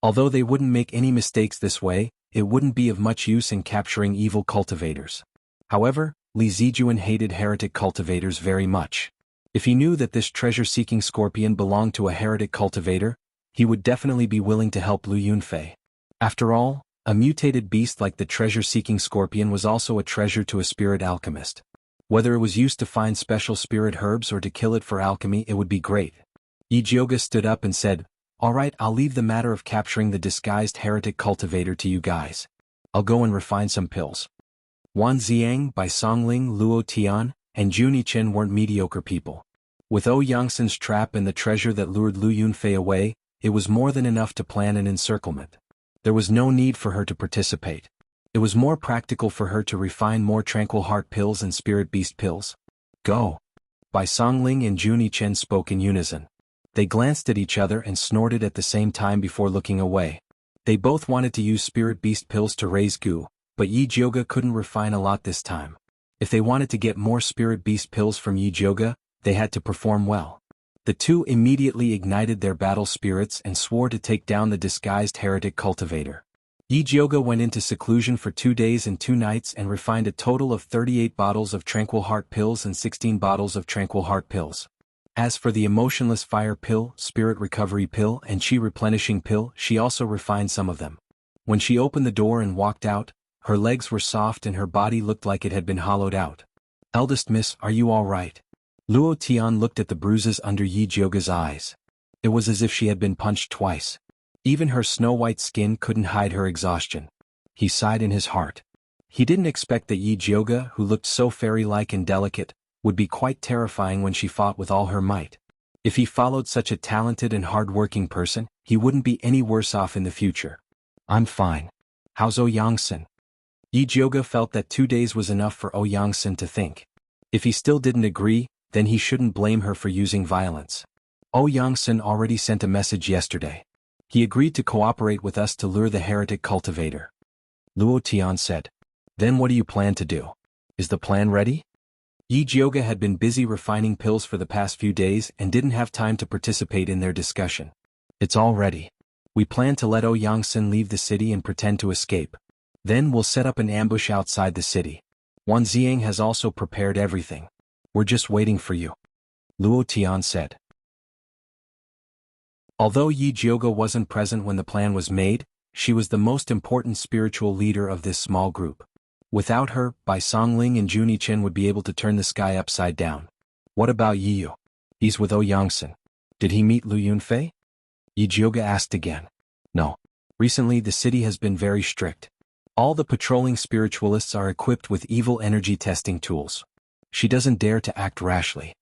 Although they wouldn't make any mistakes this way, it wouldn't be of much use in capturing evil cultivators. However, Li Zijuan hated heretic cultivators very much. If he knew that this treasure-seeking scorpion belonged to a heretic cultivator, he would definitely be willing to help Lu Yunfei. After all, a mutated beast like the treasure-seeking scorpion was also a treasure to a spirit alchemist. Whether it was used to find special spirit herbs or to kill it for alchemy, it would be great. Yi Jioga stood up and said, alright, I'll leave the matter of capturing the disguised heretic cultivator to you guys. I'll go and refine some pills. Wan Ziang, Bai Songling, Luo Tian, and Juni Chen weren't mediocre people. With Yangsen's trap and the treasure that lured Lu Yunfei away, it was more than enough to plan an encirclement. There was no need for her to participate. It was more practical for her to refine more tranquil heart pills and spirit beast pills. Go! Bai Songling and Juni Chen spoke in unison. They glanced at each other and snorted at the same time before looking away. They both wanted to use spirit beast pills to raise goo, but Yi Jioga couldn't refine a lot this time. If they wanted to get more spirit beast pills from Yi Jioge, they had to perform well. The two immediately ignited their battle spirits and swore to take down the disguised heretic cultivator. Yi Jioge went into seclusion for 2 days and 2 nights and refined a total of 38 bottles of Tranquil Heart pills and 16 bottles of Tranquil Heart pills. As for the emotionless fire pill, spirit recovery pill, and chi replenishing pill, she also refined some of them. When she opened the door and walked out, her legs were soft and her body looked like it had been hollowed out. "Eldest miss, are you all right?" Luo Tian looked at the bruises under Yi Jioge's eyes. It was as if she had been punched twice. Even her snow-white skin couldn't hide her exhaustion. He sighed in his heart. He didn't expect that Yi Jioge, who looked so fairy-like and delicate, would be quite terrifying when she fought with all her might. If he followed such a talented and hard-working person, he wouldn't be any worse off in the future. "I'm fine. How's Ouyangsen?" Yi Jioge felt that 2 days was enough for Ouyangsen to think. If he still didn't agree, then he shouldn't blame her for using violence. Ouyangsen already sent a message yesterday. He agreed to cooperate with us to lure the heretic cultivator. Luo Tian said. "Then what do you plan to do? Is the plan ready?" Yi Jioge had been busy refining pills for the past few days and didn't have time to participate in their discussion. "It's all ready. We plan to let Ouyangsen leave the city and pretend to escape. Then we'll set up an ambush outside the city. Wan Ziang has also prepared everything. We're just waiting for you," Luo Tian said. Although Yi Jioge wasn't present when the plan was made, she was the most important spiritual leader of this small group. Without her, Bai Songling and Juni Chen would be able to turn the sky upside down. "What about Yi Yu? He's with Ouyangsen. Did he meet Lu Yunfei?" Yi Jioge asked again. "No. Recently the city has been very strict. All the patrolling spiritualists are equipped with evil energy testing tools. She doesn't dare to act rashly."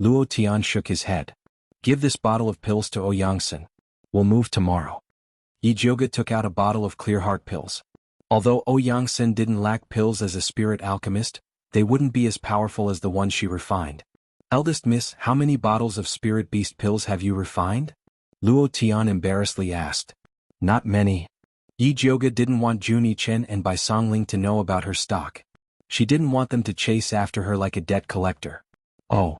Luo Tian shook his head. "Give this bottle of pills to Ouyangsen. We'll move tomorrow." Yi Jioge took out a bottle of clear heart pills. Although Ouyangsen didn't lack pills as a spirit alchemist, they wouldn't be as powerful as the ones she refined. "Eldest miss, how many bottles of spirit beast pills have you refined?" Luo Tian embarrassedly asked. "Not many." Yi Jioge didn't want Juni Chen and Bai Songling to know about her stock. She didn't want them to chase after her like a debt collector. "Oh."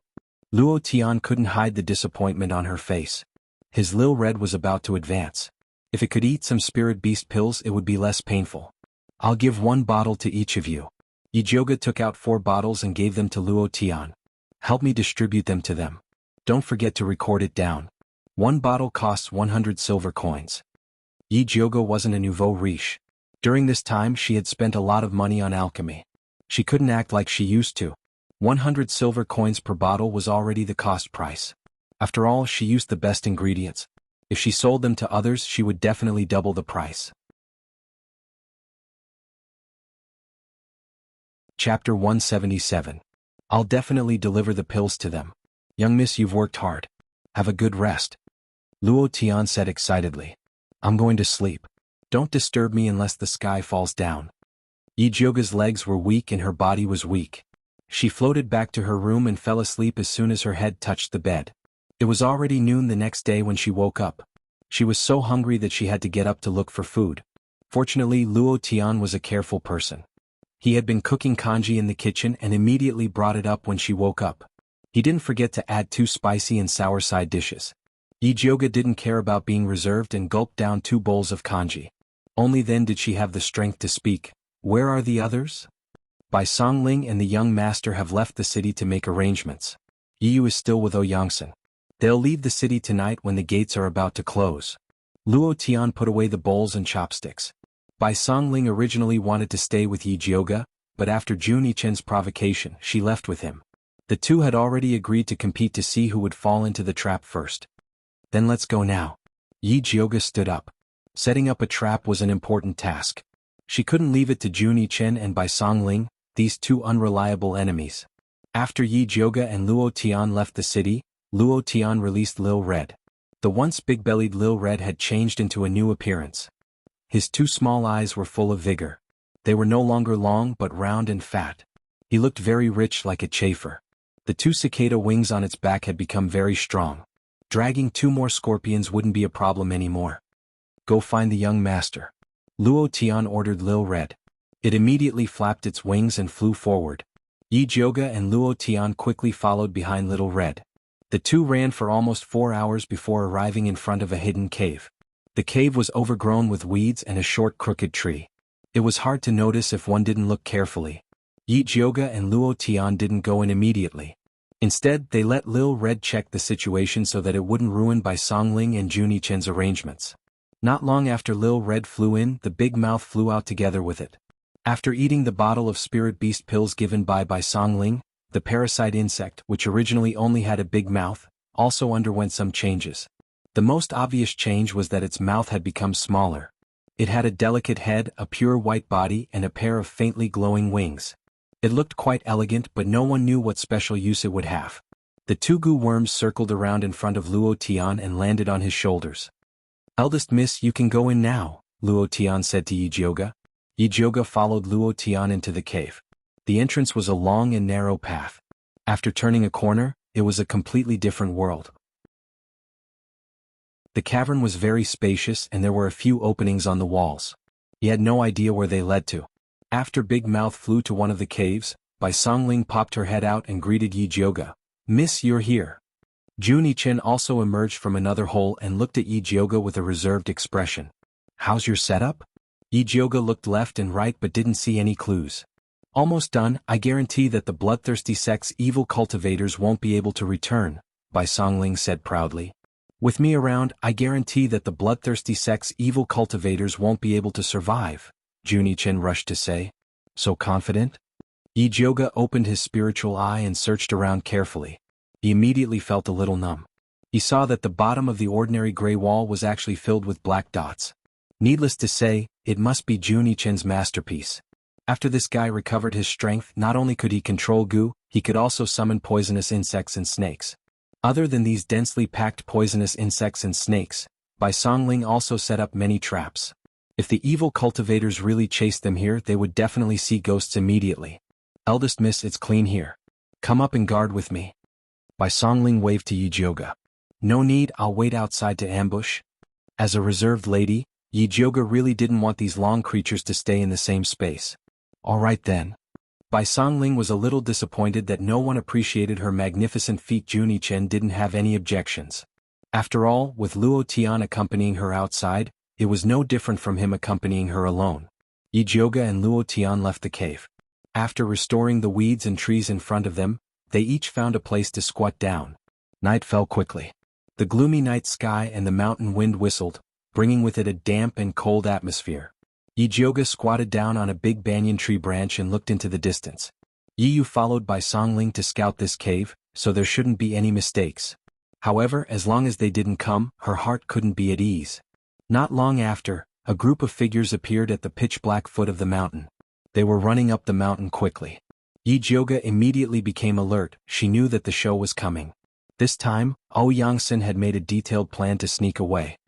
Luo Tian couldn't hide the disappointment on her face. His Lil Red was about to advance. If it could eat some spirit beast pills, it would be less painful. "I'll give 1 bottle to each of you." Yi Jioge took out 4 bottles and gave them to Luo Tian. "Help me distribute them to them. Don't forget to record it down. 1 bottle costs 100 silver coins." Yi Jioge wasn't a nouveau riche. During this time she had spent a lot of money on alchemy. She couldn't act like she used to. 100 silver coins per bottle was already the cost price. After all, she used the best ingredients. If she sold them to others, she would definitely double the price. Chapter 177. I'll definitely deliver the pills to them. Young miss, you've worked hard. Have a good rest. Luo Tian said excitedly. I'm going to sleep. Don't disturb me unless the sky falls down. Yi Jioge's legs were weak and her body was weak. She floated back to her room and fell asleep as soon as her head touched the bed. It was already noon the next day when she woke up. She was so hungry that she had to get up to look for food. Fortunately, Luo Tian was a careful person. He had been cooking congee in the kitchen and immediately brought it up when she woke up. He didn't forget to add 2 spicy and sour side dishes. Yi Jioge didn't care about being reserved and gulped down 2 bowls of congee. Only then did she have the strength to speak. Where are the others? Bai Songling and the young master have left the city to make arrangements. Yiyu is still with Ouyangsen. They'll leave the city tonight when the gates are about to close. Luo Tian put away the bowls and chopsticks. Bai Songling originally wanted to stay with Yi Jioge, but after Jun Yichen's provocation, she left with him. The two had already agreed to compete to see who would fall into the trap first. Then let's go now. Yi Jioge stood up. Setting up a trap was an important task. She couldn't leave it to Jun Yichen and Bai Songling, these 2 unreliable enemies. After Yi Jioge and Luo Tian left the city, Luo Tian released Lil Red. The once big-bellied Lil Red had changed into a new appearance. His 2 small eyes were full of vigor. They were no longer long but round and fat. He looked very rich like a chafer. The 2 cicada wings on its back had become very strong. Dragging 2 more scorpions wouldn't be a problem anymore. Go find the young master. Luo Tian ordered Lil Red. It immediately flapped its wings and flew forward. Yi Jioga and Luo Tian quickly followed behind Little Red. The two ran for almost 4 hours before arriving in front of a hidden cave. The cave was overgrown with weeds and a short crooked tree. It was hard to notice if one didn't look carefully. Yi Jioga and Luo Tian didn't go in immediately. Instead, they let Lil Red check the situation so that it wouldn't ruin Bai Songling and Junichen's arrangements. Not long after Lil Red flew in, the big mouth flew out together with it. After eating the bottle of spirit beast pills given by Bai Songling, the parasite insect, which originally only had a big mouth, also underwent some changes. The most obvious change was that its mouth had become smaller. It had a delicate head, a pure white body, and a pair of faintly glowing wings. It looked quite elegant, but no one knew what special use it would have. The two goo worms circled around in front of Luo Tian and landed on his shoulders. "Eldest miss, you can go in now," Luo Tian said to Yi Jioga. Yi Jioga followed Luo Tian into the cave. The entrance was a long and narrow path. After turning a corner, it was a completely different world. The cavern was very spacious and there were a few openings on the walls. He had no idea where they led to. After Big Mouth flew to one of the caves, Bai Songling popped her head out and greeted Yi Jioga. "Miss, you're here." Junichen also emerged from another hole and looked at Yi Jioga with a reserved expression. "How's your setup?" Yi Jioga looked left and right but didn't see any clues. "Almost done. I guarantee that the bloodthirsty sect's evil cultivators won't be able to return," Bai Songling said proudly. "With me around, I guarantee that the bloodthirsty sect's evil cultivators won't be able to survive," Junichen rushed to say. "So confident?" Yi Jioga opened his spiritual eye and searched around carefully. He immediately felt a little numb. He saw that the bottom of the ordinary gray wall was actually filled with black dots. Needless to say, it must be Junichen's masterpiece. After this guy recovered his strength, not only could he control goo, he could also summon poisonous insects and snakes. Other than these densely packed poisonous insects and snakes, Bai Songling also set up many traps. If the evil cultivators really chased them here, they would definitely see ghosts immediately. "Eldest miss, it's clean here. Come up and guard with me." Bai Songling waved to Yi Jioga. "No need, I'll wait outside to ambush." As a reserved lady, Yi Jioga really didn't want these long creatures to stay in the same space. "All right then." Bai Songling was a little disappointed that no one appreciated her magnificent feat. Junichen didn't have any objections. After all, with Luo Tian accompanying her outside, it was no different from him accompanying her alone. Yi Jioga and Luo Tian left the cave. After restoring the weeds and trees in front of them, they each found a place to squat down. Night fell quickly. The gloomy night sky and the mountain wind whistled, bringing with it a damp and cold atmosphere. Yi Jioga squatted down on a big banyan tree branch and looked into the distance. Yi Yu followed Bai Songling to scout this cave, so there shouldn't be any mistakes. However, as long as they didn't come, her heart couldn't be at ease. Not long after, a group of figures appeared at the pitch-black foot of the mountain. They were running up the mountain quickly. Yi Jioga immediately became alert. She knew that the show was coming. This time, Yangsen had made a detailed plan to sneak away.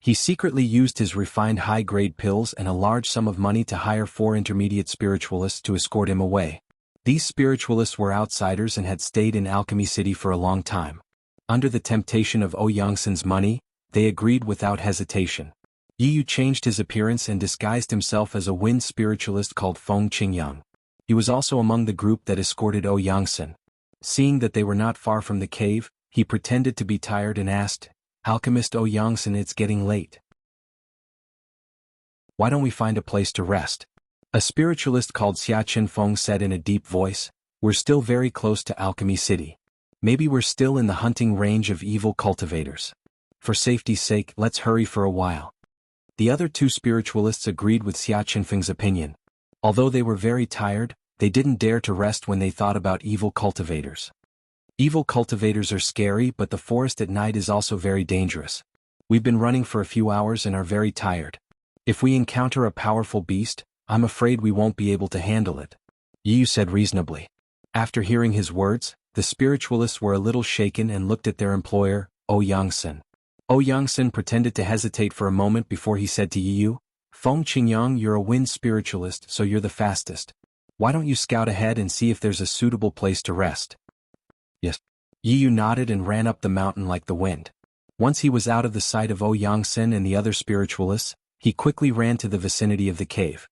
He secretly used his refined high-grade pills and a large sum of money to hire 4 intermediate spiritualists to escort him away. These spiritualists were outsiders and had stayed in Alchemy City for a long time. Under the temptation of Yangsen's money, they agreed without hesitation. Yi Yu changed his appearance and disguised himself as a wind spiritualist called Feng Qingyang. He was also among the group that escorted Yangsen. Seeing that they were not far from the cave, he pretended to be tired and asked, "Alchemist Yangsen, it's getting late. Why don't we find a place to rest?" A spiritualist called Xia Qinfeng said in a deep voice, "We're still very close to Alchemy City. Maybe we're still in the hunting range of evil cultivators. For safety's sake, let's hurry for a while." The other 2 spiritualists agreed with Xia Qinfeng's opinion. Although they were very tired, they didn't dare to rest when they thought about evil cultivators. Evil cultivators are scary, but the forest at night is also very dangerous. We've been running for a few hours and are very tired. If we encounter a powerful beast, I'm afraid we won't be able to handle it," Yi Yu said reasonably. After hearing his words, the spiritualists were a little shaken and looked at their employer, Yangsen. Yangsen pretended to hesitate for a moment before he said to Yi Yu, "Feng Qingyang, you're a wind spiritualist, so you're the fastest. Why don't you scout ahead and see if there's a suitable place to rest?" "Yes." Yi Yu nodded and ran up the mountain like the wind. Once he was out of the sight of Yangsen and the other spiritualists, he quickly ran to the vicinity of the cave.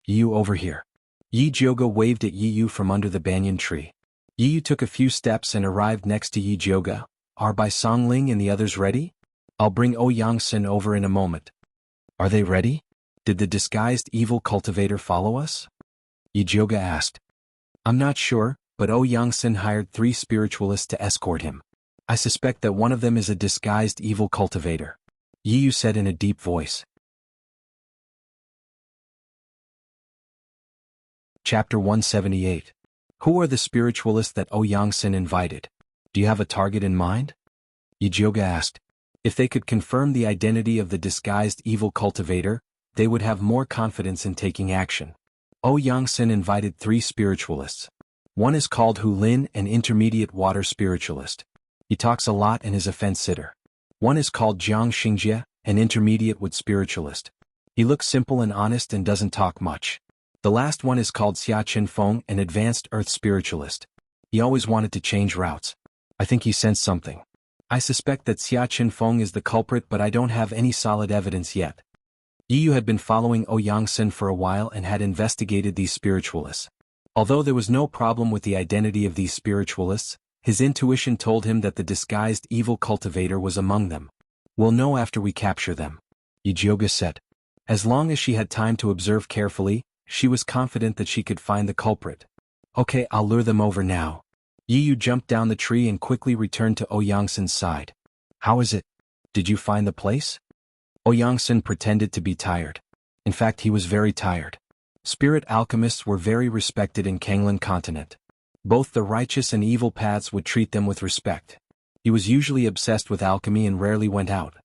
"Yi Yu, over here." Yi Jioga waved at Yi Yu from under the banyan tree. Yi Yu took a few steps and arrived next to Yi Jioga. Are Bai Songling and the others ready? I'll bring Yangsen over in a moment. Are they ready? Did the disguised evil cultivator follow us? Yi Jioga asked. I'm not sure, but Yangsen hired 3 spiritualists to escort him. I suspect that one of them is a disguised evil cultivator. Yi Yu said in a deep voice. Chapter 178. Who are the spiritualists that Yangsen invited? Do you have a target in mind? Yi Jioga asked. If they could confirm the identity of the disguised evil cultivator, they would have more confidence in taking action. Yangsen invited 3 spiritualists. One is called Hu Lin, an intermediate water spiritualist. He talks a lot and is a fence-sitter. One is called Jiang Xingjie, an intermediate wood spiritualist. He looks simple and honest and doesn't talk much. The last one is called Xia Qinfeng, an advanced earth spiritualist. He always wanted to change routes. I think he sensed something. I suspect that Xia Qinfeng is the culprit, but I don't have any solid evidence yet. Yi Yu had been following Yangsen for a while and had investigated these spiritualists. Although there was no problem with the identity of these spiritualists, his intuition told him that the disguised evil cultivator was among them. We'll know after we capture them, Yi Jioga said. As long as she had time to observe carefully, she was confident that she could find the culprit. Okay, I'll lure them over now. Yi Yu jumped down the tree and quickly returned to Yangsen's side. How is it? Did you find the place? Yangsen pretended to be tired. In fact, he was very tired. Spirit alchemists were very respected in Kanglan continent. Both the righteous and evil paths would treat them with respect. He was usually obsessed with alchemy and rarely went out.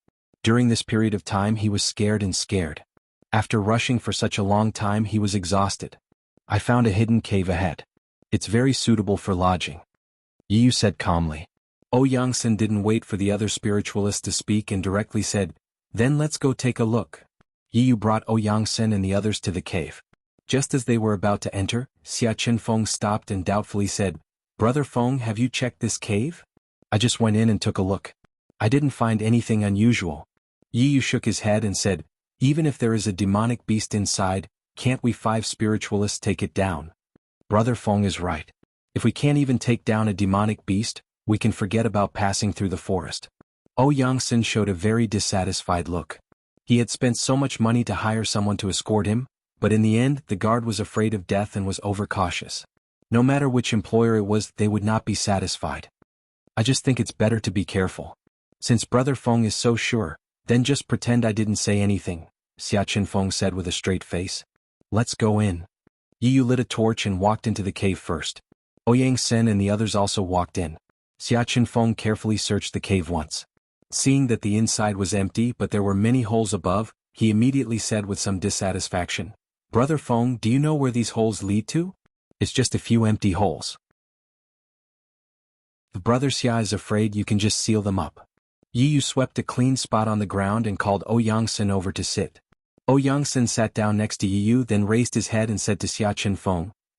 During this period of time he was scared. After rushing for such a long time he was exhausted. I found a hidden cave ahead. It's very suitable for lodging, Yi Yu said calmly. Yangsen didn't wait for the other spiritualists to speak and directly said, then let's go take a look. Yi Yu brought Yangsen and the others to the cave. Just as they were about to enter, Xia Qinfeng stopped and doubtfully said, Brother Feng, have you checked this cave? I just went in and took a look. I didn't find anything unusual. Yi Yu shook his head and said, even if there is a demonic beast inside, can't we 5 spiritualists take it down? Brother Feng is right. If we can't even take down a demonic beast, we can forget about passing through the forest. Yangsen showed a very dissatisfied look. He had spent so much money to hire someone to escort him, but in the end the guard was afraid of death and was overcautious. No matter which employer it was, they would not be satisfied. I just think it's better to be careful. Since Brother Feng is so sure, then just pretend I didn't say anything, Xia Qinfeng said with a straight face. Let's go in. Yi Yu lit a torch and walked into the cave first. Yangsen and the others also walked in. Xia Qinfeng carefully searched the cave once. Seeing that the inside was empty but there were many holes above, he immediately said with some dissatisfaction, Brother Feng, do you know where these holes lead to? It's just a few empty holes. If Brother Xia is afraid, you can just seal them up. Yi Yu swept a clean spot on the ground and called Yangsen over to sit. Yangsen sat down next to Yi Yu, then raised his head and said to Xia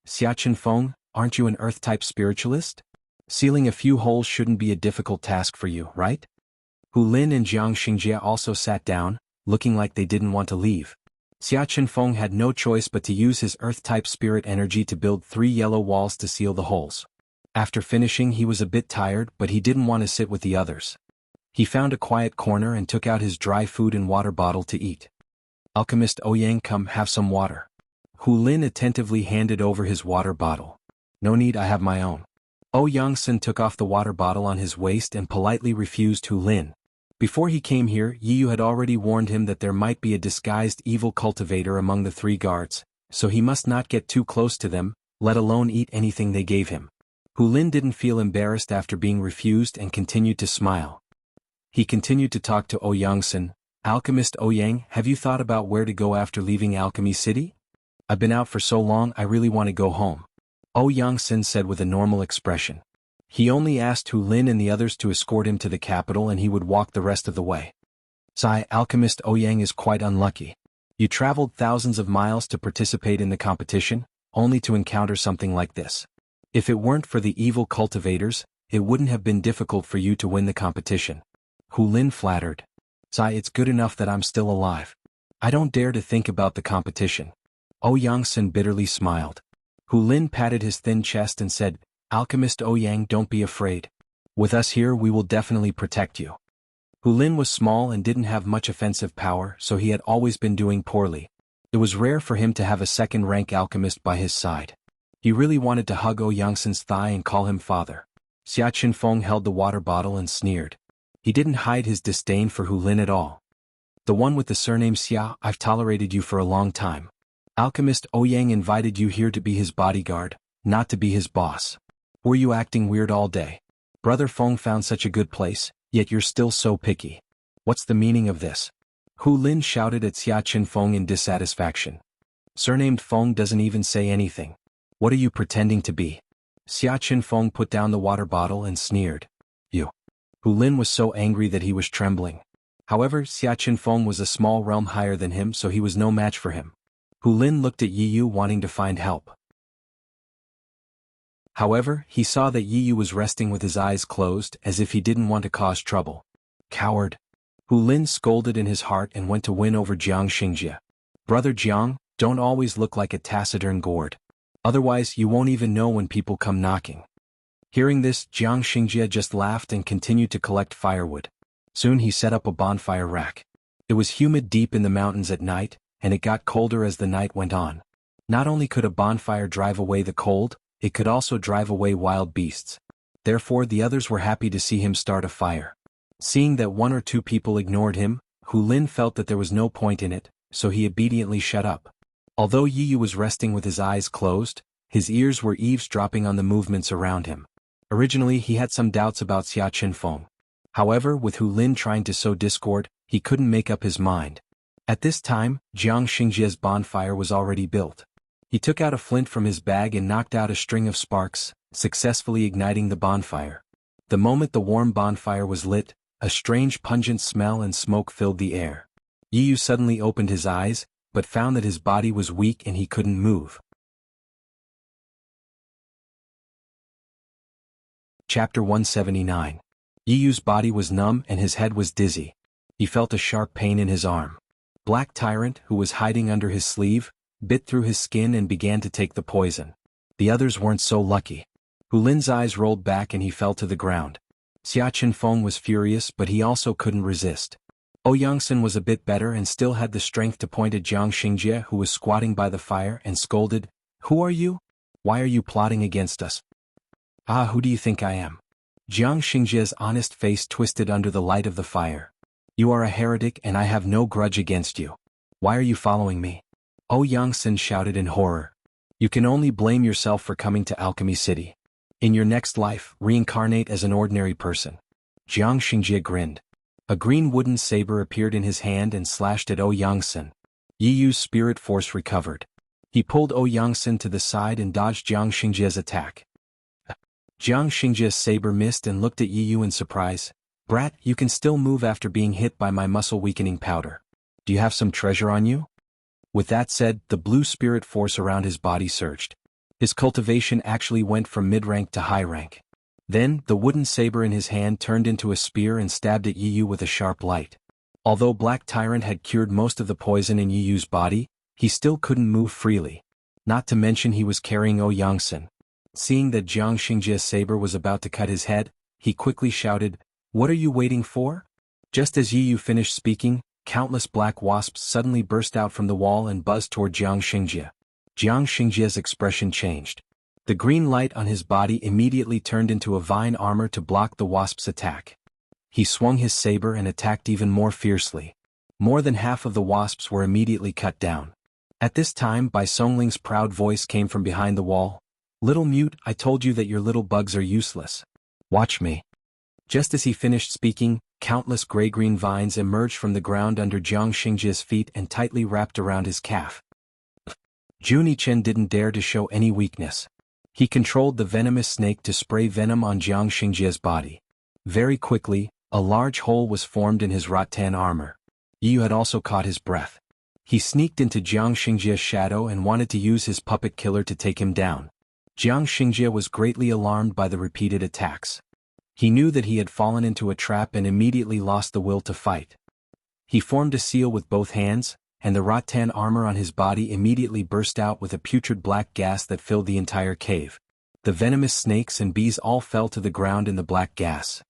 Qinfeng, aren't you an earth-type spiritualist? Sealing a few holes shouldn't be a difficult task for you, right? Hu Lin and Jiang Xingjie also sat down, looking like they didn't want to leave. Xia Qinfeng had no choice but to use his earth-type spirit energy to build 3 yellow walls to seal the holes. After finishing he was a bit tired, but he didn't want to sit with the others. He found a quiet corner and took out his dry food and water bottle to eat. Alchemist Yang, come have some water. Hu Lin attentively handed over his water bottle. No need, I have my own. Yangsen took off the water bottle on his waist and politely refused Hu Lin. Before he came here, Yi Yu had already warned him that there might be a disguised evil cultivator among the 3 guards, so he must not get too close to them, let alone eat anything they gave him. Hu Lin didn't feel embarrassed after being refused and continued to smile. He continued to talk to Yangsen. Alchemist Yang, have you thought about where to go after leaving Alchemy City? I've been out for so long, I really want to go home. Yangsen said with a normal expression. He only asked Hu Lin and the others to escort him to the capital and he would walk the rest of the way. Sigh, Alchemist Yang is quite unlucky. You traveled thousands of miles to participate in the competition, only to encounter something like this. If it weren't for the evil cultivators, it wouldn't have been difficult for you to win the competition. Hu Lin flattered. Sigh, it's good enough that I'm still alive. I don't dare to think about the competition. Yangsen bitterly smiled. Hu Lin patted his thin chest and said, "Alchemist Ouyang, don't be afraid. With us here we will definitely protect you." Hu Lin was small and didn't have much offensive power, so he had always been doing poorly. It was rare for him to have a second-rank alchemist by his side. He really wanted to hug Ouyangsen's thigh and call him father. Xia Qinfeng held the water bottle and sneered. He didn't hide his disdain for Hu Lin at all. "The one with the surname Xia, I've tolerated you for a long time. Alchemist Ouyang invited you here to be his bodyguard, not to be his boss. Were you acting weird all day? Brother Feng found such a good place, yet you're still so picky. What's the meaning of this?" Hu Lin shouted at Xia Qinfeng in dissatisfaction. "Surnamed Feng doesn't even say anything. What are you pretending to be?" Xia Qinfeng put down the water bottle and sneered. "You." Hu Lin was so angry that he was trembling. However, Xia Qinfeng was a small realm higher than him, so he was no match for him. Hu Lin looked at Yi Yu wanting to find help. However, he saw that Yi Yu was resting with his eyes closed, as if he didn't want to cause trouble. "Coward." Hu Lin scolded in his heart and went to win over Jiang Xingjie. "Brother Jiang, don't always look like a taciturn gourd. Otherwise you won't even know when people come knocking." Hearing this, Jiang Xingjie just laughed and continued to collect firewood. Soon he set up a bonfire rack. It was humid deep in the mountains at night, and it got colder as the night went on. Not only could a bonfire drive away the cold, it could also drive away wild beasts. Therefore the others were happy to see him start a fire. Seeing that one or two people ignored him, Hu Lin felt that there was no point in it, so he obediently shut up. Although Yi Yu was resting with his eyes closed, his ears were eavesdropping on the movements around him. Originally he had some doubts about Xia Qinfeng. However, with Hu Lin trying to sow discord, he couldn't make up his mind. At this time, Jiang Xingjie's bonfire was already built. He took out a flint from his bag and knocked out a string of sparks, successfully igniting the bonfire. The moment the warm bonfire was lit, a strange pungent smell and smoke filled the air. Yi Yu suddenly opened his eyes, but found that his body was weak and he couldn't move. Chapter 179. Yi Yu's body was numb and his head was dizzy. He felt a sharp pain in his arm. Black Tyrant, who was hiding under his sleeve, bit through his skin and began to take the poison. The others weren't so lucky. Hu Lin's eyes rolled back and he fell to the ground. Xia Qinfeng was furious, but he also couldn't resist. Ouyangsen was a bit better and still had the strength to point at Jiang Xingjie, who was squatting by the fire, and scolded, "Who are you? Why are you plotting against us?" "Ah, who do you think I am?" Jiang Xingjie's honest face twisted under the light of the fire. "You are a heretic and I have no grudge against you. Why are you following me?" Ouyangsen shouted in horror. "You can only blame yourself for coming to Alchemy City. In your next life, reincarnate as an ordinary person." Jiang Xingjie grinned. A green wooden saber appeared in his hand and slashed at Ouyangsen. Yi Yu's spirit force recovered. He pulled Ouyangsen to the side and dodged Jiang Xingjie's attack. Jiang Xingjie's saber missed and looked at Yi Yu in surprise. "Brat, you can still move after being hit by my muscle-weakening powder. Do you have some treasure on you?" With that said, the blue spirit force around his body surged. His cultivation actually went from mid-rank to high rank. Then, the wooden saber in his hand turned into a spear and stabbed at Yi Yu with a sharp light. Although Black Tyrant had cured most of the poison in Yi Yu's body, he still couldn't move freely. Not to mention he was carrying Ouyangsen. Seeing that Jiang Xingjie's saber was about to cut his head, he quickly shouted, "What are you waiting for?" Just as Yi Yu finished speaking, countless black wasps suddenly burst out from the wall and buzzed toward Jiang Xingjie. Jiang Xingjie's expression changed. The green light on his body immediately turned into a vine armor to block the wasp's attack. He swung his saber and attacked even more fiercely. More than half of the wasps were immediately cut down. At this time, Bai Songling's proud voice came from behind the wall. "Little mute, I told you that your little bugs are useless. Watch me." Just as he finished speaking, countless gray-green vines emerged from the ground under Jiang Xingjie's feet and tightly wrapped around his calf. Junichen didn't dare to show any weakness. He controlled the venomous snake to spray venom on Jiang Xingjie's body. Very quickly, a large hole was formed in his rattan armor. Yi Yu had also caught his breath. He sneaked into Jiang Xingjie's shadow and wanted to use his puppet killer to take him down. Jiang Xingjie was greatly alarmed by the repeated attacks. He knew that he had fallen into a trap and immediately lost the will to fight. He formed a seal with both hands, and the rattan armor on his body immediately burst out with a putrid black gas that filled the entire cave. The venomous snakes and bees all fell to the ground in the black gas.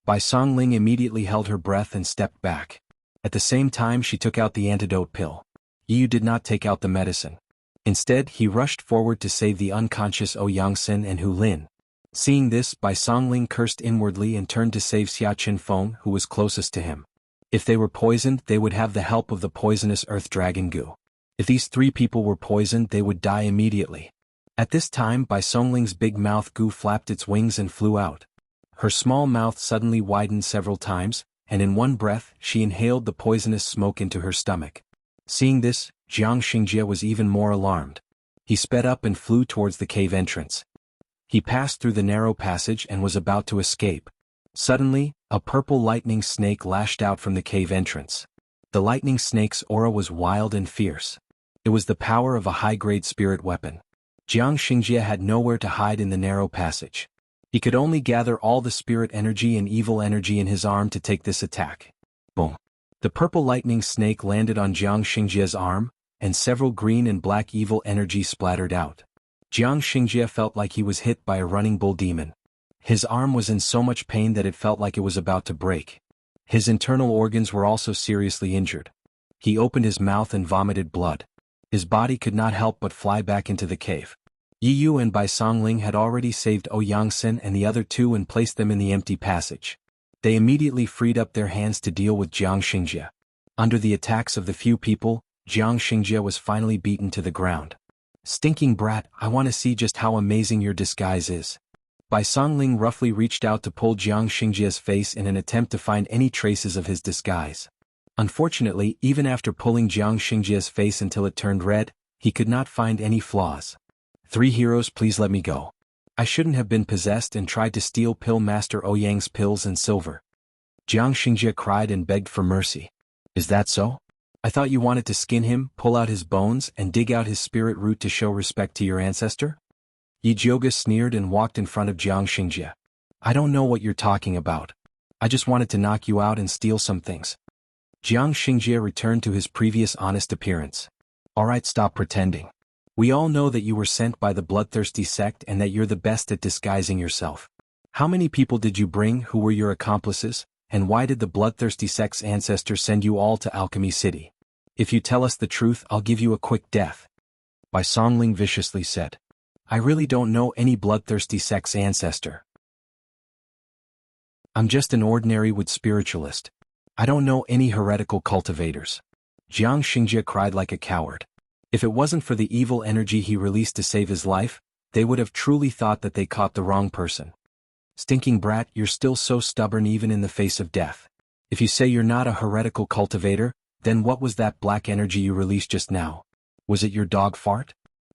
Bai Songling immediately held her breath and stepped back. At the same time she took out the antidote pill. Yu did not take out the medicine. Instead, he rushed forward to save the unconscious Ouyangsen and Hu Lin. Seeing this, Bai Songling cursed inwardly and turned to save Xia Qinfeng, who was closest to him. If they were poisoned, they would have the help of the poisonous earth dragon Gu. If these three people were poisoned, they would die immediately. At this time, Bai Songling's big mouth Gu flapped its wings and flew out. Her small mouth suddenly widened several times, and in one breath, she inhaled the poisonous smoke into her stomach. Seeing this, Jiang Xingjie was even more alarmed. He sped up and flew towards the cave entrance. He passed through the narrow passage and was about to escape. Suddenly, a purple lightning snake lashed out from the cave entrance. The lightning snake's aura was wild and fierce. It was the power of a high-grade spirit weapon. Jiang Xingjie had nowhere to hide in the narrow passage. He could only gather all the spirit energy and evil energy in his arm to take this attack. Boom! The purple lightning snake landed on Jiang Xingjie's arm, and several green and black evil energy splattered out. Jiang Xingjie felt like he was hit by a running bull demon. His arm was in so much pain that it felt like it was about to break. His internal organs were also seriously injured. He opened his mouth and vomited blood. His body could not help but fly back into the cave. Yi Yu and Bai Songling had already saved Ouyangsen and the other two and placed them in the empty passage. They immediately freed up their hands to deal with Jiang Xingjie. Under the attacks of the few people, Jiang Xingjie was finally beaten to the ground. "Stinking brat, I want to see just how amazing your disguise is." Bai Songling roughly reached out to pull Jiang Xingjie's face in an attempt to find any traces of his disguise. Unfortunately, even after pulling Jiang Xingjie's face until it turned red, he could not find any flaws. "Three heroes, please let me go. I shouldn't have been possessed and tried to steal Pill Master Ouyang's pills and silver." Jiang Xingjie cried and begged for mercy. "Is that so? I thought you wanted to skin him, pull out his bones, and dig out his spirit root to show respect to your ancestor?" Yi Jioga sneered and walked in front of Jiang Xingjie. "I don't know what you're talking about. I just wanted to knock you out and steal some things." Jiang Xingjie returned to his previous honest appearance. "Alright, stop pretending. We all know that you were sent by the bloodthirsty sect and that you're the best at disguising yourself. How many people did you bring who were your accomplices, and why did the bloodthirsty sect's ancestor send you all to Alchemy City? If you tell us the truth, I'll give you a quick death." Bai Songling viciously said. "I really don't know any bloodthirsty sect's ancestor. I'm just an ordinary wood spiritualist. I don't know any heretical cultivators." Jiang Xingjie cried like a coward. If it wasn't for the evil energy he released to save his life, they would have truly thought that they caught the wrong person. "Stinking brat, you're still so stubborn even in the face of death. If you say you're not a heretical cultivator, then what was that black energy you released just now? Was it your dog fart?"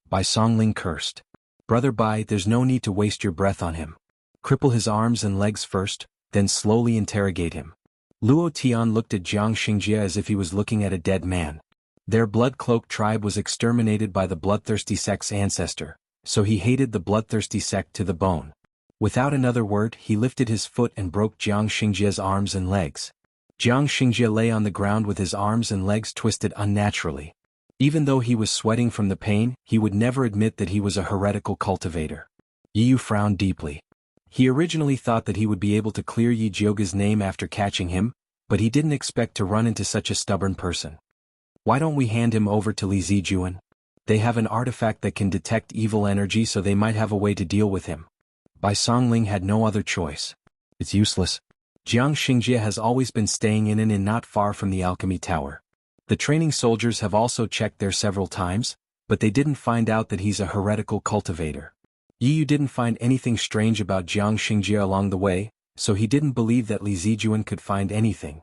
Bai Songling cursed. "Brother Bai, there's no need to waste your breath on him. Cripple his arms and legs first, then slowly interrogate him." Luo Tian looked at Jiang Xingjie as if he was looking at a dead man. Their blood-cloaked tribe was exterminated by the bloodthirsty sect's ancestor, so he hated the bloodthirsty sect to the bone. Without another word, he lifted his foot and broke Jiang Xingjie's arms and legs. Jiang Xingjie lay on the ground with his arms and legs twisted unnaturally. Even though he was sweating from the pain, he would never admit that he was a heretical cultivator. Yi Yu frowned deeply. He originally thought that he would be able to clear Yi Jioga's name after catching him, but he didn't expect to run into such a stubborn person. "Why don't we hand him over to Li Zijuan? They have an artifact that can detect evil energy, so they might have a way to deal with him." Bai Songling had no other choice. "It's useless. Jiang Xingjie has always been staying in an inn not far from the alchemy tower. The training soldiers have also checked there several times, but they didn't find out that he's a heretical cultivator." Yi Yu didn't find anything strange about Jiang Xingjie along the way, so he didn't believe that Li Zijuan could find anything.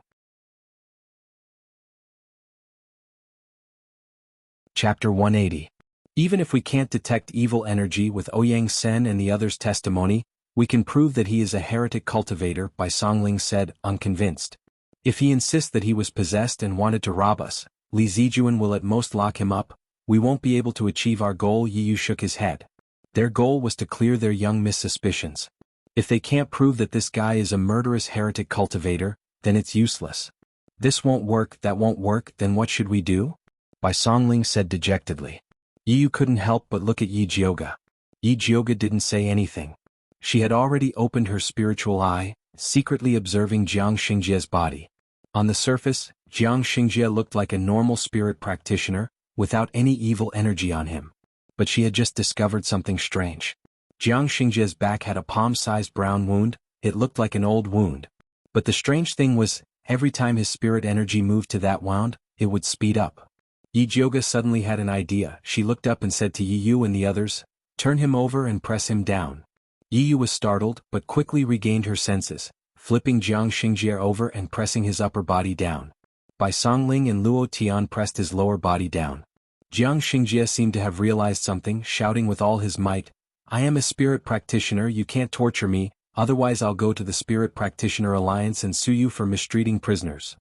Chapter 180. Even if we can't detect evil energy with Ouyang Sen and the others' testimony, we can prove that he is a heretic cultivator, Bai Songling said, unconvinced. "If he insists that he was possessed and wanted to rob us, Li Zijuan will at most lock him up. We won't be able to achieve our goal." Yi Yu shook his head. Their goal was to clear their young miss suspicions. If they can't prove that this guy is a murderous heretic cultivator, then it's useless. This won't work, that won't work, then what should we do? Bai Songling said dejectedly. Yi Yu couldn't help but look at Yi Jioga. Yi Jioga didn't say anything. She had already opened her spiritual eye, secretly observing Jiang Xingjie's body. On the surface, Jiang Xingjie looked like a normal spirit practitioner, without any evil energy on him. But she had just discovered something strange. Jiang Xingjie's back had a palm-sized brown wound. It looked like an old wound. But the strange thing was, every time his spirit energy moved to that wound, it would speed up. Yi Jioga suddenly had an idea. She looked up and said to Yi Yu and the others, "Turn him over and press him down." Yi Yu was startled, but quickly regained her senses, flipping Jiang Xingjie over and pressing his upper body down. Bai Songling and Luo Tian pressed his lower body down. Jiang Xingjie seemed to have realized something, shouting with all his might, "I am a spirit practitioner, you can't torture me, otherwise I'll go to the Spirit Practitioner Alliance and sue you for mistreating prisoners."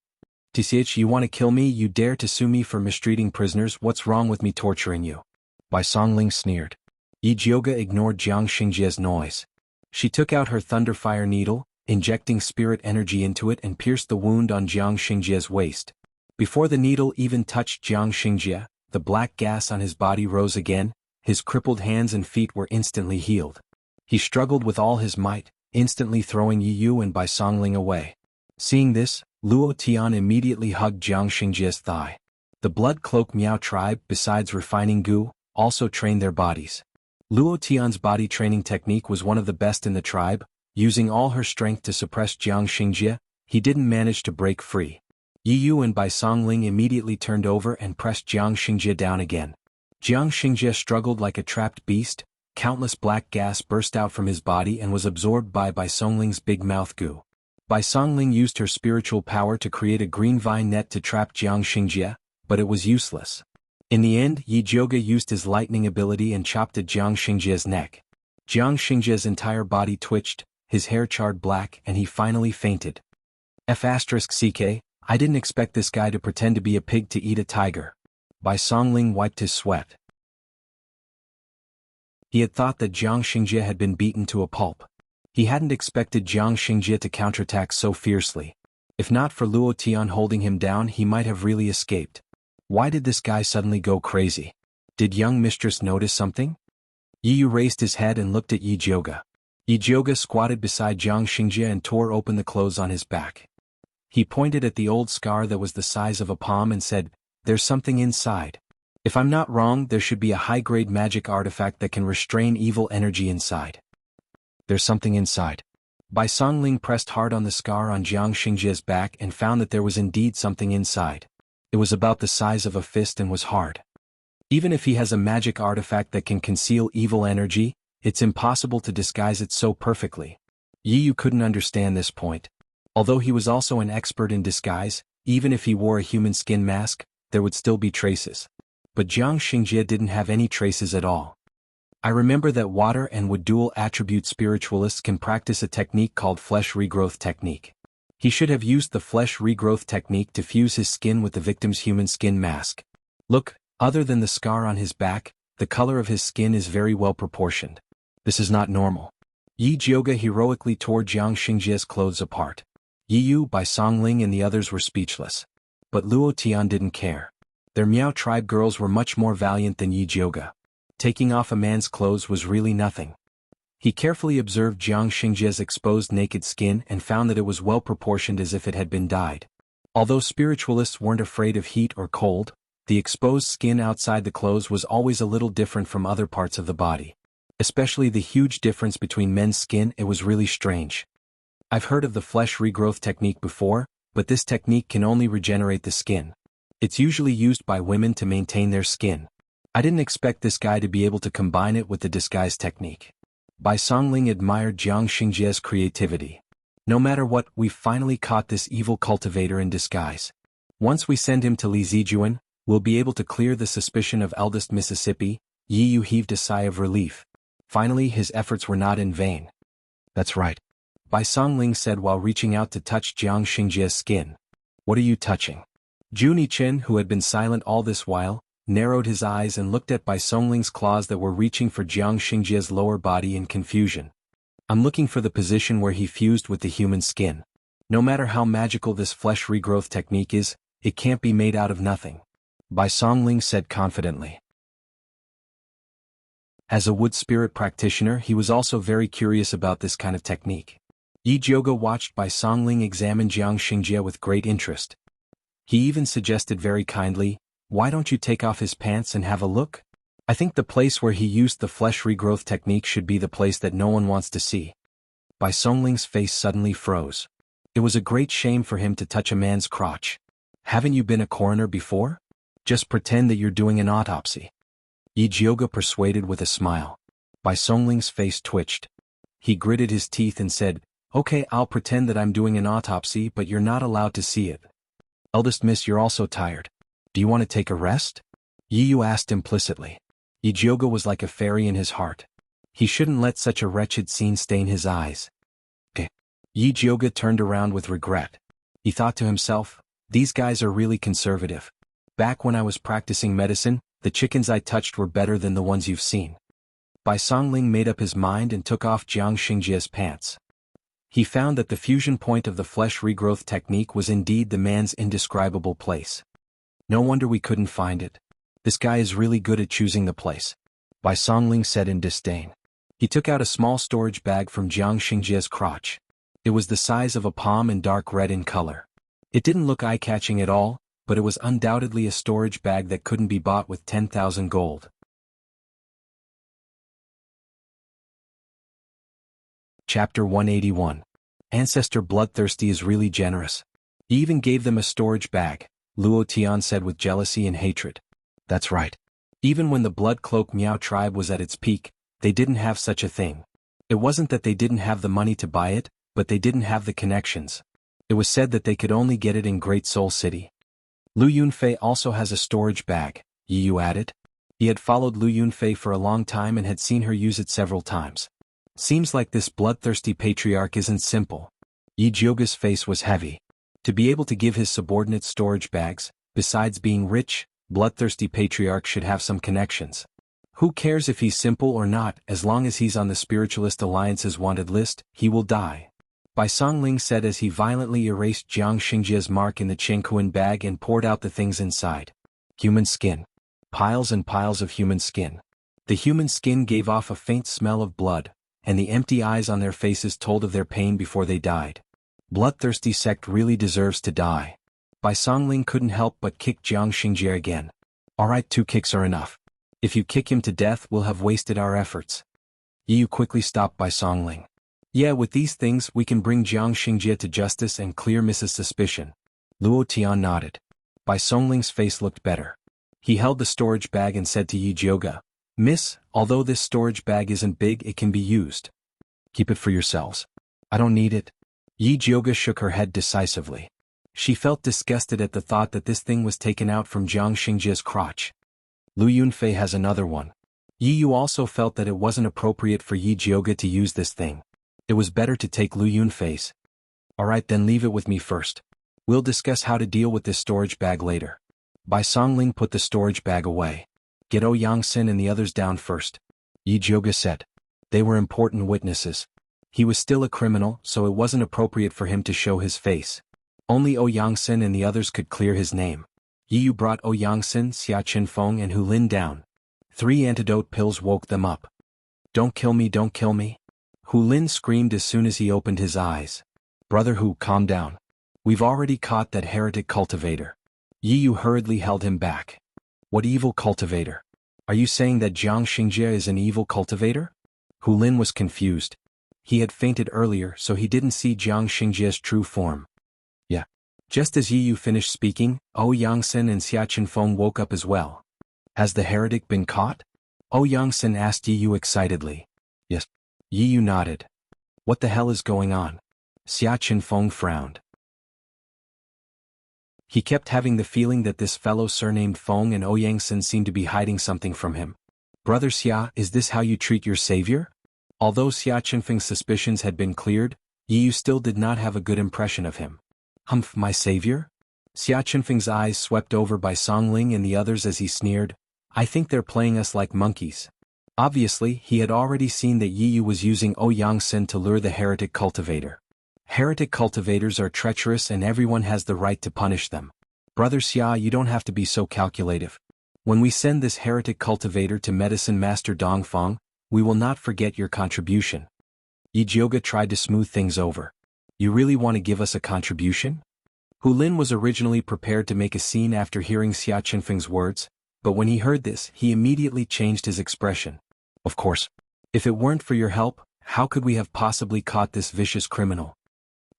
"Tch, you want to kill me? You dare to sue me for mistreating prisoners? What's wrong with me torturing you?" Bai Songling sneered. Yi Jioga ignored Jiang Xingjie's noise. She took out her thunderfire needle, injecting spirit energy into it and pierced the wound on Jiang Xingjie's waist. Before the needle even touched Jiang Xingjie, the black gas on his body rose again, his crippled hands and feet were instantly healed. He struggled with all his might, instantly throwing Yi Yu and Bai Songling away. Seeing this, Luo Tian immediately hugged Jiang Xingjie's thigh. The Blood Cloak Miao tribe, besides refining Gu, also trained their bodies. Luo Tian's body training technique was one of the best in the tribe. Using all her strength to suppress Jiang Xingjie, he didn't manage to break free. Yi Yu and Bai Songling immediately turned over and pressed Jiang Xingjie down again. Jiang Xingjie struggled like a trapped beast. Countless black gas burst out from his body and was absorbed by Bai Songling's big mouth Gu. Bai Songling used her spiritual power to create a green vine net to trap Jiang Xingjie, but it was useless. In the end, Yi Jioga used his lightning ability and chopped at Jiang Xingjie's neck. Jiang Xingjie's entire body twitched, his hair charred black, and he finally fainted. F***CK, I didn't expect this guy to pretend to be a pig to eat a tiger. Bai Songling wiped his sweat. He had thought that Jiang Xingjie had been beaten to a pulp. He hadn't expected Jiang Xingjie to counterattack so fiercely. If not for Luo Tian holding him down, he might have really escaped. Why did this guy suddenly go crazy? Did young mistress notice something? Yi Yu raised his head and looked at Yi Jioga. Yi Jioga squatted beside Jiang Xingjie and tore open the clothes on his back. He pointed at the old scar that was the size of a palm and said, "There's something inside. If I'm not wrong, there should be a high-grade magic artifact that can restrain evil energy inside." "There's something inside." Bai Songling pressed hard on the scar on Jiang Xingjie's back and found that there was indeed something inside. It was about the size of a fist and was hard. Even if he has a magic artifact that can conceal evil energy, it's impossible to disguise it so perfectly. Yi Yu couldn't understand this point. Although he was also an expert in disguise, even if he wore a human skin mask, there would still be traces. But Jiang Xingjie didn't have any traces at all. I remember that water and wood dual attribute spiritualists can practice a technique called flesh regrowth technique. He should have used the flesh regrowth technique to fuse his skin with the victim's human skin mask. Look, other than the scar on his back, the color of his skin is very well proportioned. This is not normal. Yi Jioga heroically tore Jiang Xingjie's clothes apart. Yi Yu, Bai Songling and the others were speechless. But Luo Tian didn't care. Their Miao tribe girls were much more valiant than Yi Jioga. Taking off a man's clothes was really nothing. He carefully observed Jiang Xingjie's exposed naked skin and found that it was well proportioned as if it had been dyed. Although spiritualists weren't afraid of heat or cold, the exposed skin outside the clothes was always a little different from other parts of the body. Especially the huge difference between men's skin, it was really strange. I've heard of the flesh regrowth technique before, but this technique can only regenerate the skin. It's usually used by women to maintain their skin. I didn't expect this guy to be able to combine it with the disguise technique. Bai Songling admired Jiang Xingjie's creativity. No matter what, we've finally caught this evil cultivator in disguise. Once we send him to Li Zijuan, we'll be able to clear the suspicion of eldest Mississippi. Yi Yu heaved a sigh of relief. Finally, his efforts were not in vain. That's right. Bai Songling said while reaching out to touch Jiang Xingjie's skin. What are you touching? Ju Nichen, who had been silent all this while, narrowed his eyes and looked at Bai Songling's claws that were reaching for Jiang Xingjie's lower body in confusion. I'm looking for the position where he fused with the human skin. No matter how magical this flesh regrowth technique is, it can't be made out of nothing. Bai Songling said confidently. As a wood spirit practitioner, he was also very curious about this kind of technique. Yi Jiuge watched Bai Songling examine Jiang Xingjie with great interest. He even suggested very kindly, "Why don't you take off his pants and have a look? I think the place where he used the flesh regrowth technique should be the place that no one wants to see." Bai Songling's face suddenly froze. It was a great shame for him to touch a man's crotch. "Haven't you been a coroner before? Just pretend that you're doing an autopsy." Yi Jiuge persuaded with a smile. Bai Songling's face twitched. He gritted his teeth and said, "Okay, I'll pretend that I'm doing an autopsy, but you're not allowed to see it." "Eldest miss, you're also tired. Do you want to take a rest?" Yi Yu asked implicitly. Yi Jiuge was like a fairy in his heart. He shouldn't let such a wretched scene stain his eyes. Yi Jiuge turned around with regret. He thought to himself, "These guys are really conservative. Back when I was practicing medicine, the chickens I touched were better than the ones you've seen." Bai Songling made up his mind and took off Jiang Xingjie's pants. He found that the fusion point of the flesh regrowth technique was indeed the man's indescribable place. "No wonder we couldn't find it. This guy is really good at choosing the place," Bai Songling said in disdain. He took out a small storage bag from Jiang Xingjie's crotch. It was the size of a palm and dark red in color. It didn't look eye-catching at all, but it was undoubtedly a storage bag that couldn't be bought with 10,000 gold. Chapter 181. Ancestor Bloodthirsty is really generous. He even gave them a storage bag, Luo Tian said with jealousy and hatred. That's right. Even when the Blood Cloak Miao tribe was at its peak, they didn't have such a thing. It wasn't that they didn't have the money to buy it, but they didn't have the connections. It was said that they could only get it in Great Soul City. Lu Yunfei also has a storage bag, Yi Yu added. He had followed Lu Yunfei for a long time and had seen her use it several times. Seems like this bloodthirsty patriarch isn't simple. Yi Jiuge's face was heavy. To be able to give his subordinates storage bags, besides being rich, bloodthirsty patriarch should have some connections. Who cares if he's simple or not, as long as he's on the Spiritualist Alliance's wanted list, he will die. Bai Songling said as he violently erased Jiang Xingjie's mark in the Qingquan bag and poured out the things inside. Human skin. Piles and piles of human skin. The human skin gave off a faint smell of blood, and the empty eyes on their faces told of their pain before they died. Bloodthirsty sect really deserves to die. Bai Songling couldn't help but kick Jiang Xingjie again. Alright, 2 kicks are enough. If you kick him to death, we'll have wasted our efforts. Yi Yu quickly stopped Bai Songling. Yeah, with these things we can bring Jiang Xingjie to justice and clear Mrs. Suspicion. Luo Tian nodded. Bai Songling's face looked better. He held the storage bag and said to Yi Jiuge, "Miss, although this storage bag isn't big, it can be used. Keep it for yourselves. I don't need it." Yi Jiuge shook her head decisively. She felt disgusted at the thought that this thing was taken out from Jiang Xingjie's crotch. Lu Yunfei has another one. Yi Yu also felt that it wasn't appropriate for Yi Jiuge to use this thing. It was better to take Lu Yunfei's. Alright, then leave it with me first. We'll discuss how to deal with this storage bag later. Bai Songling put the storage bag away. Get Ouyangxin and the others down first, Yi Jiuge said. They were important witnesses. He was still a criminal, so it wasn't appropriate for him to show his face. Only Ouyangxin and the others could clear his name. Yi Yu brought Ouyangxin, Xia Qinfeng and Hu Lin down. 3 antidote pills woke them up. Don't kill me, don't kill me. Hu Lin screamed as soon as he opened his eyes. Brother Hu, calm down. We've already caught that heretic cultivator. Yi Yu hurriedly held him back. What evil cultivator? Are you saying that Jiang Xingjie is an evil cultivator? Hu Lin was confused. He had fainted earlier, so he didn't see Jiang Xingjie's true form. Yeah. Just as Yi Yu finished speaking, Ouyangxin and Xia Qinfeng woke up as well. Has the heretic been caught? Ouyangxin asked Yi Yu excitedly. Yes. Yi Yu nodded. What the hell is going on? Xia Qinfeng frowned. He kept having the feeling that this fellow surnamed Feng and Ouyangxin seemed to be hiding something from him. Brother Xia, is this how you treat your savior? Although Xia Qinfeng's suspicions had been cleared, Yi Yu still did not have a good impression of him. Humph, my savior? Xia Qinfeng's eyes swept over Bai Songling and the others as he sneered. I think they're playing us like monkeys. Obviously, he had already seen that Yi Yu was using Ouyangxin to lure the heretic cultivator. Heretic cultivators are treacherous and everyone has the right to punish them. Brother Xia, you don't have to be so calculative. When we send this heretic cultivator to Medicine Master Dongfang, we will not forget your contribution. Yi Jiuge tried to smooth things over. You really want to give us a contribution? Hu Lin was originally prepared to make a scene after hearing Xia Qinfeng's words, but when he heard this, he immediately changed his expression. Of course. If it weren't for your help, how could we have possibly caught this vicious criminal?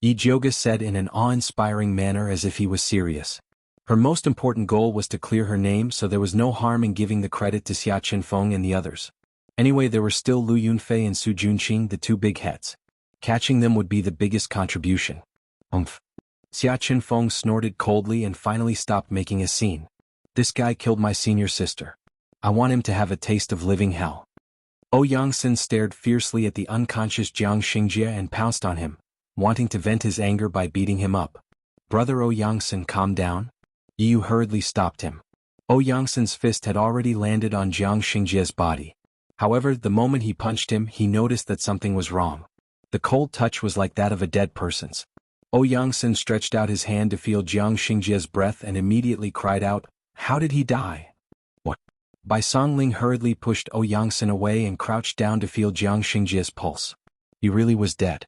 Yi Jiuge said in an awe-inspiring manner as if he was serious. Her most important goal was to clear her name, so there was no harm in giving the credit to Xia Qinfeng and the others. Anyway, there were still Lu Yunfei and Su Junqing, the two big heads. Catching them would be the biggest contribution. Xia Qinfeng snorted coldly and finally stopped making a scene. This guy killed my senior sister. I want him to have a taste of living hell. Yangsen stared fiercely at the unconscious Jiang Xingjie and pounced on him, wanting to vent his anger by beating him up. Brother Yangsen, calm down. Yu hurriedly stopped him. Yangsen's fist had already landed on Jiang Xingjie's body. However, the moment he punched him, he noticed that something was wrong. The cold touch was like that of a dead person's. Yangsen stretched out his hand to feel Jiang Xingjie's breath and immediately cried out, "How did he die?" What? Bai Songling hurriedly pushed Yangsen away and crouched down to feel Jiang Xingjie's pulse. He really was dead.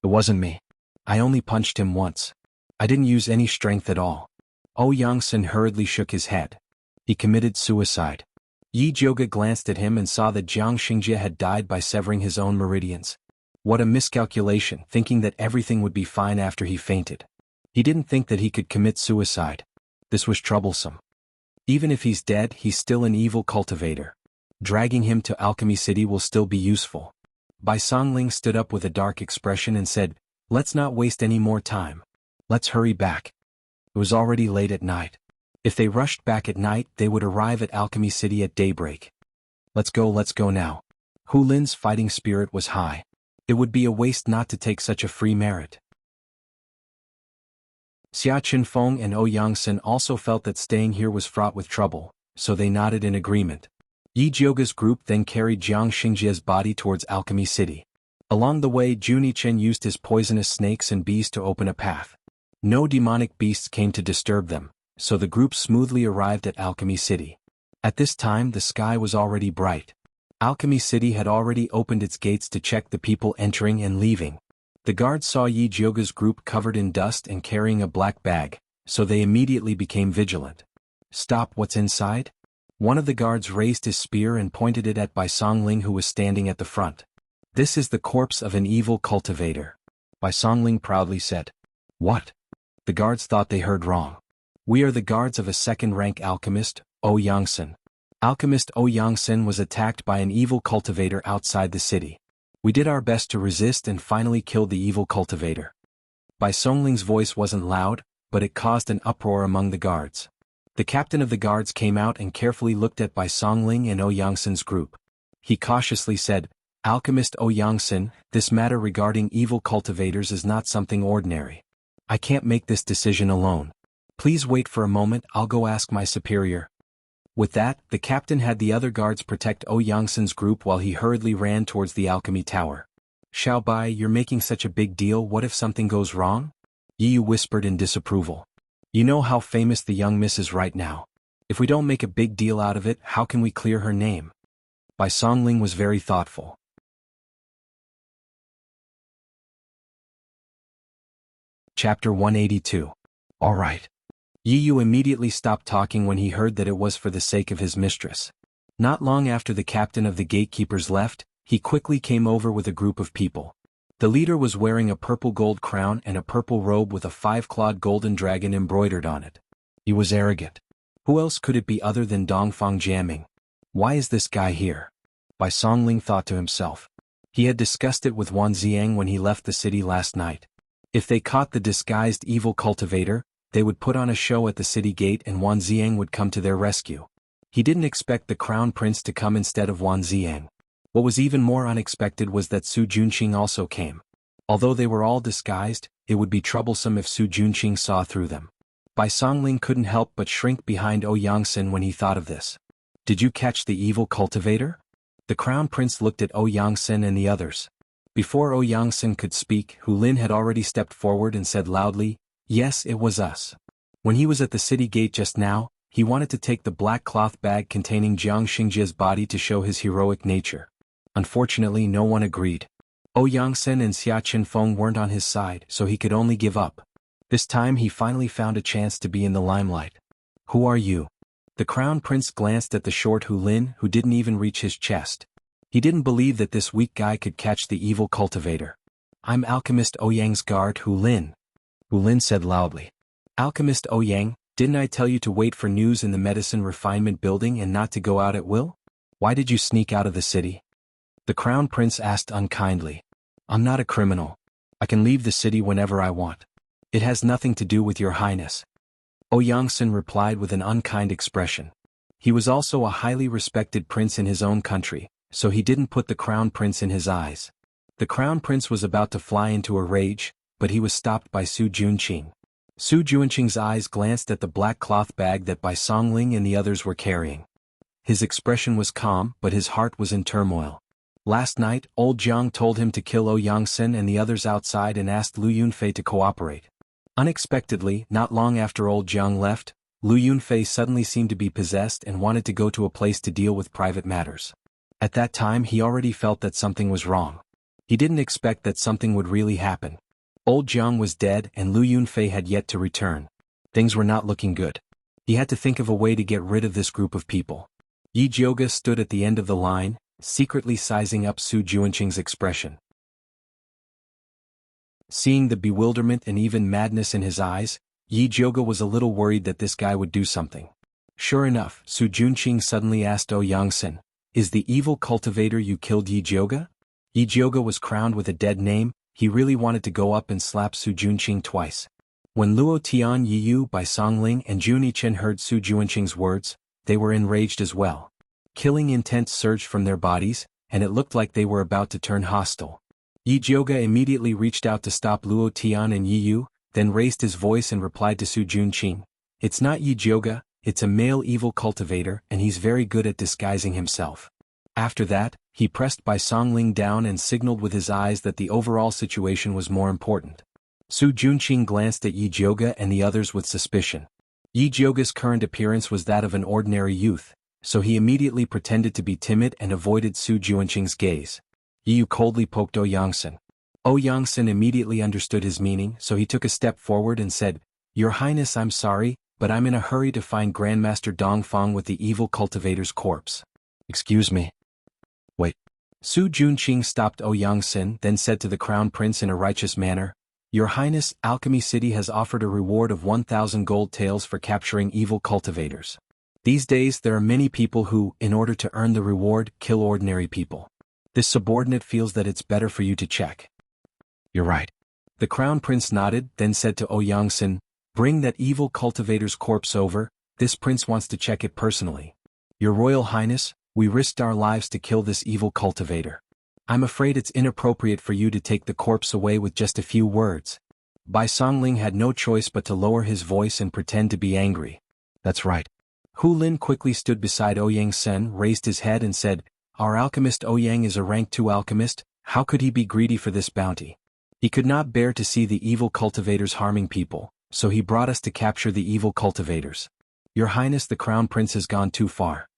It wasn't me. I only punched him once. I didn't use any strength at all. Yangsen hurriedly shook his head. He committed suicide. Yi Jiuge glanced at him and saw that Jiang Xingjie had died by severing his own meridians. What a miscalculation, thinking that everything would be fine after he fainted. He didn't think that he could commit suicide. This was troublesome. Even if he's dead, he's still an evil cultivator. Dragging him to Alchemy City will still be useful. Bai Songling stood up with a dark expression and said, "Let's not waste any more time. Let's hurry back." It was already late at night. If they rushed back at night, they would arrive at Alchemy City at daybreak. Let's go now. Hu Lin's fighting spirit was high. It would be a waste not to take such a free merit. Xia Qinfeng and Yangsen also felt that staying here was fraught with trouble, so they nodded in agreement. Yi Jiuge's group then carried Jiang Xingjie's body towards Alchemy City. Along the way, Junichen used his poisonous snakes and bees to open a path. No demonic beasts came to disturb them, so the group smoothly arrived at Alchemy City. At this time, the sky was already bright. Alchemy City had already opened its gates to check the people entering and leaving. The guards saw Yi Jiuge's group covered in dust and carrying a black bag, so they immediately became vigilant. "Stop, what's inside?" One of the guards raised his spear and pointed it at Bai Songling, who was standing at the front. "This is the corpse of an evil cultivator," Bai Songling proudly said. "What?" The guards thought they heard wrong. "We are the guards of a second-rank alchemist, Yangsen. Alchemist Yangsen was attacked by an evil cultivator outside the city. We did our best to resist and finally killed the evil cultivator." Bai Songling's voice wasn't loud, but it caused an uproar among the guards. The captain of the guards came out and carefully looked at Bai Songling and Yangsen's group. He cautiously said, "Alchemist Yangsen, this matter regarding evil cultivators is not something ordinary. I can't make this decision alone. Please wait for a moment, I'll go ask my superior." With that, the captain had the other guards protect Yangsen's group while he hurriedly ran towards the alchemy tower. "Xiao Bai, you're making such a big deal, what if something goes wrong?" Yi whispered in disapproval. "You know how famous the young miss is right now. If we don't make a big deal out of it, how can we clear her name?" Bai Songling was very thoughtful. Chapter 182. All right. Yi Yu immediately stopped talking when he heard that it was for the sake of his mistress. Not long after the captain of the gatekeepers left, he quickly came over with a group of people. The leader was wearing a purple gold crown and a purple robe with a 5-clawed golden dragon embroidered on it. He was arrogant. Who else could it be other than Dongfang Jiaming? Why is this guy here? Bai Songling thought to himself. He had discussed it with Wan Ziang when he left the city last night. If they caught the disguised evil cultivator, they would put on a show at the city gate and Wan Ziang would come to their rescue. He didn't expect the crown prince to come instead of Wan Ziang. What was even more unexpected was that Su Junqing also came. Although they were all disguised, it would be troublesome if Su Junqing saw through them. Bai Songling couldn't help but shrink behind Yangsen when he thought of this. "Did you catch the evil cultivator?" The crown prince looked at Yangsen and the others. Before Ouyang-san could speak, Hu Lin had already stepped forward and said loudly, "Yes, it was us. When he was at the city gate just now, he wanted to take the black cloth bag containing Jiang Xingjia's body to show his heroic nature. Unfortunately, no one agreed. Ouyang-san and Xia Qinfeng weren't on his side, so he could only give up. This time he finally found a chance to be in the limelight." "Who are you?" The crown prince glanced at the short Hu Lin, who didn't even reach his chest. He didn't believe that this weak guy could catch the evil cultivator. "I'm Alchemist Ouyang's guard, Hu Lin," Hu Lin said loudly. "Alchemist Ouyang, didn't I tell you to wait for news in the medicine refinement building and not to go out at will? Why did you sneak out of the city?" The crown prince asked unkindly. "I'm not a criminal. I can leave the city whenever I want. It has nothing to do with your highness." Ouyang-san replied with an unkind expression. He was also a highly respected prince in his own country, so he didn't put the crown prince in his eyes. The crown prince was about to fly into a rage, but he was stopped by Su Junqing. Su Junqing's eyes glanced at the black cloth bag that Bai Songling and the others were carrying. His expression was calm, but his heart was in turmoil. Last night, old Jiang told him to kill Ouyang-san and the others outside and asked Lu Yunfei to cooperate. Unexpectedly, not long after old Jiang left, Lu Yunfei suddenly seemed to be possessed and wanted to go to a place to deal with private matters. At that time he already felt that something was wrong. He didn't expect that something would really happen. Old Jiang was dead and Lu Yunfei had yet to return. Things were not looking good. He had to think of a way to get rid of this group of people. Yi Jioga stood at the end of the line, secretly sizing up Su Junqing's expression. Seeing the bewilderment and even madness in his eyes, Yi Jioga was a little worried that this guy would do something. Sure enough, Su Junqing suddenly asked Ouyang-san, "Is the evil cultivator you killed Yi Jioga?" Yi Jioga was crowned with a dead name. He really wanted to go up and slap Su Junqing twice. When Luo Tian Yiyu, Bai Songling and Jun Yichen heard Su Junqing's words, they were enraged as well. Killing intent surged from their bodies, and it looked like they were about to turn hostile. Yi Jioga immediately reached out to stop Luo Tian and Yiyu, then raised his voice and replied to Su Junqing, "It's not Yi Jioga, it's a male evil cultivator and he's very good at disguising himself." After that, he pressed Bai Songling down and signaled with his eyes that the overall situation was more important. Su Junqing glanced at Yi Jioga and the others with suspicion. Yi Jioga's current appearance was that of an ordinary youth, so he immediately pretended to be timid and avoided Su Junqing's gaze. Yiyu coldly poked Ouyang-san. Ouyang-san immediately understood his meaning, so he took a step forward and said, "Your Highness, I'm sorry, but I'm in a hurry to find Grandmaster Dongfang with the evil cultivator's corpse." "Excuse me." "Wait." Su Junqing stopped Ouyang-san, then said to the crown prince in a righteous manner, "Your Highness, Alchemy City has offered a reward of 1,000 gold taels for capturing evil cultivators. These days there are many people who, in order to earn the reward, kill ordinary people. This subordinate feels that it's better for you to check." "You're right." The crown prince nodded, then said to Ouyang-san, "Bring that evil cultivator's corpse over, this prince wants to check it personally." "Your Royal Highness, we risked our lives to kill this evil cultivator. I'm afraid it's inappropriate for you to take the corpse away with just a few words." Bai Songling had no choice but to lower his voice and pretend to be angry. "That's right." Hu Lin quickly stood beside Ouyang-san, raised his head and said, "Our alchemist Ouyang is a rank 2 alchemist, how could he be greedy for this bounty? He could not bear to see the evil cultivators harming people, so he brought us to capture the evil cultivators. Your Highness, the Crown Prince has gone too far."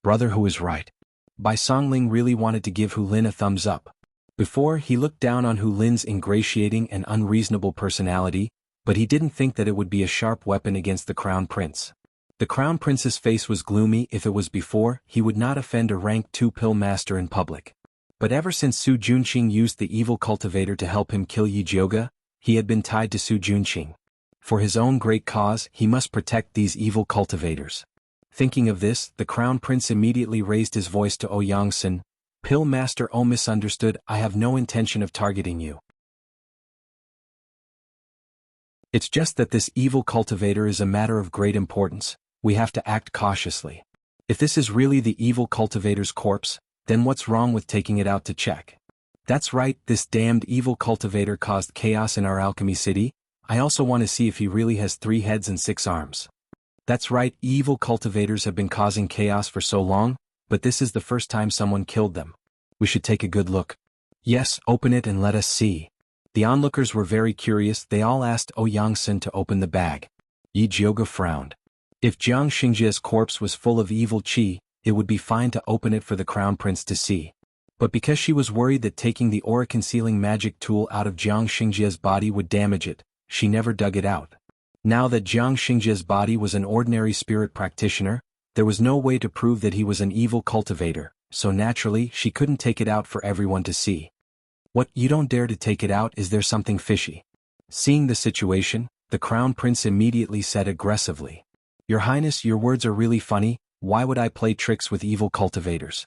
Brother Hu is right. Bai Songling really wanted to give Hu Lin a thumbs up. Before, he looked down on Hu Lin's ingratiating and unreasonable personality, but he didn't think that it would be a sharp weapon against the Crown Prince. The Crown Prince's face was gloomy. If it was before, he would not offend a rank 2 pill master in public. But ever since Su Junqing used the evil cultivator to help him kill Yi Jioga, he had been tied to Su Junqing. For his own great cause, he must protect these evil cultivators. Thinking of this, the Crown Prince immediately raised his voice to Ouyang-san, "Pill Master, oh misunderstood, I have no intention of targeting you. It's just that this evil cultivator is a matter of great importance. We have to act cautiously. If this is really the evil cultivator's corpse, then what's wrong with taking it out to check? That's right, this damned evil cultivator caused chaos in our alchemy city. I also want to see if he really has 3 heads and 6 arms. That's right, evil cultivators have been causing chaos for so long, but this is the first time someone killed them. We should take a good look." Yes, open it and let us see. The onlookers were very curious. They all asked Yang-sen to open the bag. Yi Jioga frowned. If Jiang Xingjia's corpse was full of evil qi, it would be fine to open it for the crown prince to see. But because she was worried that taking the aura-concealing magic tool out of Jiang Xingjia's body would damage it, she never dug it out. Now that Jiang Xingjia's body was an ordinary spirit practitioner, there was no way to prove that he was an evil cultivator, so naturally she couldn't take it out for everyone to see. What, you don't dare to take it out? Is there something fishy? Seeing the situation, the crown prince immediately said aggressively. Your Highness, your words are really funny. Why would I play tricks with evil cultivators?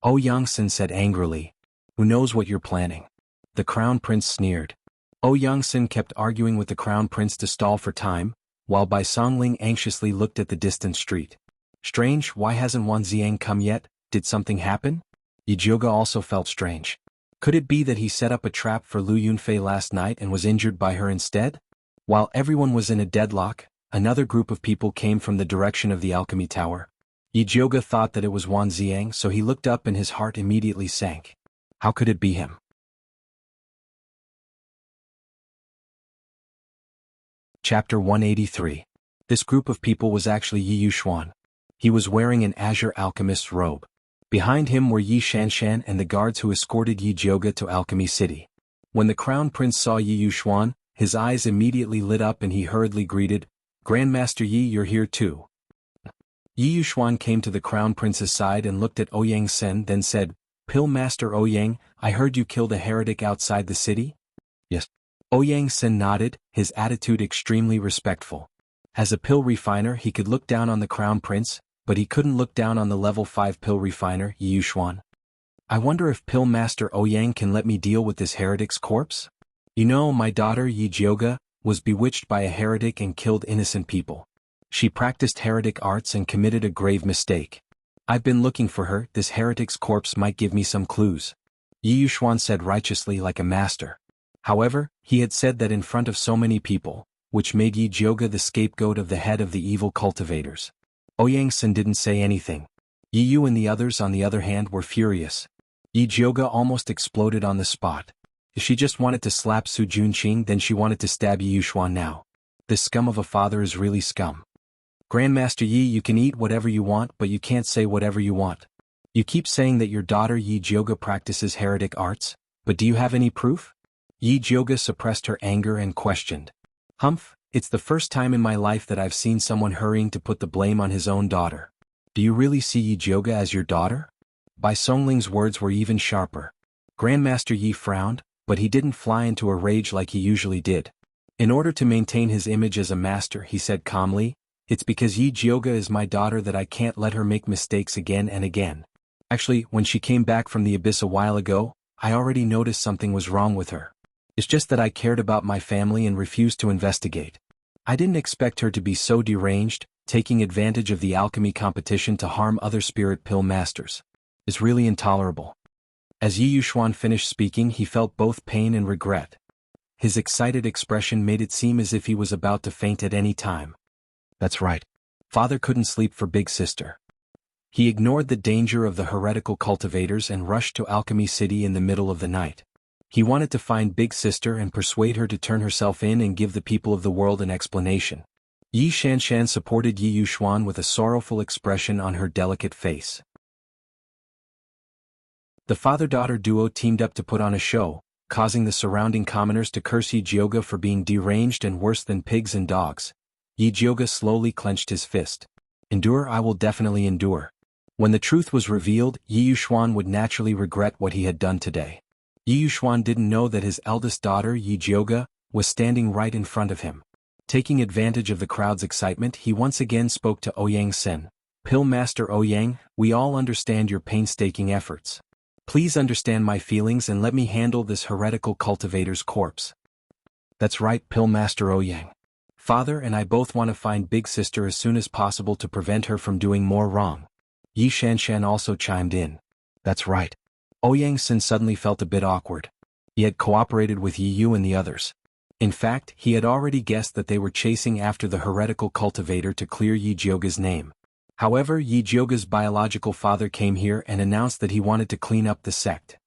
Yang-sen said angrily. Who knows what you're planning? The crown prince sneered. Yang-sen kept arguing with the crown prince to stall for time, while Bai Songling anxiously looked at the distant street. Strange, why hasn't Wan Ziang come yet? Did something happen? Yi Jioga also felt strange. Could it be that he set up a trap for Lu Yunfei last night and was injured by her instead? While everyone was in a deadlock, another group of people came from the direction of the alchemy tower. Yi Jioga thought that it was Wan Ziang, so he looked up and his heart immediately sank. How could it be him? Chapter 183. This group of people was actually Yi Yuxuan. He was wearing an azure alchemist's robe. Behind him were Yi Shanshan and the guards who escorted Yi Jioga to Alchemy City. When the crown prince saw Yi Yuxuan, his eyes immediately lit up and he hurriedly greeted, Grandmaster Yi, you're here too. Yi Yuxuan came to the crown prince's side and looked at Yang-sen, then said, Pill Master Yang, I heard you killed a heretic outside the city? Yes. Yang-sen nodded, his attitude extremely respectful. As a pill refiner he could look down on the crown prince, but he couldn't look down on the level 5 pill refiner, Yi Yuxuan. I wonder if Pill Master Yang can let me deal with this heretic's corpse? You know, my daughter Yi Jioga was bewitched by a heretic and killed innocent people. She practiced heretic arts and committed a grave mistake. I've been looking for her. This heretic's corpse might give me some clues. Yi Yuxuan said righteously like a master. However, he had said that in front of so many people, which made Yi Jioga the scapegoat of the head of the evil cultivators. Yang-sen didn't say anything. Yi Yu and the others on the other hand were furious. Yi Jioga almost exploded on the spot. If she just wanted to slap Su Junqing, then she wanted to stab Yi Yuxuan now. This scum of a father is really scum. Grandmaster Yi, you can eat whatever you want, but you can't say whatever you want. You keep saying that your daughter Yi Jioga practices heretic arts, but do you have any proof? Yi Jioga suppressed her anger and questioned. Humph, it's the first time in my life that I've seen someone hurrying to put the blame on his own daughter. Do you really see Yi Jioga as your daughter? Bai Songling's words were even sharper. Grandmaster Yi frowned, but he didn't fly into a rage like he usually did. In order to maintain his image as a master, he said calmly, It's because Yi Jioga is my daughter that I can't let her make mistakes again and again. Actually, when she came back from the abyss a while ago, I already noticed something was wrong with her. It's just that I cared about my family and refused to investigate. I didn't expect her to be so deranged, taking advantage of the alchemy competition to harm other spirit pill masters. It's really intolerable. As Yi Yuxuan finished speaking, he felt both pain and regret. His excited expression made it seem as if he was about to faint at any time. That's right. Father couldn't sleep for big sister. He ignored the danger of the heretical cultivators and rushed to Alchemy City in the middle of the night. He wanted to find big sister and persuade her to turn herself in and give the people of the world an explanation. Yi Shanshan supported Yi Yuxuan with a sorrowful expression on her delicate face. The father-daughter duo teamed up to put on a show, causing the surrounding commoners to curse Yi Jioga for being deranged and worse than pigs and dogs. Yi Jioga slowly clenched his fist. Endure, I will definitely endure. When the truth was revealed, Yi Yuxuan would naturally regret what he had done today. Yi Yuxuan didn't know that his eldest daughter, Yi Jioga, was standing right in front of him. Taking advantage of the crowd's excitement, he once again spoke to Yang-sen. Pill Master Yang, we all understand your painstaking efforts. Please understand my feelings and let me handle this heretical cultivator's corpse. That's right, Pill Master Yang. Father and I both want to find big sister as soon as possible to prevent her from doing more wrong. Yi Shanshan also chimed in. That's right. Yang-sen suddenly felt a bit awkward. He had cooperated with Yi Yu and the others. In fact, he had already guessed that they were chasing after the heretical cultivator to clear Yi Jioga's name. However, Yi Jioga's biological father came here and announced that he wanted to clean up the sect.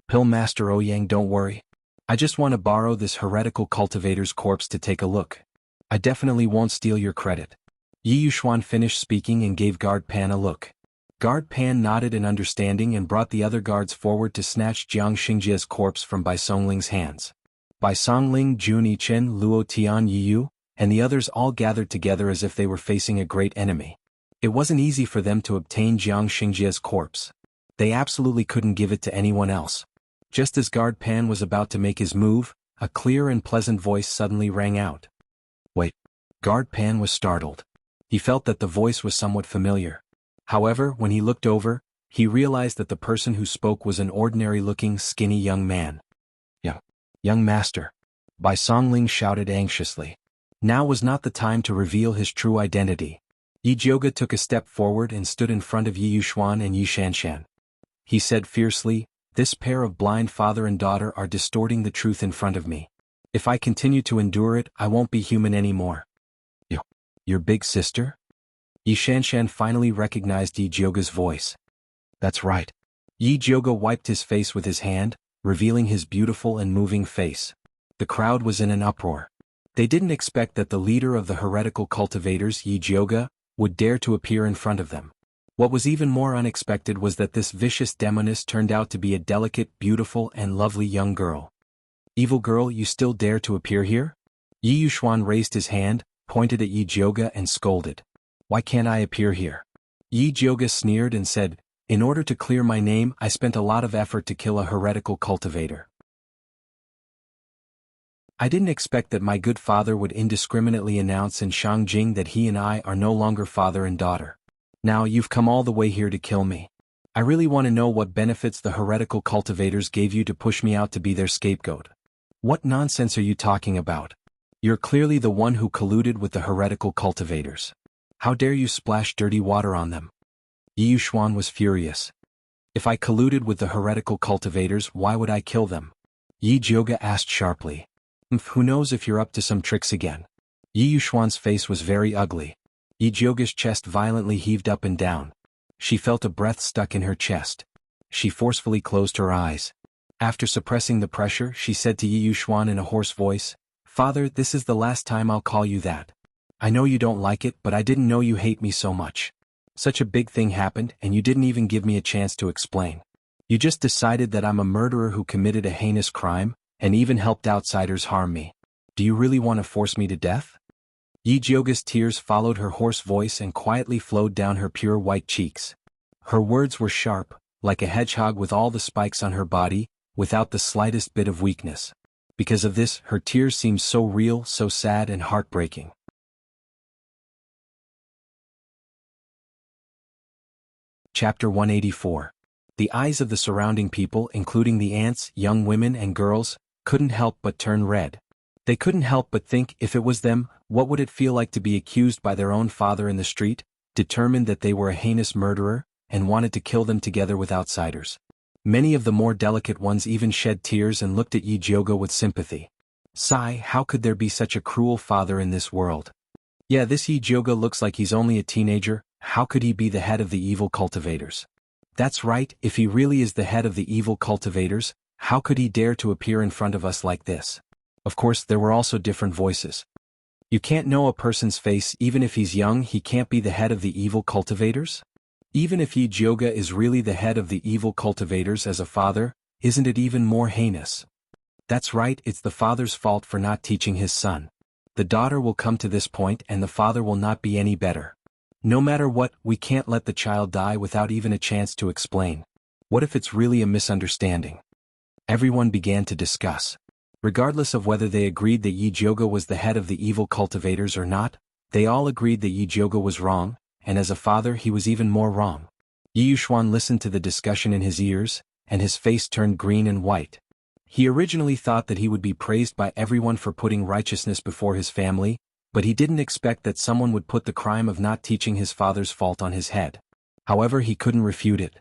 Pill Master Ouyang, don't worry. I just want to borrow this heretical cultivator's corpse to take a look. I definitely won't steal your credit. Yi Yuxuan finished speaking and gave Guard Pan a look. Guard Pan nodded in understanding and brought the other guards forward to snatch Jiang Xingjia's corpse from Bai Songling's hands. Bai Songling, Jun Yichen, Luo Tian Yiyu, and the others all gathered together as if they were facing a great enemy. It wasn't easy for them to obtain Jiang Xingjia's corpse. They absolutely couldn't give it to anyone else. Just as Guard Pan was about to make his move, a clear and pleasant voice suddenly rang out. Wait. Guard Pan was startled. He felt that the voice was somewhat familiar. However, when he looked over, he realized that the person who spoke was an ordinary-looking, skinny young man. Young master. Bai Songling shouted anxiously. Now was not the time to reveal his true identity. Yi Jioge took a step forward and stood in front of Yi Yuxuan and Yi Shanshan. He said fiercely, "This pair of blind father and daughter are distorting the truth in front of me. If I continue to endure it, I won't be human anymore." Your big sister? Yi Shanshan finally recognized Yi Jioge's voice. That's right. Yi Jioge wiped his face with his hand, revealing his beautiful and moving face. The crowd was in an uproar. They didn't expect that the leader of the heretical cultivators, Yi Jioge, would dare to appear in front of them. What was even more unexpected was that this vicious demoness turned out to be a delicate, beautiful, and lovely young girl. Evil girl, you still dare to appear here? Yi Yuxuan raised his hand, pointed at Yi Jioge and scolded. Why can't I appear here? Yi Jioge sneered and said, in order to clear my name, I spent a lot of effort to kill a heretical cultivator. I didn't expect that my good father would indiscriminately announce in Shangjing that he and I are no longer father and daughter. Now you've come all the way here to kill me. I really want to know what benefits the heretical cultivators gave you to push me out to be their scapegoat. What nonsense are you talking about? You're clearly the one who colluded with the heretical cultivators. How dare you splash dirty water on them? Yi Yuxuan was furious. If I colluded with the heretical cultivators, why would I kill them? Yi Jioge asked sharply. Who knows if you're up to some tricks again? Yi Yuxuan's face was very ugly. Yi Jioge's chest violently heaved up and down. She felt a breath stuck in her chest. She forcefully closed her eyes. After suppressing the pressure, she said to Yi Yuxuan in a hoarse voice, Father, this is the last time I'll call you that. I know you don't like it, but I didn't know you hate me so much. Such a big thing happened, and you didn't even give me a chance to explain. You just decided that I'm a murderer who committed a heinous crime, and even helped outsiders harm me. Do you really want to force me to death? Yi Jioge's tears followed her hoarse voice and quietly flowed down her pure white cheeks. Her words were sharp, like a hedgehog with all the spikes on her body, without the slightest bit of weakness. Because of this, her tears seemed so real, so sad and heartbreaking. Chapter 184. The eyes of the surrounding people, including the ants, young women and girls, couldn't help but turn red. They couldn't help but think, if it was them, what would it feel like to be accused by their own father in the street, determined that they were a heinous murderer, and wanted to kill them together with outsiders. Many of the more delicate ones even shed tears and looked at Yi Jioge with sympathy. Sigh, how could there be such a cruel father in this world? Yeah, this Yi Jioge looks like he's only a teenager. How could he be the head of the evil cultivators? That's right, if he really is the head of the evil cultivators, how could he dare to appear in front of us like this? Of course, there were also different voices. You can't know a person's face even if he's young. He can't be the head of the evil cultivators? Even if Yi Jioge is really the head of the evil cultivators as a father, isn't it even more heinous? That's right, it's the father's fault for not teaching his son. The daughter will come to this point and the father will not be any better. No matter what, we can't let the child die without even a chance to explain. What if it's really a misunderstanding? Everyone began to discuss. Regardless of whether they agreed that Yi Jioge was the head of the evil cultivators or not, they all agreed that Yi Jioge was wrong, and as a father he was even more wrong. Yi Yuxuan listened to the discussion in his ears, and his face turned green and white. He originally thought that he would be praised by everyone for putting righteousness before his family, but he didn't expect that someone would put the crime of not teaching his father's fault on his head. However, he couldn't refute it.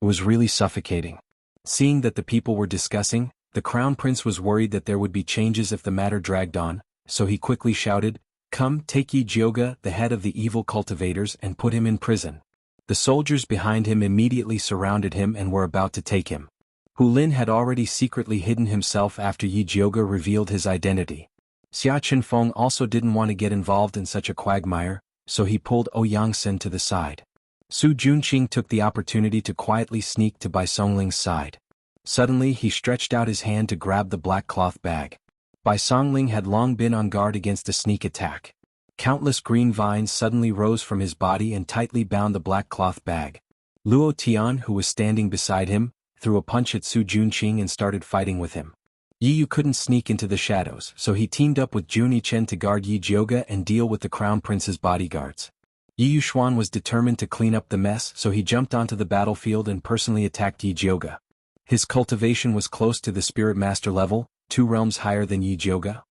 It was really suffocating. Seeing that the people were discussing, the crown prince was worried that there would be changes if the matter dragged on, so he quickly shouted, Come, take Yi Jioge, the head of the evil cultivators, and put him in prison. The soldiers behind him immediately surrounded him and were about to take him. Hu Lin had already secretly hidden himself after Yi Jioge revealed his identity. Xia Qinfeng also didn't want to get involved in such a quagmire, so he pulled Ouyang Sen to the side. Su Junqing took the opportunity to quietly sneak to Bai Songling's side. Suddenly he stretched out his hand to grab the black cloth bag. Bai Songling had long been on guard against a sneak attack. Countless green vines suddenly rose from his body and tightly bound the black cloth bag. Luo Tian, who was standing beside him, threw a punch at Su Junqing and started fighting with him. Yi Yu couldn't sneak into the shadows, so he teamed up with Jun Yichen to guard Yi Jioge and deal with the Crown Prince's bodyguards. Yi Yuxuan was determined to clean up the mess, so he jumped onto the battlefield and personally attacked Yi Jioge. His cultivation was close to the Spirit Master level, 2 realms higher than Yi Jioge.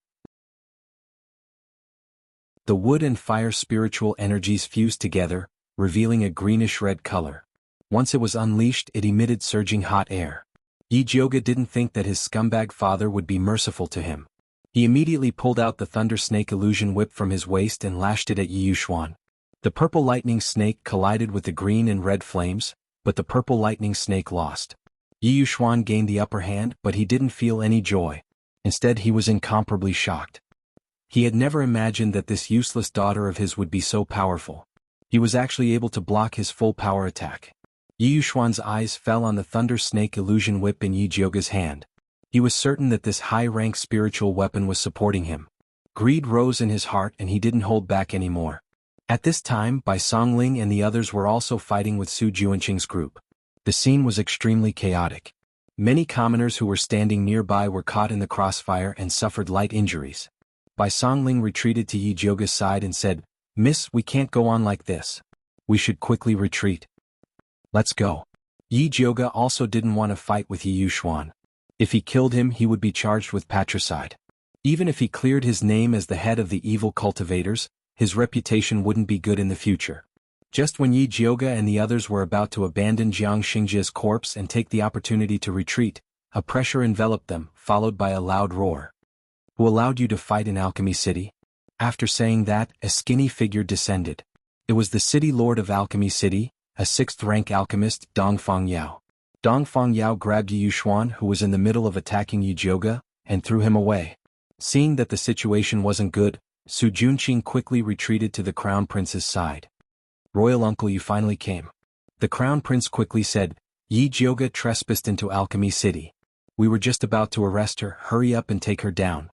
The wood and fire spiritual energies fused together, revealing a greenish-red color. Once it was unleashed, it emitted surging hot air. Yi Jioge didn't think that his scumbag father would be merciful to him. He immediately pulled out the Thunder Snake illusion whip from his waist and lashed it at Yi Yuxuan. The purple lightning snake collided with the green and red flames, but the purple lightning snake lost. Yi Yuxuan gained the upper hand, but he didn't feel any joy. Instead, he was incomparably shocked. He had never imagined that this useless daughter of his would be so powerful. He was actually able to block his full power attack. Yi Yuxuan's eyes fell on the Thunder Snake illusion whip in Yi Jioge's hand. He was certain that this high-rank spiritual weapon was supporting him. Greed rose in his heart and he didn't hold back anymore. At this time, Bai Songling and the others were also fighting with Su Junqing's group. The scene was extremely chaotic. Many commoners who were standing nearby were caught in the crossfire and suffered light injuries. Bai Songling retreated to Yi Jioge's side and said, "Miss, we can't go on like this. We should quickly retreat. Let's go." Yi Jioge also didn't want to fight with Yi Yuxuan. If he killed him, he would be charged with patricide. Even if he cleared his name as the head of the evil cultivators, his reputation wouldn't be good in the future. Just when Yi Jioge and the others were about to abandon Jiang Xingjia's corpse and take the opportunity to retreat, a pressure enveloped them, followed by a loud roar. "Who allowed you to fight in Alchemy City?" After saying that, a skinny figure descended. It was the city lord of Alchemy City, a 6th-rank alchemist, Dongfang Yao. Dongfang Yao grabbed Yi Yuxuan, who was in the middle of attacking Yi Jioge, and threw him away. Seeing that the situation wasn't good, Su Junqing quickly retreated to the Crown Prince's side. "Royal uncle, you finally came." The Crown Prince quickly said, "Yi Jioge trespassed into Alchemy City. We were just about to arrest her, hurry up and take her down."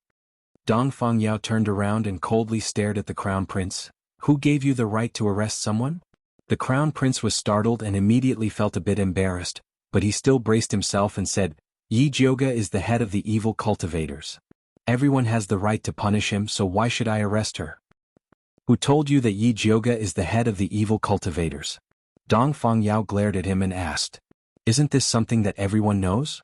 Dongfang Yao turned around and coldly stared at the Crown Prince. "Who gave you the right to arrest someone?" The Crown Prince was startled and immediately felt a bit embarrassed, but he still braced himself and said, "Yi Jioge is the head of the evil cultivators. Everyone has the right to punish him, so why should I arrest her?" "Who told you that Yi Jioge is the head of the evil cultivators?" Dongfang Yao glared at him and asked. "Isn't this something that everyone knows?"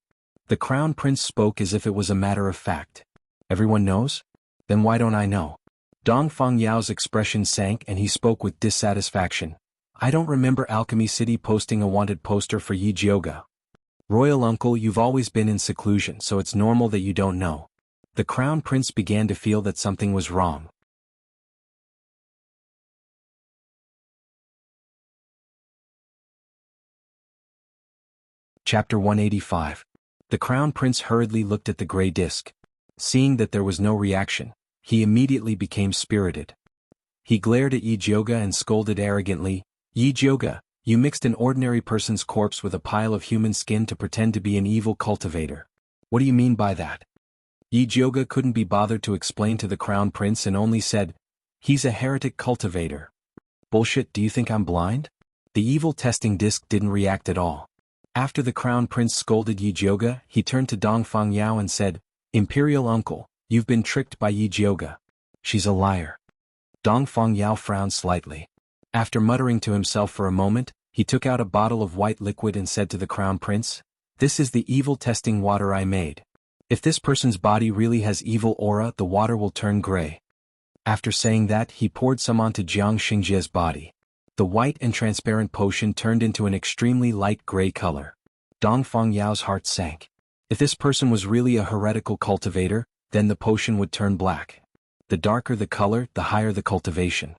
The Crown Prince spoke as if it was a matter of fact. "Everyone knows? Then why don't I know?" Dongfang Yao's expression sank and he spoke with dissatisfaction. "I don't remember Alchemy City posting a wanted poster for Yi Jioge." "Royal uncle, you've always been in seclusion, so it's normal that you don't know." The Crown Prince began to feel that something was wrong. Chapter 185. The Crown Prince hurriedly looked at the gray disc. Seeing that there was no reaction, he immediately became spirited. He glared at Yi Jioge and scolded arrogantly, "Yi Jioge, you mixed an ordinary person's corpse with a pile of human skin to pretend to be an evil cultivator. What do you mean by that?" Yi Jioge couldn't be bothered to explain to the Crown Prince and only said, "He's a heretic cultivator." "Bullshit, do you think I'm blind?" The evil testing disc didn't react at all. After the Crown Prince scolded Yi Jioge, he turned to Dongfang Yao and said, "Imperial uncle, you've been tricked by Yi Jioge. She's a liar." Dongfang Yao frowned slightly. After muttering to himself for a moment, he took out a bottle of white liquid and said to the Crown Prince, "This is the evil testing water I made. If this person's body really has evil aura, the water will turn gray." After saying that, he poured some onto Jiang Xingjia's body. The white and transparent potion turned into an extremely light gray color. Dongfang Yao's heart sank. If this person was really a heretical cultivator, then the potion would turn black. The darker the color, the higher the cultivation.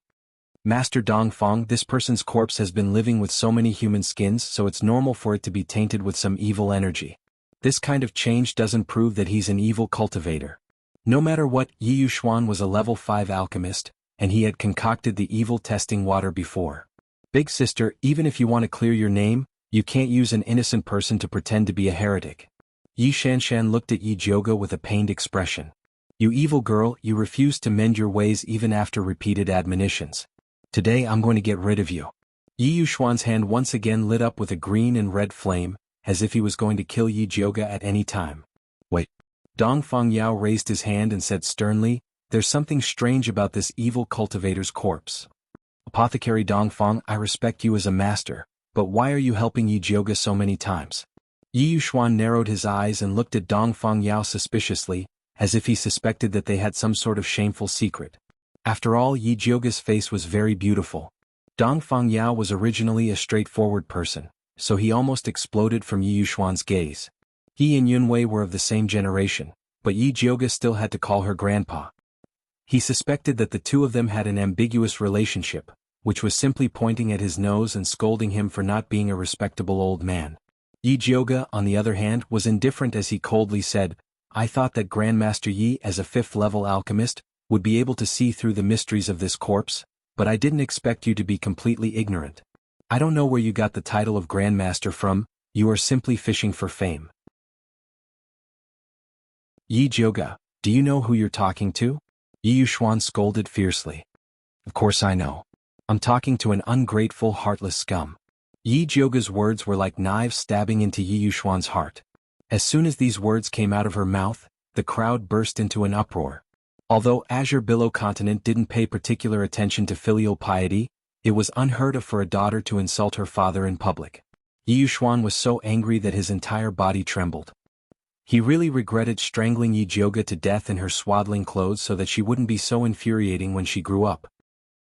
"Master Dongfang, this person's corpse has been living with so many human skins, so it's normal for it to be tainted with some evil energy. This kind of change doesn't prove that he's an evil cultivator. No matter what, Yi Yuxuan was a level 5 alchemist, and he had concocted the evil testing water before. Big sister, even if you want to clear your name, you can't use an innocent person to pretend to be a heretic. Yi Shanshan looked at Yi Jioge with a pained expression. You evil girl, you refuse to mend your ways even after repeated admonitions. Today I'm going to get rid of you. Yi Yuxuan's hand once again lit up with a green and red flame, as if he was going to kill Yi Jioge at any time. Wait. Dong Fengyao raised his hand and said sternly, there's something strange about this evil cultivator's corpse. Apothecary Dong Feng, I respect you as a master, but why are you helping Yi Jioge so many times? Yi Yuxuan narrowed his eyes and looked at Dong Fengyao suspiciously, as if he suspected that they had some sort of shameful secret. After all, Yi Jioge's face was very beautiful. Dong Fengyao was originally a straightforward person, so he almost exploded from Yi Yuxuan's gaze. He and Yunwei were of the same generation, but Yi Jioge still had to call her grandpa. He suspected that the two of them had an ambiguous relationship, which was simply pointing at his nose and scolding him for not being a respectable old man. Yi Jioge, on the other hand, was indifferent as he coldly said, I thought that Grandmaster Yi, as a 5th-level alchemist, would be able to see through the mysteries of this corpse, but I didn't expect you to be completely ignorant. I don't know where you got the title of Grandmaster from, you are simply fishing for fame. Yi Jioge, do you know who you're talking to? Yi Yuxuan scolded fiercely. Of course I know. I'm talking to an ungrateful, heartless scum. Yi Jioge's words were like knives stabbing into Yi Yuxuan's heart. As soon as these words came out of her mouth, the crowd burst into an uproar. Although Azure Billow Continent didn't pay particular attention to filial piety, it was unheard of for a daughter to insult her father in public. Yi Yuxuan was so angry that his entire body trembled. He really regretted strangling Yi Jioge to death in her swaddling clothes so that she wouldn't be so infuriating when she grew up.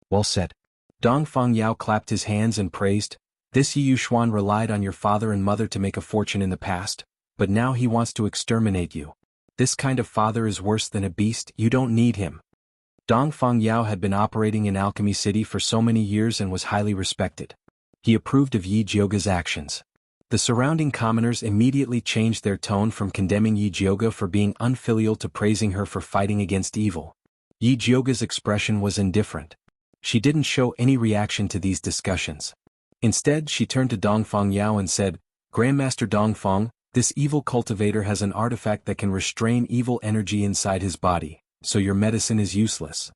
Well said. Dong Fengyao clapped his hands and praised, this Yi Yuxuan relied on your father and mother to make a fortune in the past, but now he wants to exterminate you. This kind of father is worse than a beast, you don't need him. Dong Fengyao had been operating in Alchemy City for so many years and was highly respected. He approved of Yi Jioge's actions. The surrounding commoners immediately changed their tone from condemning Yi Jioge for being unfilial to praising her for fighting against evil. Yi Jioge's expression was indifferent. She didn't show any reaction to these discussions. Instead, she turned to Dong Fengyao and said, Grandmaster Dong Feng, this evil cultivator has an artifact that can restrain evil energy inside his body, so your medicine is useless.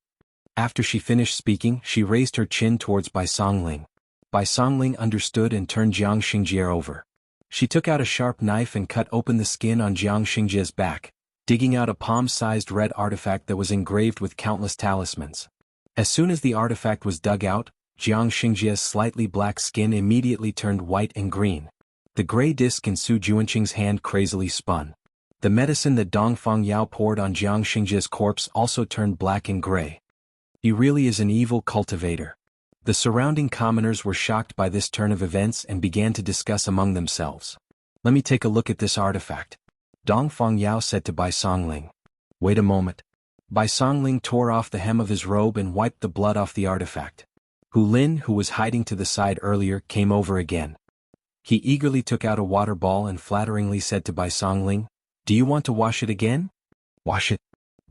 After she finished speaking, she raised her chin towards Bai Songling. Bai Songling understood and turned Jiang Xingjie over. She took out a sharp knife and cut open the skin on Jiang Xingjie's back, digging out a palm-sized red artifact that was engraved with countless talismans. As soon as the artifact was dug out, Jiang Xingjie's slightly black skin immediately turned white and green. The gray disc in Su Juanqing's hand crazily spun. The medicine that Dong Fengyao poured on Jiang Xingjie's corpse also turned black and gray. He really is an evil cultivator. The surrounding commoners were shocked by this turn of events and began to discuss among themselves. Let me take a look at this artifact. Dong Fengyao said to Bai Songling. Wait a moment. Bai Songling tore off the hem of his robe and wiped the blood off the artifact. Hu Lin, who was hiding to the side earlier, came over again. He eagerly took out a water ball and flatteringly said to Bai Songling, Do you want to wash it again? Wash it.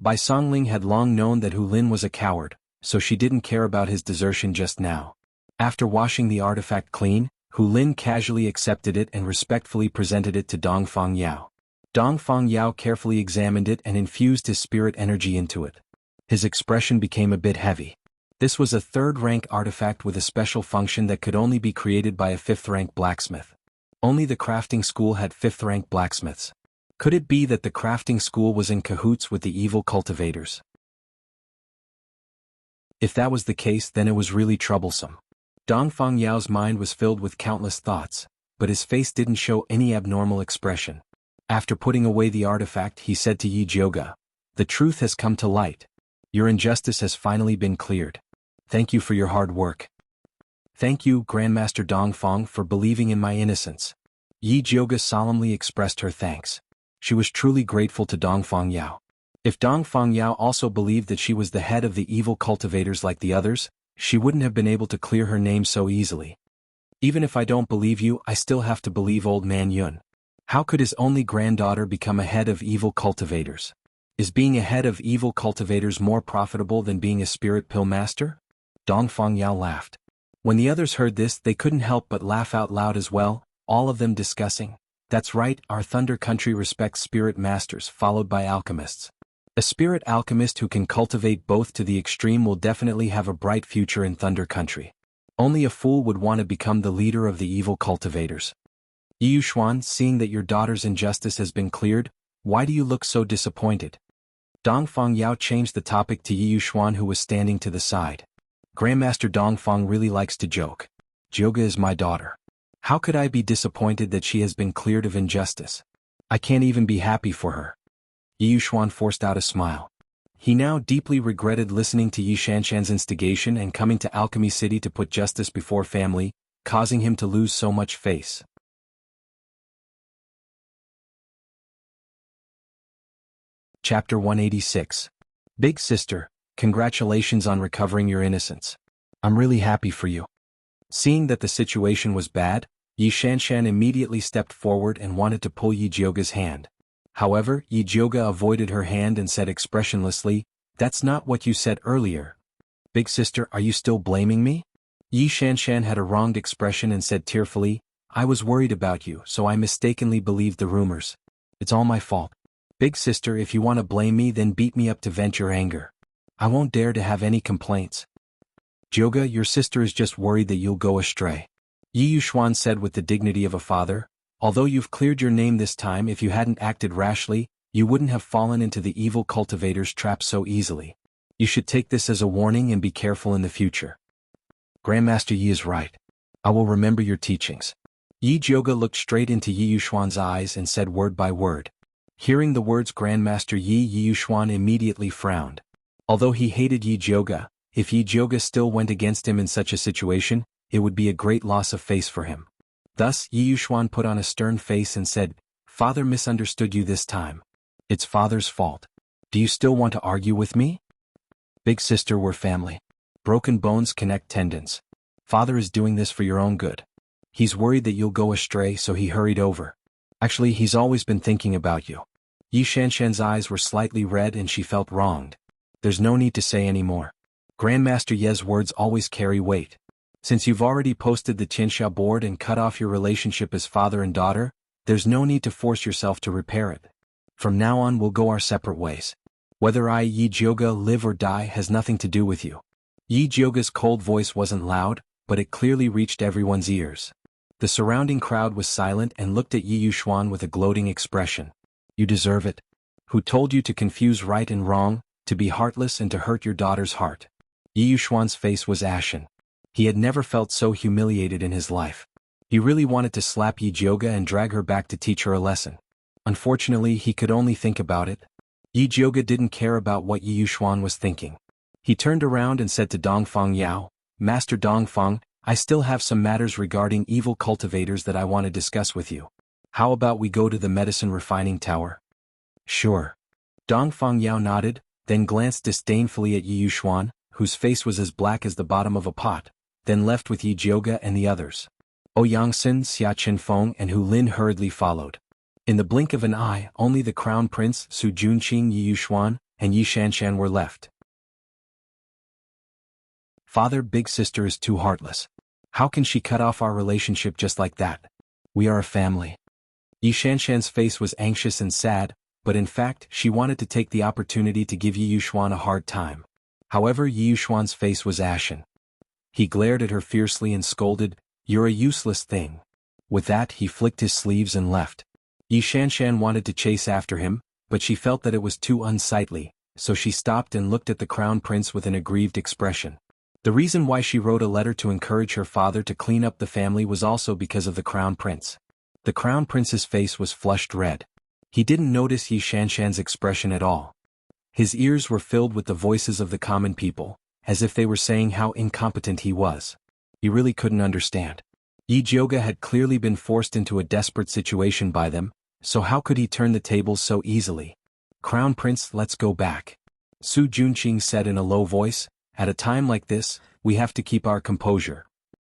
Bai Songling had long known that Hu Lin was a coward, so she didn't care about his desertion just now. After washing the artifact clean, Hu Lin casually accepted it and respectfully presented it to Dong Fengyao. Dong Fengyao carefully examined it and infused his spirit energy into it. His expression became a bit heavy. This was a 3rd-rank artifact with a special function that could only be created by a 5th-rank blacksmith. Only the crafting school had 5th-rank blacksmiths. Could it be that the crafting school was in cahoots with the evil cultivators? If that was the case, then it was really troublesome. Dong Fengyao's mind was filled with countless thoughts, but his face didn't show any abnormal expression. After putting away the artifact, he said to Yi Jioge, The truth has come to light. Your injustice has finally been cleared. Thank you for your hard work. Thank you, Grandmaster Dong Feng, for believing in my innocence. Yi Jioge solemnly expressed her thanks. She was truly grateful to Dong Fengyao. If Dong Fengyao also believed that she was the head of the evil cultivators like the others, she wouldn't have been able to clear her name so easily. Even if I don't believe you, I still have to believe Old Man Yun. How could his only granddaughter become a head of evil cultivators? Is being a head of evil cultivators more profitable than being a spirit pill master? Dongfang Yao laughed. When the others heard this, they couldn't help but laugh out loud as well, all of them discussing. That's right, our Thunder Country respects spirit masters, followed by alchemists. A spirit alchemist who can cultivate both to the extreme will definitely have a bright future in Thunder Country. Only a fool would want to become the leader of the evil cultivators. Yi Yuxuan, seeing that your daughter's injustice has been cleared, why do you look so disappointed? Dongfang Yao changed the topic to Yi Yuxuan, who was standing to the side. Grandmaster Dongfang really likes to joke. Jioga is my daughter. How could I be disappointed that she has been cleared of injustice? I can't even be happy for her. Yi Yuxuan forced out a smile. He now deeply regretted listening to Yi Shanshan's instigation and coming to Alchemy City to put justice before family, causing him to lose so much face. Chapter 186. Big Sister, congratulations on recovering your innocence. I'm really happy for you. Seeing that the situation was bad, Yi Shanshan immediately stepped forward and wanted to pull Yi Jioga's hand. However, Yi Jioga avoided her hand and said expressionlessly, "That's not what you said earlier." Big Sister, are you still blaming me? Yi Shanshan had a wronged expression and said tearfully, "I was worried about you, so I mistakenly believed the rumors. It's all my fault. Big Sister, if you want to blame me, then beat me up to vent your anger. I won't dare to have any complaints." "Jioga, your sister is just worried that you'll go astray," Yi Yuxuan said with the dignity of a father. "Although you've cleared your name this time, if you hadn't acted rashly, you wouldn't have fallen into the evil cultivator's trap so easily. You should take this as a warning and be careful in the future." "Grandmaster Yi is right. I will remember your teachings." Yi Jioga looked straight into Yi Yuxuan's eyes and said word by word. Hearing the words Grandmaster Yi Yuxuan immediately frowned. Although he hated Yi Jioga, if Yi Jioga still went against him in such a situation, it would be a great loss of face for him. Thus, Yi Yuxuan put on a stern face and said, "Father misunderstood you this time. It's Father's fault. Do you still want to argue with me? Big Sister, we're family. Broken bones connect tendons. Father is doing this for your own good. He's worried that you'll go astray, so he hurried over. Actually, he's always been thinking about you." Yi Shanshan's eyes were slightly red and she felt wronged. There's no need to say any more. Grandmaster Ye's words always carry weight. Since you've already posted the Qianxia board and cut off your relationship as father and daughter, there's no need to force yourself to repair it. From now on we'll go our separate ways. Whether I, Yi Jioga, live or die has nothing to do with you. Yi Jioga's cold voice wasn't loud, but it clearly reached everyone's ears. The surrounding crowd was silent and looked at Yi Yuxuan with a gloating expression. "You deserve it. Who told you to confuse right and wrong, to be heartless and to hurt your daughter's heart?" Yi Yuxuan's face was ashen. He had never felt so humiliated in his life. He really wanted to slap Yi Jioga and drag her back to teach her a lesson. Unfortunately, he could only think about it. Yi Jioga didn't care about what Yi Yuxuan was thinking. He turned around and said to Dongfang Yao, "Master Dongfang, I still have some matters regarding evil cultivators that I want to discuss with you. How about we go to the medicine refining tower?" "Sure." Dongfang Yao nodded, then glanced disdainfully at Yi Yuxuan, whose face was as black as the bottom of a pot, then left with Yi Jioga and the others. Ouyangxin, Xia Qinfeng and Hu Lin hurriedly followed. In the blink of an eye, only the Crown Prince, Su Junqing, Yi Yuxuan, and Yi Shanshan were left. "Father, Big Sister is too heartless. How can she cut off our relationship just like that? We are a family." Yi Shanshan's face was anxious and sad, but in fact she wanted to take the opportunity to give Yi Yuxuan a hard time. However, Yi Yuxuan's face was ashen. He glared at her fiercely and scolded, "You're a useless thing." With that, he flicked his sleeves and left. Yi Shanshan wanted to chase after him, but she felt that it was too unsightly, so she stopped and looked at the Crown Prince with an aggrieved expression. The reason why she wrote a letter to encourage her father to clean up the family was also because of the Crown Prince. The Crown Prince's face was flushed red. He didn't notice Yi Shanshan's expression at all. His ears were filled with the voices of the common people, as if they were saying how incompetent he was. He really couldn't understand. Yi Jioga had clearly been forced into a desperate situation by them, so how could he turn the tables so easily? "Crown Prince, let's go back," Su Junqing said in a low voice. "At a time like this, we have to keep our composure.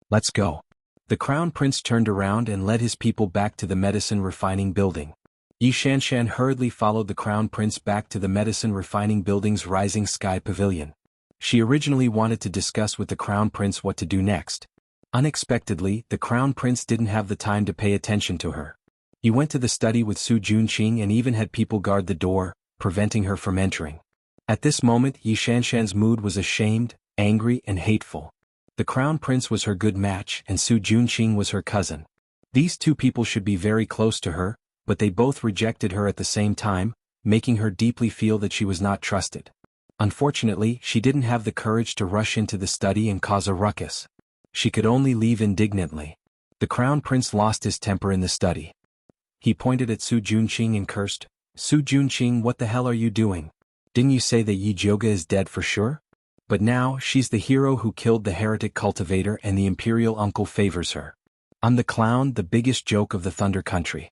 Let's go." The crown prince turned around and led his people back to the medicine refining building. Yi Shanshan hurriedly followed the crown prince back to the medicine refining building's rising sky pavilion. She originally wanted to discuss with the crown prince what to do next. Unexpectedly, the crown prince didn't have the time to pay attention to her. He went to the study with Su Junqing and even had people guard the door, preventing her from entering. At this moment, Yi Shanshan's mood was ashamed, angry, and hateful. The crown prince was her good match and Su Junqing was her cousin. These two people should be very close to her, but they both rejected her at the same time, making her deeply feel that she was not trusted. Unfortunately, she didn't have the courage to rush into the study and cause a ruckus. She could only leave indignantly. The crown prince lost his temper in the study. He pointed at Su Junqing and cursed, "Su Junqing, what the hell are you doing? Didn't you say that Yi Jioga is dead for sure? But now, she's the hero who killed the heretic cultivator and the imperial uncle favors her. I'm the clown, the biggest joke of the Thunder Country.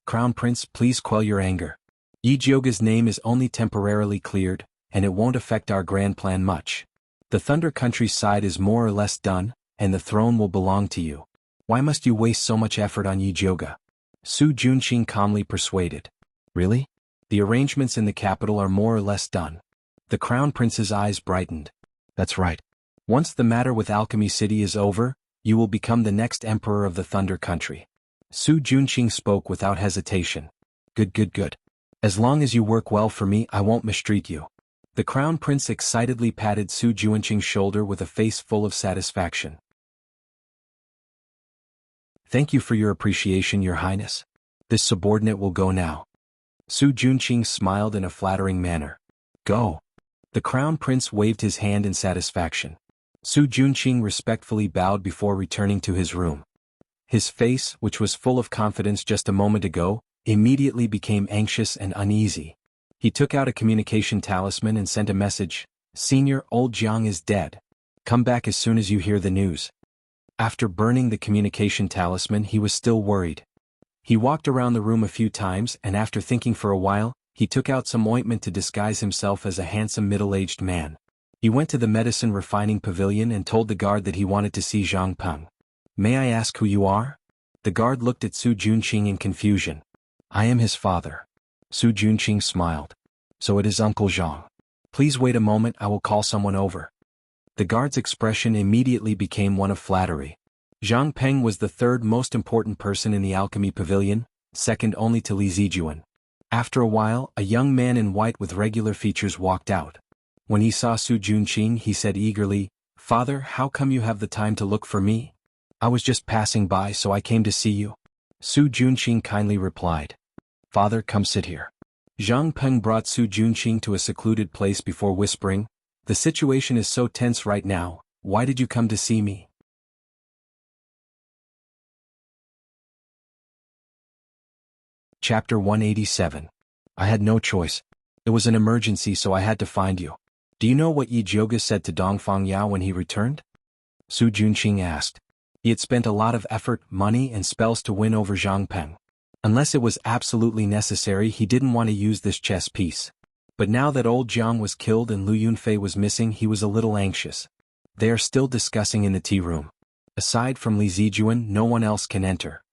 Crown Prince, please quell your anger. Yi Jioga's name is only temporarily cleared, and it won't affect our grand plan much. The Thunder Country's side is more or less done, and the throne will belong to you. Why must you waste so much effort on Yi Jioga?" Su Junqing calmly persuaded. "Really? The arrangements in the capital are more or less done." The crown prince's eyes brightened. "That's right. Once the matter with Alchemy City is over, you will become the next emperor of the Thunder Country." Su Junqing spoke without hesitation. Good. As long as you work well for me, I won't mistreat you." The crown prince excitedly patted Su Junqing's shoulder with a face full of satisfaction. "Thank you for your appreciation, Your Highness. This subordinate will go now." Su Junqing smiled in a flattering manner. "Go." The crown prince waved his hand in satisfaction. Su Junqing respectfully bowed before returning to his room. His face, which was full of confidence just a moment ago, immediately became anxious and uneasy. He took out a communication talisman and sent a message, "Senior, old Jiang is dead. Come back as soon as you hear the news." After burning the communication talisman, he was still worried. He walked around the room a few times and after thinking for a while, he took out some ointment to disguise himself as a handsome middle-aged man. He went to the medicine refining pavilion and told the guard that he wanted to see Zhang Peng. "May I ask who you are?" The guard looked at Su Junqing in confusion. "I am his father." Su Junqing smiled. "So it is Uncle Zhang. Please wait a moment, I will call someone over." The guard's expression immediately became one of flattery. Zhang Peng was the third most important person in the alchemy pavilion, second only to Li Zijuan. After a while, a young man in white with regular features walked out. When he saw Su Junqing, he said eagerly, "Father, how come you have the time to look for me? I was just passing by, so I came to see you." Su Junqing kindly replied, "Father, come sit here." Zhang Peng brought Su Junqing to a secluded place before whispering, "The situation is so tense right now, why did you come to see me?" Chapter 187. I had no choice. It was an emergency, so I had to find you. Do you know what Yi Jioga said to Dongfang Yao when he returned? Su Junqing asked. He had spent a lot of effort, money, and spells to win over Zhang Peng. Unless it was absolutely necessary, he didn't want to use this chess piece. But now that old Jiang was killed and Lu Yunfei was missing, he was a little anxious. They are still discussing in the tea room. Aside from Li Zijuan, no one else can enter.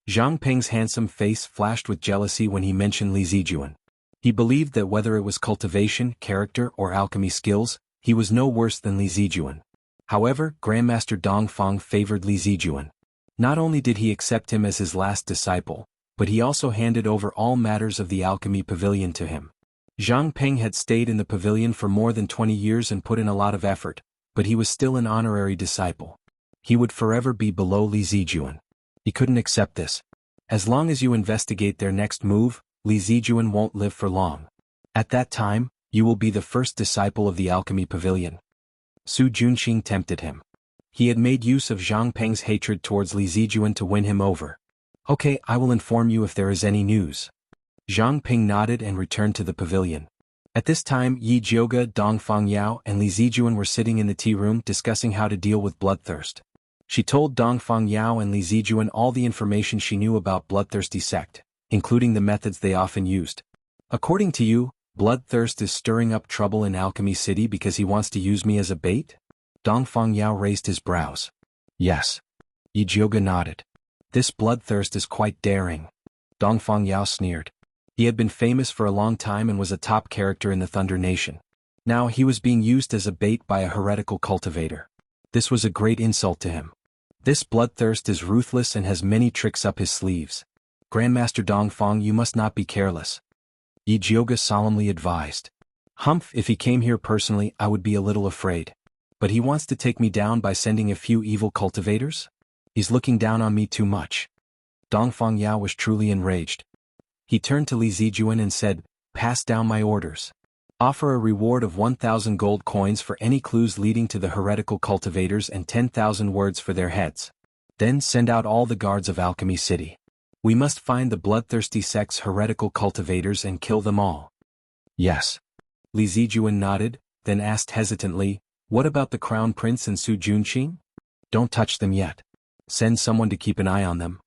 Zhang Peng's handsome face flashed with jealousy when he mentioned Li Zijuan. He believed that whether it was cultivation, character, or alchemy skills, he was no worse than Li Zijuan. However, Grandmaster Dongfang favored Li Zijuan. Not only did he accept him as his last disciple, but he also handed over all matters of the alchemy pavilion to him. Zhang Peng had stayed in the pavilion for more than 20 years and put in a lot of effort, but he was still an honorary disciple. He would forever be below Li Zijuan. He couldn't accept this. As long as you investigate their next move, Li Zijuan won't live for long. At that time, you will be the first disciple of the alchemy pavilion. Su Junqing tempted him. He had made use of Zhang Peng's hatred towards Li Zijuan to win him over. Okay, I will inform you if there is any news. Zhang Peng nodded and returned to the pavilion. At this time, Yi Jioga, Dongfang Yao, and Li Zijuan were sitting in the tea room discussing how to deal with bloodthirst. She told Dongfang Yao and Li Zijuan all the information she knew about bloodthirsty sect, including the methods they often used. According to you, Bloodthirst is stirring up trouble in Alchemy City because he wants to use me as a bait? Dongfang Yao raised his brows. Yes. Yi Jiuge nodded. This bloodthirst is quite daring. Dongfang Yao sneered. He had been famous for a long time and was a top character in the Thunder Nation. Now he was being used as a bait by a heretical cultivator. This was a great insult to him. This bloodthirst is ruthless and has many tricks up his sleeves. Grandmaster Dongfang, you must not be careless. Yi Jiuge solemnly advised. Humph, if he came here personally I would be a little afraid. But he wants to take me down by sending a few evil cultivators? He's looking down on me too much. Dongfang Yao was truly enraged. He turned to Li Zijuan and said, pass down my orders. Offer a reward of 1,000 gold coins for any clues leading to the heretical cultivators and 10,000 words for their heads. Then send out all the guards of Alchemy City. We must find the bloodthirsty sect's heretical cultivators and kill them all. Yes. Li Zijuan nodded, then asked hesitantly, what about the Crown Prince and Su Junqing? Don't touch them yet. Send someone to keep an eye on them.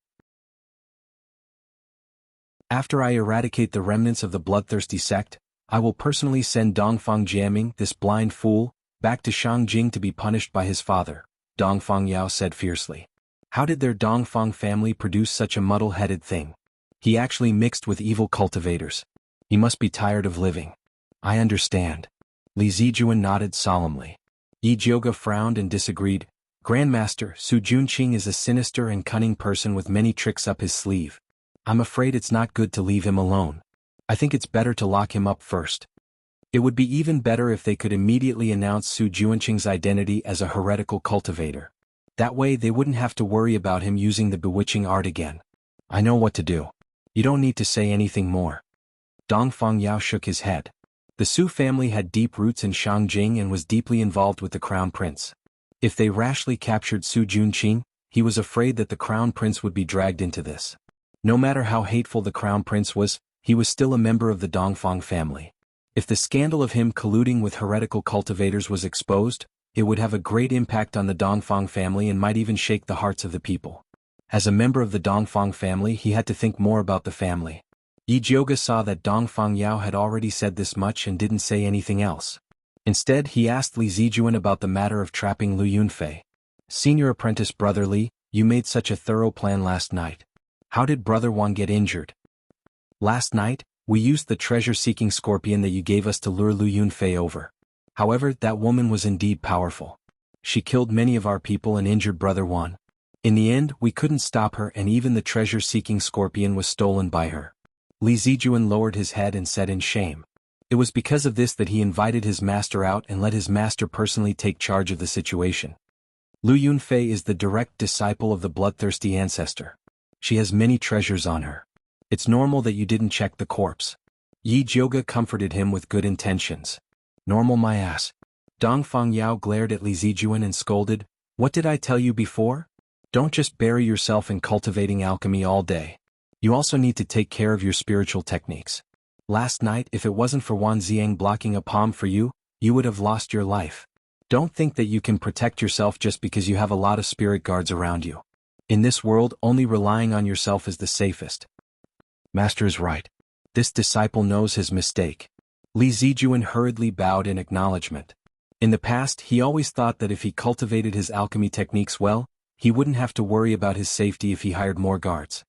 After I eradicate the remnants of the bloodthirsty sect, I will personally send Dongfang Jiaming, this blind fool, back to Shangjing to be punished by his father, Dongfang Yao said fiercely. How did their Dongfang family produce such a muddle-headed thing? He actually mixed with evil cultivators. He must be tired of living. I understand. Li Zijuan nodded solemnly. Yi Jiuge frowned and disagreed. Grandmaster, Su Junqing is a sinister and cunning person with many tricks up his sleeve. I'm afraid it's not good to leave him alone. I think it's better to lock him up first. It would be even better if they could immediately announce Su Junqing's identity as a heretical cultivator. That way they wouldn't have to worry about him using the bewitching art again. I know what to do. You don't need to say anything more. Dongfang Yao shook his head. The Su family had deep roots in Shangjing and was deeply involved with the Crown Prince. If they rashly captured Su Junqing, he was afraid that the Crown Prince would be dragged into this. No matter how hateful the Crown Prince was, he was still a member of the Dongfang family. If the scandal of him colluding with heretical cultivators was exposed, it would have a great impact on the Dongfang family and might even shake the hearts of the people. As a member of the Dongfang family, he had to think more about the family. Yi Jiuge saw that Dongfang Yao had already said this much and didn't say anything else. Instead, he asked Li Zijuan about the matter of trapping Lu Yunfei. Senior apprentice Brother Li, you made such a thorough plan last night. How did Brother Wan get injured? Last night, we used the treasure-seeking scorpion that you gave us to lure Lu Yunfei over. However, that woman was indeed powerful. She killed many of our people and injured Brother Wan. In the end, we couldn't stop her and even the treasure-seeking scorpion was stolen by her. Li Zijuan lowered his head and said in shame. It was because of this that he invited his master out and let his master personally take charge of the situation. Lu Yunfei is the direct disciple of the bloodthirsty ancestor. She has many treasures on her. It's normal that you didn't check the corpse. Yi Jiuge comforted him with good intentions. Normal my ass. Dongfang Yao glared at Li Zijuan and scolded, what did I tell you before? Don't just bury yourself in cultivating alchemy all day. You also need to take care of your spiritual techniques. Last night, if it wasn't for Wan Ziang blocking a palm for you, you would have lost your life. Don't think that you can protect yourself just because you have a lot of spirit guards around you. In this world, only relying on yourself is the safest. Master is right. This disciple knows his mistake. Li Zijuan hurriedly bowed in acknowledgement. In the past, he always thought that if he cultivated his alchemy techniques well, he wouldn't have to worry about his safety if he hired more guards.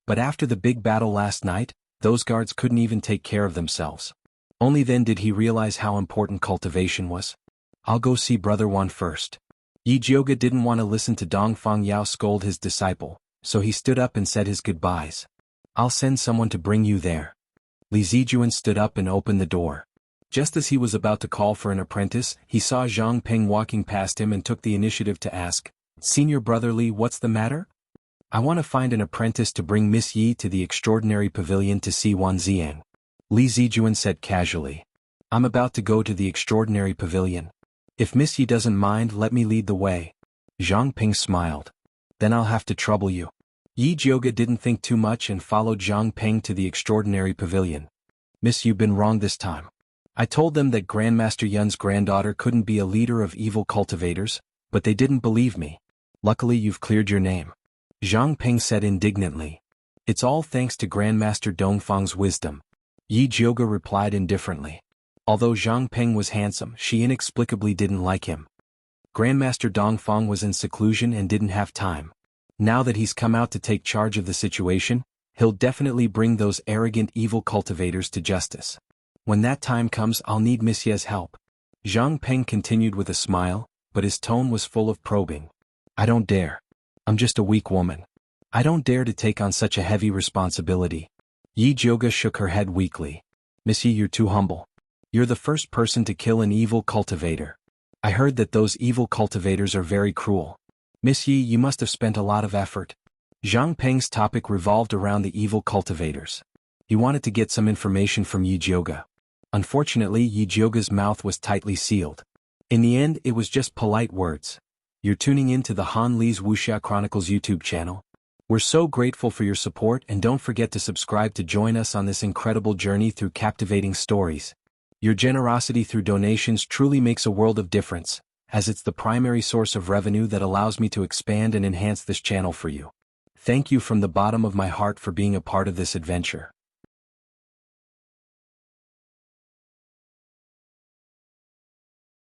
But after the big battle last night, those guards couldn't even take care of themselves. Only then did he realize how important cultivation was. I'll go see Brother Wan first. Yi Jiuge didn't want to listen to Dongfang Yao scold his disciple, so he stood up and said his goodbyes. I'll send someone to bring you there. Li Zijuan stood up and opened the door. Just as he was about to call for an apprentice, he saw Zhang Peng walking past him and took the initiative to ask, Senior Brother Li, what's the matter? I want to find an apprentice to bring Miss Yi to the extraordinary pavilion to see Wan Ziang. Li Zijuan said casually. I'm about to go to the extraordinary pavilion. If Miss Yi doesn't mind, let me lead the way. Zhang Peng smiled. Then I'll have to trouble you. Yi Jiuge didn't think too much and followed Zhang Peng to the extraordinary pavilion. Miss, you've been wrong this time. I told them that Grandmaster Yun's granddaughter couldn't be a leader of evil cultivators, but they didn't believe me. Luckily you've cleared your name. Zhang Peng said indignantly. It's all thanks to Grandmaster Dongfang's wisdom. Yi Jiuge replied indifferently. Although Zhang Peng was handsome, she inexplicably didn't like him. Grandmaster Dongfang was in seclusion and didn't have time. Now that he's come out to take charge of the situation, he'll definitely bring those arrogant evil cultivators to justice. When that time comes, I'll need Monsieur's help. Zhang Peng continued with a smile, but his tone was full of probing. I don't dare. I'm just a weak woman. I don't dare to take on such a heavy responsibility. Yi Jioga shook her head weakly. Monsieur, you're too humble. You're the first person to kill an evil cultivator. I heard that those evil cultivators are very cruel. Miss Yi, you must have spent a lot of effort. Zhang Peng's topic revolved around the evil cultivators. He wanted to get some information from Yi Jioga. Unfortunately, Yi Jioga's mouth was tightly sealed. In the end, it was just polite words. You're tuning in to the Han Li's Wuxia Chronicles YouTube channel. We're so grateful for your support, and don't forget to subscribe to join us on this incredible journey through captivating stories. Your generosity through donations truly makes a world of difference, as it's the primary source of revenue that allows me to expand and enhance this channel for you. Thank you from the bottom of my heart for being a part of this adventure.